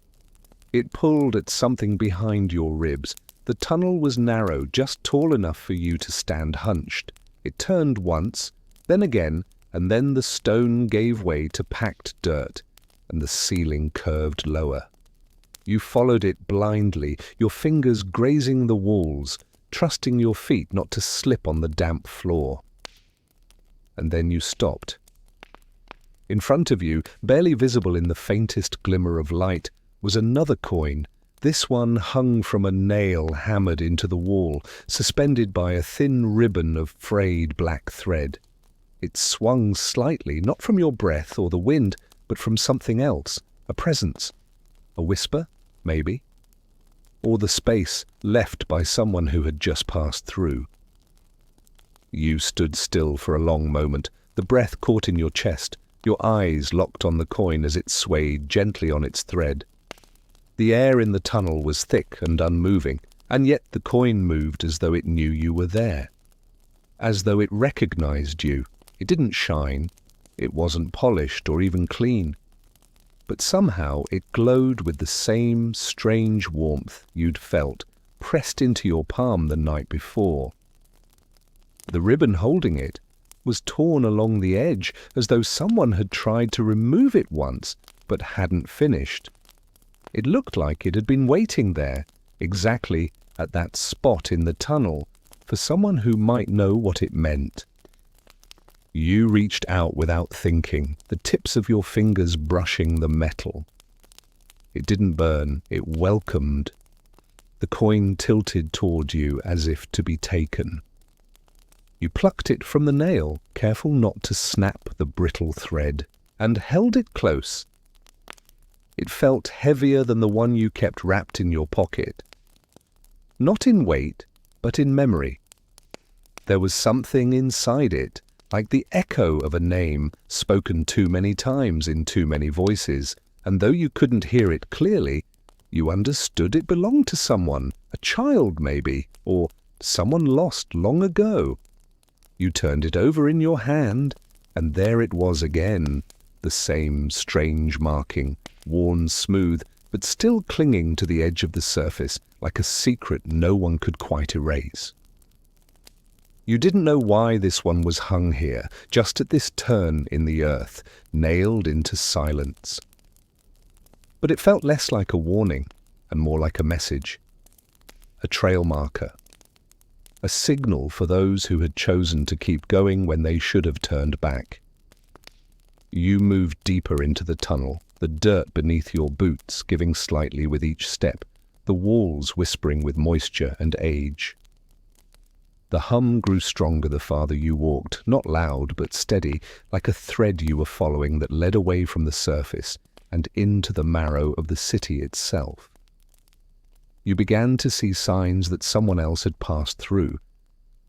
It pulled at something behind your ribs. The tunnel was narrow, just tall enough for you to stand hunched. It turned once, then again, and then the stone gave way to packed dirt, and the ceiling curved lower. You followed it blindly, your fingers grazing the walls, trusting your feet not to slip on the damp floor. And then you stopped. In front of you, barely visible in the faintest glimmer of light, was another coin. This one hung from a nail hammered into the wall, suspended by a thin ribbon of frayed black thread. It swung slightly, not from your breath or the wind, but from something else, a presence. A whisper, maybe? Or the space left by someone who had just passed through. You stood still for a long moment, the breath caught in your chest, your eyes locked on the coin as it swayed gently on its thread. The air in the tunnel was thick and unmoving, and yet the coin moved as though it knew you were there. As though it recognized you. It didn't shine. It wasn't polished or even clean, but somehow it glowed with the same strange warmth you'd felt pressed into your palm the night before. The ribbon holding it was torn along the edge as though someone had tried to remove it once but hadn't finished. It looked like it had been waiting there, exactly at that spot in the tunnel, for someone who might know what it meant. You reached out without thinking, the tips of your fingers brushing the metal. It didn't burn, it welcomed. The coin tilted toward you as if to be taken. You plucked it from the nail, careful not to snap the brittle thread, and held it close. It felt heavier than the one you kept wrapped in your pocket. Not in weight, but in memory. There was something inside it, like the echo of a name spoken too many times in too many voices, and though you couldn't hear it clearly, you understood it belonged to someone, a child maybe, or someone lost long ago. You turned it over in your hand, and there it was again, the same strange marking, worn smooth, but still clinging to the edge of the surface like a secret no one could quite erase. You didn't know why this one was hung here, just at this turn in the earth, nailed into silence. But it felt less like a warning and more like a message, a trail marker, a signal for those who had chosen to keep going when they should have turned back. You moved deeper into the tunnel, the dirt beneath your boots giving slightly with each step, the walls whispering with moisture and age. The hum grew stronger the farther you walked, not loud but steady, like a thread you were following that led away from the surface and into the marrow of the city itself. You began to see signs that someone else had passed through.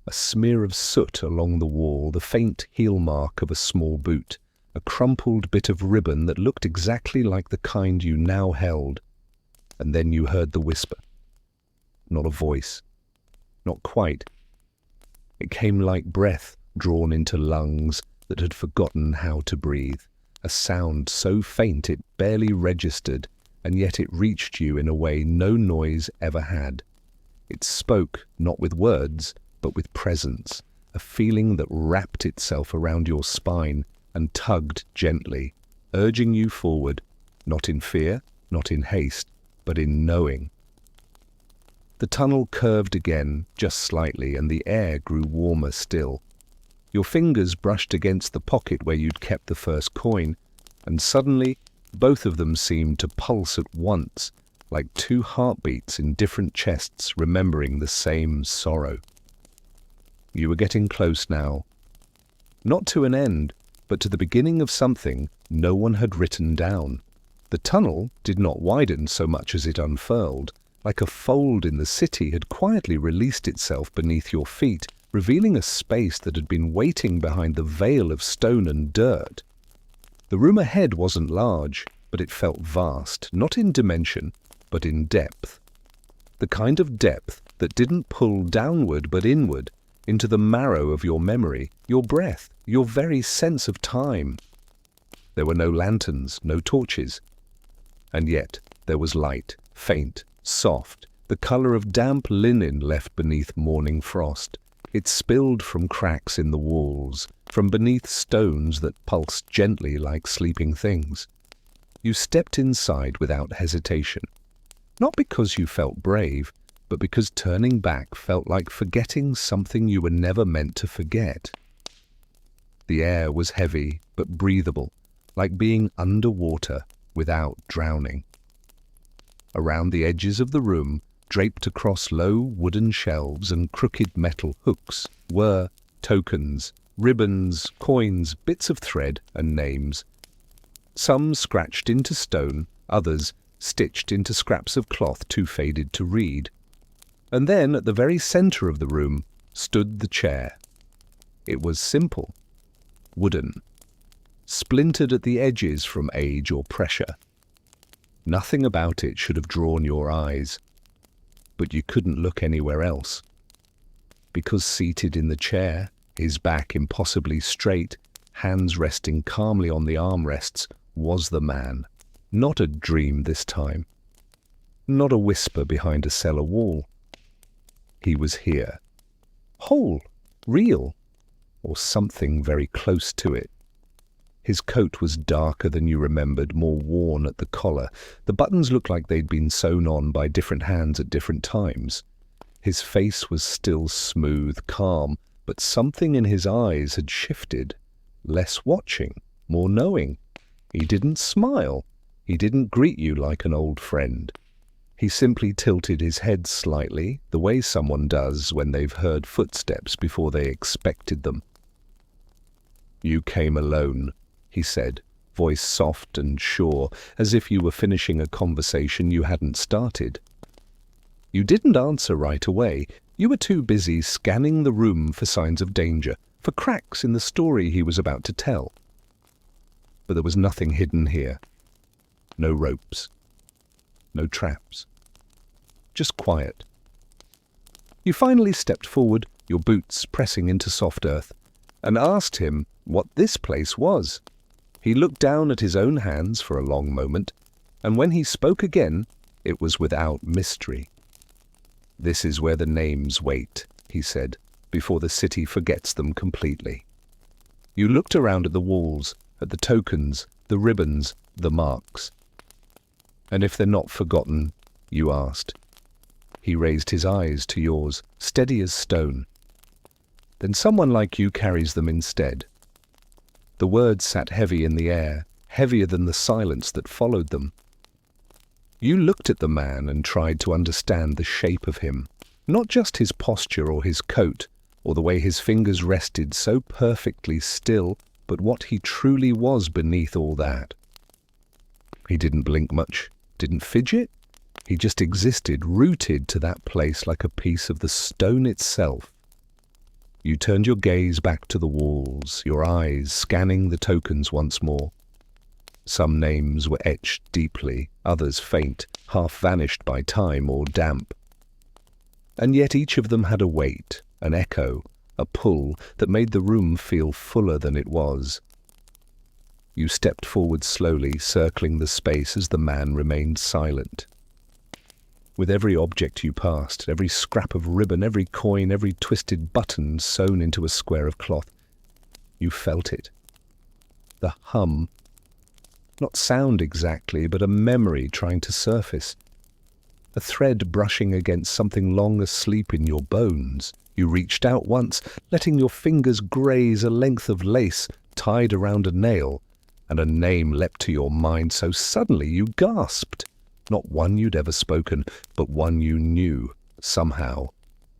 A smear of soot along the wall, the faint heel mark of a small boot, a crumpled bit of ribbon that looked exactly like the kind you now held. And then you heard the whisper. Not a voice. Not quite. It came like breath drawn into lungs that had forgotten how to breathe, a sound so faint it barely registered, and yet it reached you in a way no noise ever had. It spoke not with words, but with presence, a feeling that wrapped itself around your spine and tugged gently, urging you forward, not in fear, not in haste, but in knowing. The tunnel curved again, just slightly, and the air grew warmer still. Your fingers brushed against the pocket where you'd kept the first coin, and suddenly both of them seemed to pulse at once, like two heartbeats in different chests remembering the same sorrow. You were getting close now. Not to an end, but to the beginning of something no one had written down. The tunnel did not widen so much as it unfurled, like a fold in the city had quietly released itself beneath your feet, revealing a space that had been waiting behind the veil of stone and dirt. The room ahead wasn't large, but it felt vast, not in dimension, but in depth. The kind of depth that didn't pull downward but inward, into the marrow of your memory, your breath, your very sense of time. There were no lanterns, no torches. And yet there was light, faint, soft, the colour of damp linen left beneath morning frost. It spilled from cracks in the walls, from beneath stones that pulsed gently like sleeping things. You stepped inside without hesitation, not because you felt brave, but because turning back felt like forgetting something you were never meant to forget. The air was heavy but breathable, like being underwater without drowning. Around the edges of the room, draped across low wooden shelves and crooked metal hooks, were tokens, ribbons, coins, bits of thread, and names. Some scratched into stone, others stitched into scraps of cloth too faded to read. And then, at the very centre of the room, stood the chair. It was simple, wooden, splintered at the edges from age or pressure. Nothing about it should have drawn your eyes, but you couldn't look anywhere else. Because seated in the chair, his back impossibly straight, hands resting calmly on the armrests, was the man. Not a dream this time. Not a whisper behind a cellar wall. He was here. Whole, real, or something very close to it. His coat was darker than you remembered, more worn at the collar. The buttons looked like they'd been sewn on by different hands at different times. His face was still smooth, calm, but something in his eyes had shifted. Less watching, more knowing. He didn't smile. He didn't greet you like an old friend. He simply tilted his head slightly, the way someone does when they've heard footsteps before they expected them. "You came alone," he said, voice soft and sure, as if you were finishing a conversation you hadn't started. You didn't answer right away. You were too busy scanning the room for signs of danger, for cracks in the story he was about to tell. But there was nothing hidden here. No ropes. No traps. Just quiet. You finally stepped forward, your boots pressing into soft earth, and asked him what this place was. He looked down at his own hands for a long moment, and when he spoke again, it was without mystery. "This is where the names wait," he said, "before the city forgets them completely." You looked around at the walls, at the tokens, the ribbons, the marks. "And if they're not forgotten?" you asked. He raised his eyes to yours, steady as stone. "Then someone like you carries them instead." The words sat heavy in the air, heavier than the silence that followed them. You looked at the man and tried to understand the shape of him, not just his posture or his coat, or the way his fingers rested so perfectly still, but what he truly was beneath all that. He didn't blink much, didn't fidget. He just existed, rooted to that place like a piece of the stone itself. You turned your gaze back to the walls, your eyes scanning the tokens once more. Some names were etched deeply, others faint, half vanished by time or damp. And yet each of them had a weight, an echo, a pull that made the room feel fuller than it was. You stepped forward slowly, circling the space as the man remained silent. With every object you passed, every scrap of ribbon, every coin, every twisted button sewn into a square of cloth, you felt it. The hum. Not sound exactly, but a memory trying to surface. A thread brushing against something long asleep in your bones. You reached out once, letting your fingers graze a length of lace tied around a nail, and a name leapt to your mind so suddenly you gasped. Not one you'd ever spoken, but one you knew, somehow.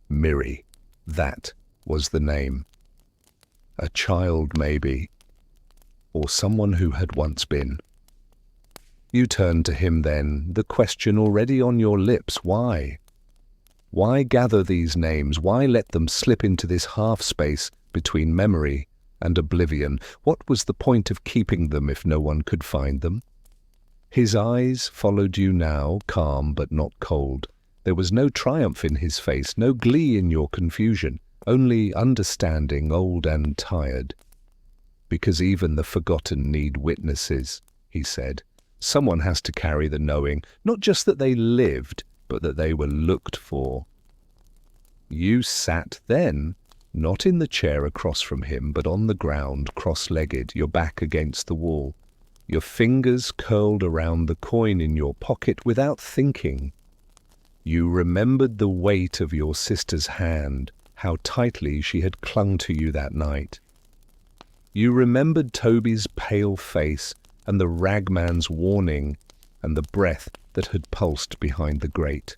Miri. That was the name. A child, maybe. Or someone who had once been. You turned to him then, the question already on your lips. Why? Why gather these names? Why let them slip into this half-space between memory and oblivion? What was the point of keeping them if no one could find them? His eyes followed you now, calm but not cold. There was no triumph in his face, no glee in your confusion, only understanding, old and tired. "Because even the forgotten need witnesses," he said. "Someone has to carry the knowing, not just that they lived, but that they were looked for." You sat then, not in the chair across from him, but on the ground, cross-legged, your back against the wall. Your fingers curled around the coin in your pocket without thinking. You remembered the weight of your sister's hand, how tightly she had clung to you that night. You remembered Toby's pale face and the ragman's warning and the breath that had pulsed behind the grate.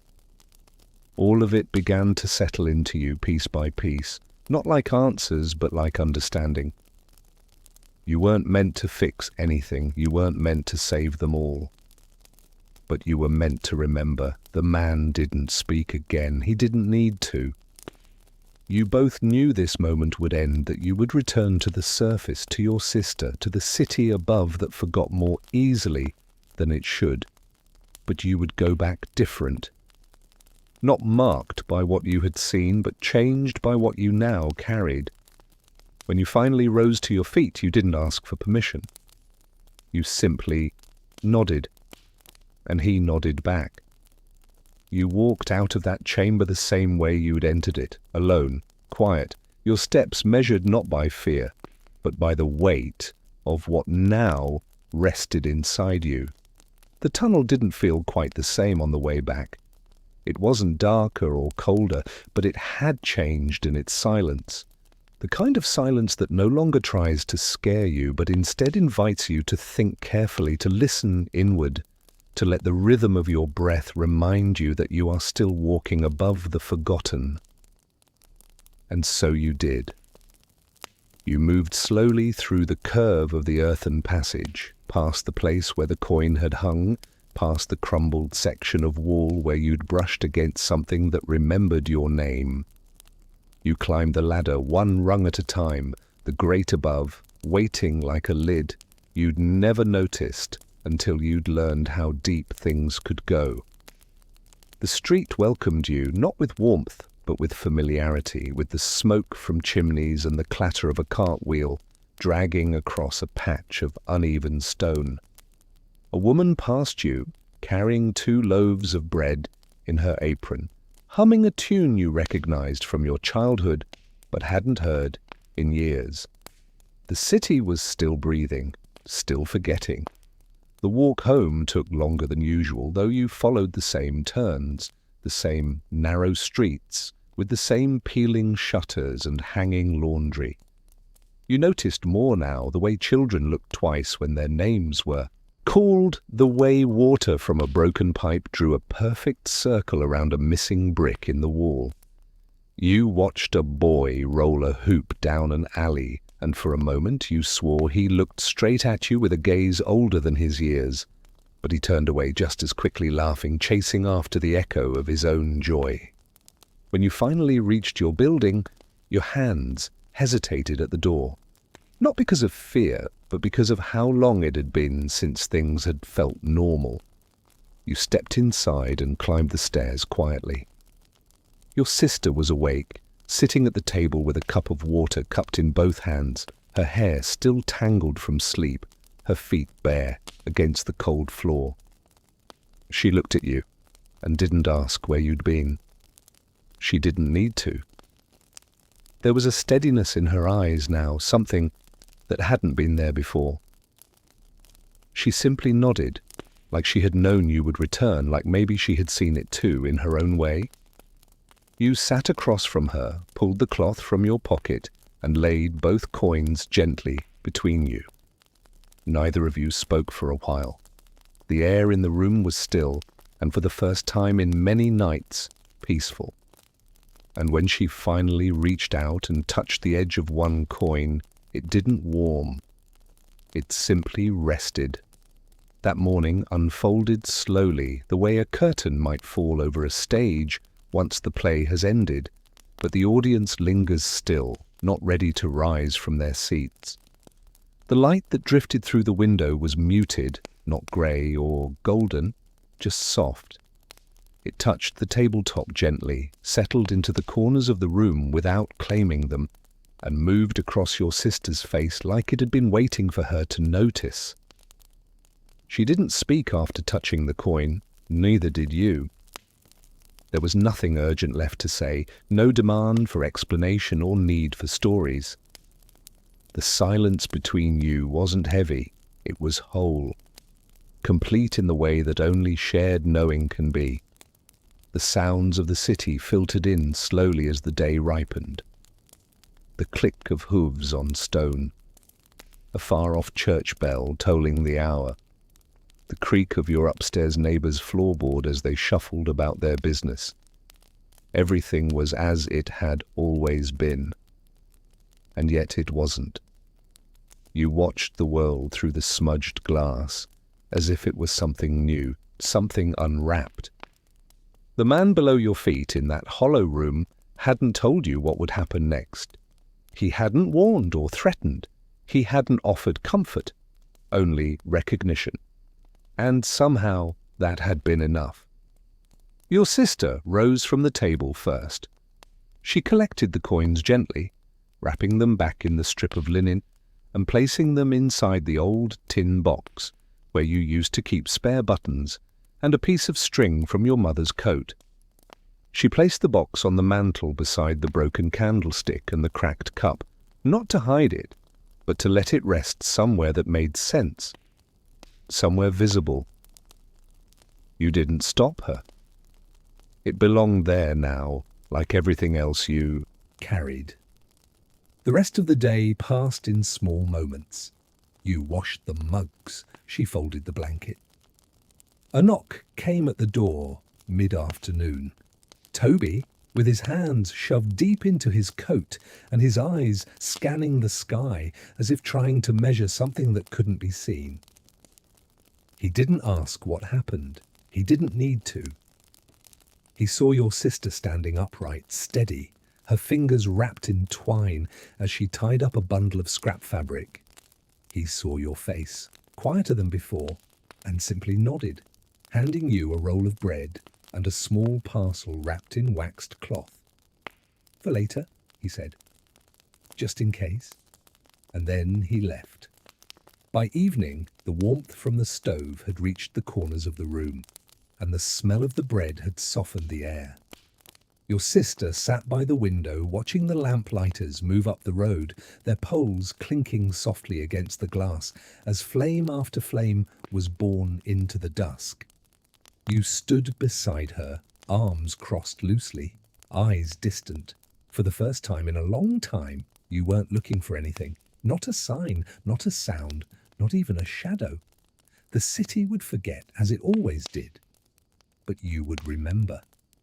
All of it began to settle into you piece by piece, not like answers but like understanding. You weren't meant to fix anything, you weren't meant to save them all. But you were meant to remember. The man didn't speak again, he didn't need to. You both knew this moment would end, that you would return to the surface, to your sister, to the city above that forgot more easily than it should. But you would go back different. Not marked by what you had seen, but changed by what you now carried. When you finally rose to your feet, you didn't ask for permission. You simply nodded, and he nodded back. You walked out of that chamber the same way you'd entered it, alone, quiet, your steps measured not by fear, but by the weight of what now rested inside you. The tunnel didn't feel quite the same on the way back. It wasn't darker or colder, but it had changed in its silence. The kind of silence that no longer tries to scare you, but instead invites you to think carefully, to listen inward, to let the rhythm of your breath remind you that you are still walking above the forgotten. And so you did. You moved slowly through the curve of the earthen passage, past the place where the coin had hung, past the crumbled section of wall where you'd brushed against something that remembered your name. You climbed the ladder one rung at a time, the grate above, waiting like a lid you'd never noticed until you'd learned how deep things could go. The street welcomed you, not with warmth, but with familiarity, with the smoke from chimneys and the clatter of a cartwheel dragging across a patch of uneven stone. A woman passed you, carrying 2 loaves of bread in her apron, humming a tune you recognized from your childhood, but hadn't heard in years. The city was still breathing, still forgetting. The walk home took longer than usual, though you followed the same turns, the same narrow streets, with the same peeling shutters and hanging laundry. You noticed more now, the way children looked twice when their names were called, the way water from a broken pipe drew a perfect circle around a missing brick in the wall. You watched a boy roll a hoop down an alley, and for a moment you swore he looked straight at you with a gaze older than his years. But he turned away just as quickly, laughing, chasing after the echo of his own joy. When you finally reached your building, your hands hesitated at the door. Not because of fear, but because of how long it had been since things had felt normal. You stepped inside and climbed the stairs quietly. Your sister was awake, sitting at the table with a cup of water cupped in both hands, her hair still tangled from sleep, her feet bare against the cold floor. She looked at you and didn't ask where you'd been. She didn't need to. There was a steadiness in her eyes now, something that hadn't been there before. She simply nodded, like she had known you would return, like maybe she had seen it too in her own way. You sat across from her, pulled the cloth from your pocket, and laid both coins gently between you. Neither of you spoke for a while. The air in the room was still, and for the first time in many nights, peaceful. And when she finally reached out and touched the edge of one coin, it didn't warm. It simply rested. That morning unfolded slowly, the way a curtain might fall over a stage once the play has ended, but the audience lingers still, not ready to rise from their seats. The light that drifted through the window was muted, not grey or golden, just soft. It touched the tabletop gently, settled into the corners of the room without claiming them, and moved across your sister's face like it had been waiting for her to notice. She didn't speak after touching the coin, neither did you. There was nothing urgent left to say, no demand for explanation or need for stories. The silence between you wasn't heavy, it was whole, complete in the way that only shared knowing can be. The sounds of the city filtered in slowly as the day ripened. The click of hooves on stone, a far-off church bell tolling the hour, the creak of your upstairs neighbour's floorboard as they shuffled about their business. Everything was as it had always been, and yet it wasn't. You watched the world through the smudged glass, as if it was something new, something unwrapped. The man below your feet in that hollow room hadn't told you what would happen next. He hadn't warned or threatened. He hadn't offered comfort, only recognition. And somehow that had been enough. Your sister rose from the table first. She collected the coins gently, wrapping them back in the strip of linen and placing them inside the old tin box where you used to keep spare buttons and a piece of string from your mother's coat. She placed the box on the mantel beside the broken candlestick and the cracked cup, not to hide it, but to let it rest somewhere that made sense, somewhere visible. You didn't stop her. It belonged there now, like everything else you carried. The rest of the day passed in small moments. You washed the mugs, she folded the blanket. A knock came at the door mid-afternoon. Toby, with his hands shoved deep into his coat and his eyes scanning the sky as if trying to measure something that couldn't be seen. He didn't ask what happened. He didn't need to. He saw your sister standing upright, steady, her fingers wrapped in twine as she tied up a bundle of scrap fabric. He saw your face, quieter than before, and simply nodded, handing you a roll of bread and a small parcel wrapped in waxed cloth. "For later," he said, "just in case." And then he left. By evening, the warmth from the stove had reached the corners of the room, and the smell of the bread had softened the air. Your sister sat by the window watching the lamplighters move up the road, their poles clinking softly against the glass as flame after flame was borne into the dusk. You stood beside her, arms crossed loosely, eyes distant. For the first time in a long time, you weren't looking for anything. Not a sign, not a sound, not even a shadow. The city would forget, as it always did. But you would remember.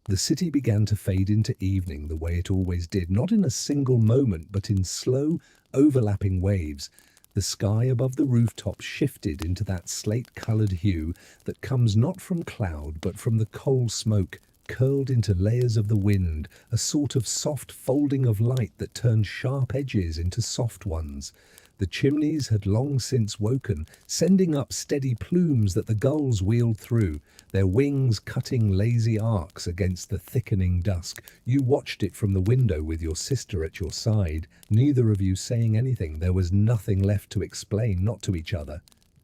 The city began to fade into evening the way it always did, not in a single moment, but in slow, overlapping waves. The sky above the rooftops shifted into that slate-coloured hue that comes not from cloud but from the coal smoke curled into layers of the wind, a sort of soft folding of light that turned sharp edges into soft ones. The chimneys had long since woken, sending up steady plumes that the gulls wheeled through, their wings cutting lazy arcs against the thickening dusk. You watched it from the window with your sister at your side, neither of you saying anything. There was nothing left to explain, not to each other.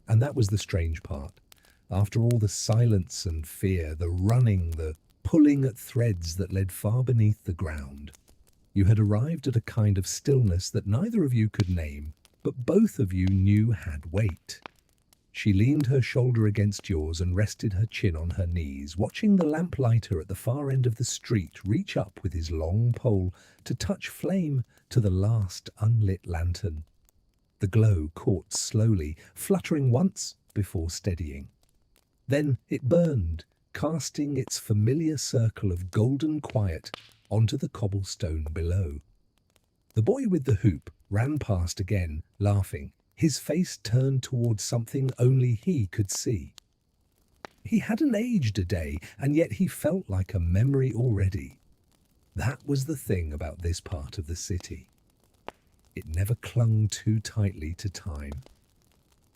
And that was the strange part. After all the silence and fear, the running, the pulling at threads that led far beneath the ground, you had arrived at a kind of stillness that neither of you could name, but both of you knew had weight. She leaned her shoulder against yours and rested her chin on her knees, watching the lamplighter at the far end of the street reach up with his long pole to touch flame to the last unlit lantern. The glow caught slowly, fluttering once before steadying. Then it burned, casting its familiar circle of golden quiet onto the cobblestone below. The boy with the hoop ran past again, laughing, his face turned towards something only he could see. He hadn't aged a day, and yet he felt like a memory already. That was the thing about this part of the city. It never clung too tightly to time.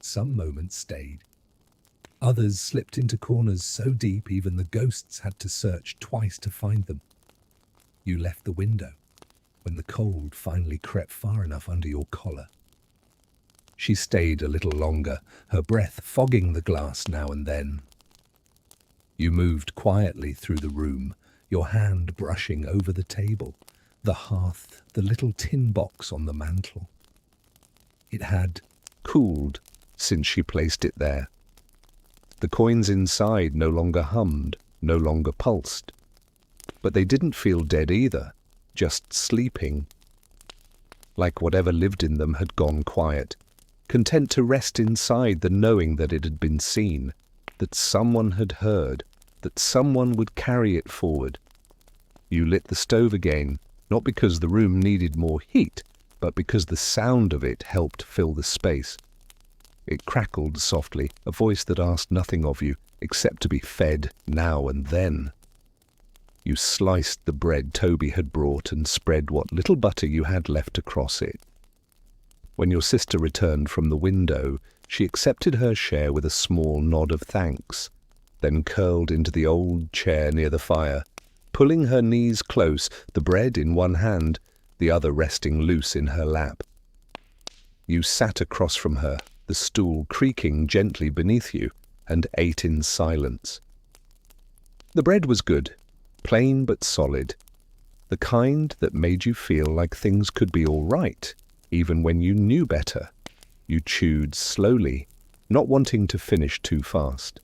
Some moments stayed. Others slipped into corners so deep even the ghosts had to search twice to find them. You left the window when the cold finally crept far enough under your collar. She stayed a little longer, her breath fogging the glass now and then. You moved quietly through the room, your hand brushing over the table, the hearth, the little tin box on the mantel. It had cooled since she placed it there. The coins inside no longer hummed, no longer pulsed. But they didn't feel dead either, just sleeping. Like whatever lived in them had gone quiet, content to rest inside the knowing that it had been seen, that someone had heard, that someone would carry it forward. You lit the stove again, not because the room needed more heat, but because the sound of it helped fill the space. It crackled softly, a voice that asked nothing of you, except to be fed now and then. You sliced the bread Toby had brought and spread what little butter you had left across it. When your sister returned from the window, she accepted her share with a small nod of thanks, then curled into the old chair near the fire, pulling her knees close, the bread in one hand, the other resting loose in her lap. You sat across from her, the stool creaking gently beneath you, and ate in silence. The bread was good, plain but solid, the kind that made you feel like things could be all right, even when you knew better. You chewed slowly, not wanting to finish too fast.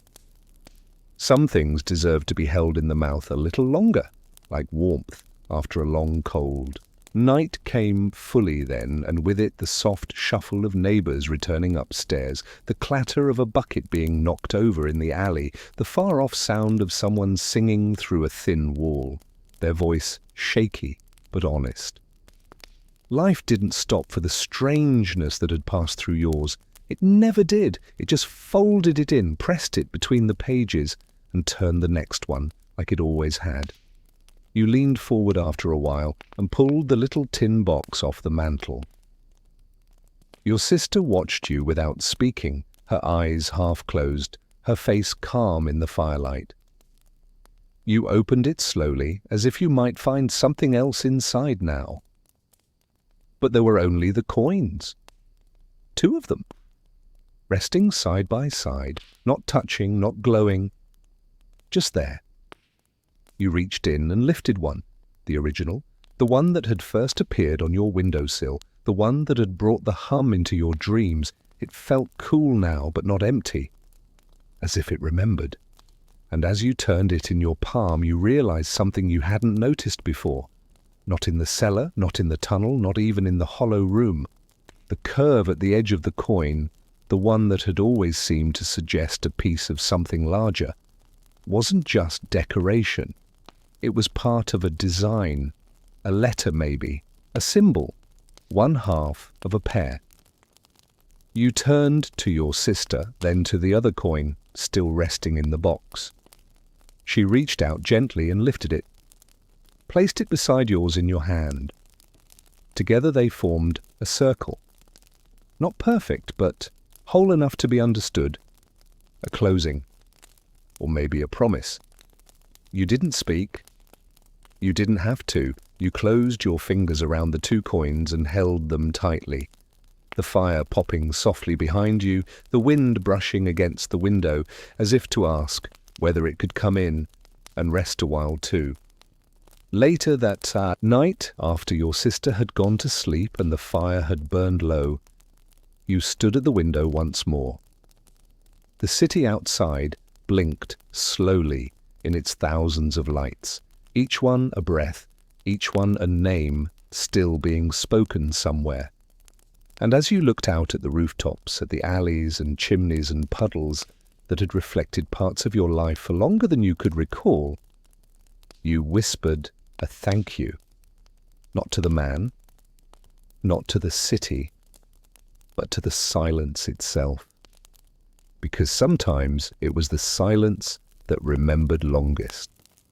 Some things deserve to be held in the mouth a little longer, like warmth after a long cold. Night came fully then, and with it the soft shuffle of neighbours returning upstairs, the clatter of a bucket being knocked over in the alley, the far-off sound of someone singing through a thin wall, their voice shaky but honest. Life didn't stop for the strangeness that had passed through yours. It never did. It just folded it in, pressed it between the pages, and turned the next one, like it always had. You leaned forward after a while and pulled the little tin box off the mantel. Your sister watched you without speaking, her eyes half closed, her face calm in the firelight. You opened it slowly, as if you might find something else inside now. But there were only the coins. 2 of them, resting side by side, not touching, not glowing, just there. You reached in and lifted one, the original, the one that had first appeared on your windowsill, the one that had brought the hum into your dreams. It felt cool now, but not empty, as if it remembered. And as you turned it in your palm, you realized something you hadn't noticed before. Not in the cellar, not in the tunnel, not even in the hollow room. The curve at the edge of the coin, the one that had always seemed to suggest a piece of something larger, wasn't just decoration. It was part of a design, a letter maybe, a symbol, one half of a pair. You turned to your sister, then to the other coin, still resting in the box. She reached out gently and lifted it, placed it beside yours in your hand. Together they formed a circle. Not perfect, but whole enough to be understood. A closing, or maybe a promise. You didn't speak. You didn't have to. You closed your fingers around the 2 coins and held them tightly. The fire popping softly behind you, the wind brushing against the window, as if to ask whether it could come in and rest a while too. Later that night, after your sister had gone to sleep and the fire had burned low, you stood at the window once more. The city outside blinked slowly in its thousands of lights, each one a breath, each one a name still being spoken somewhere. And as you looked out at the rooftops, at the alleys and chimneys and puddles that had reflected parts of your life for longer than you could recall, you whispered a thank you, not to the man, not to the city, but to the silence itself. Because sometimes it was the silence that remembered longest.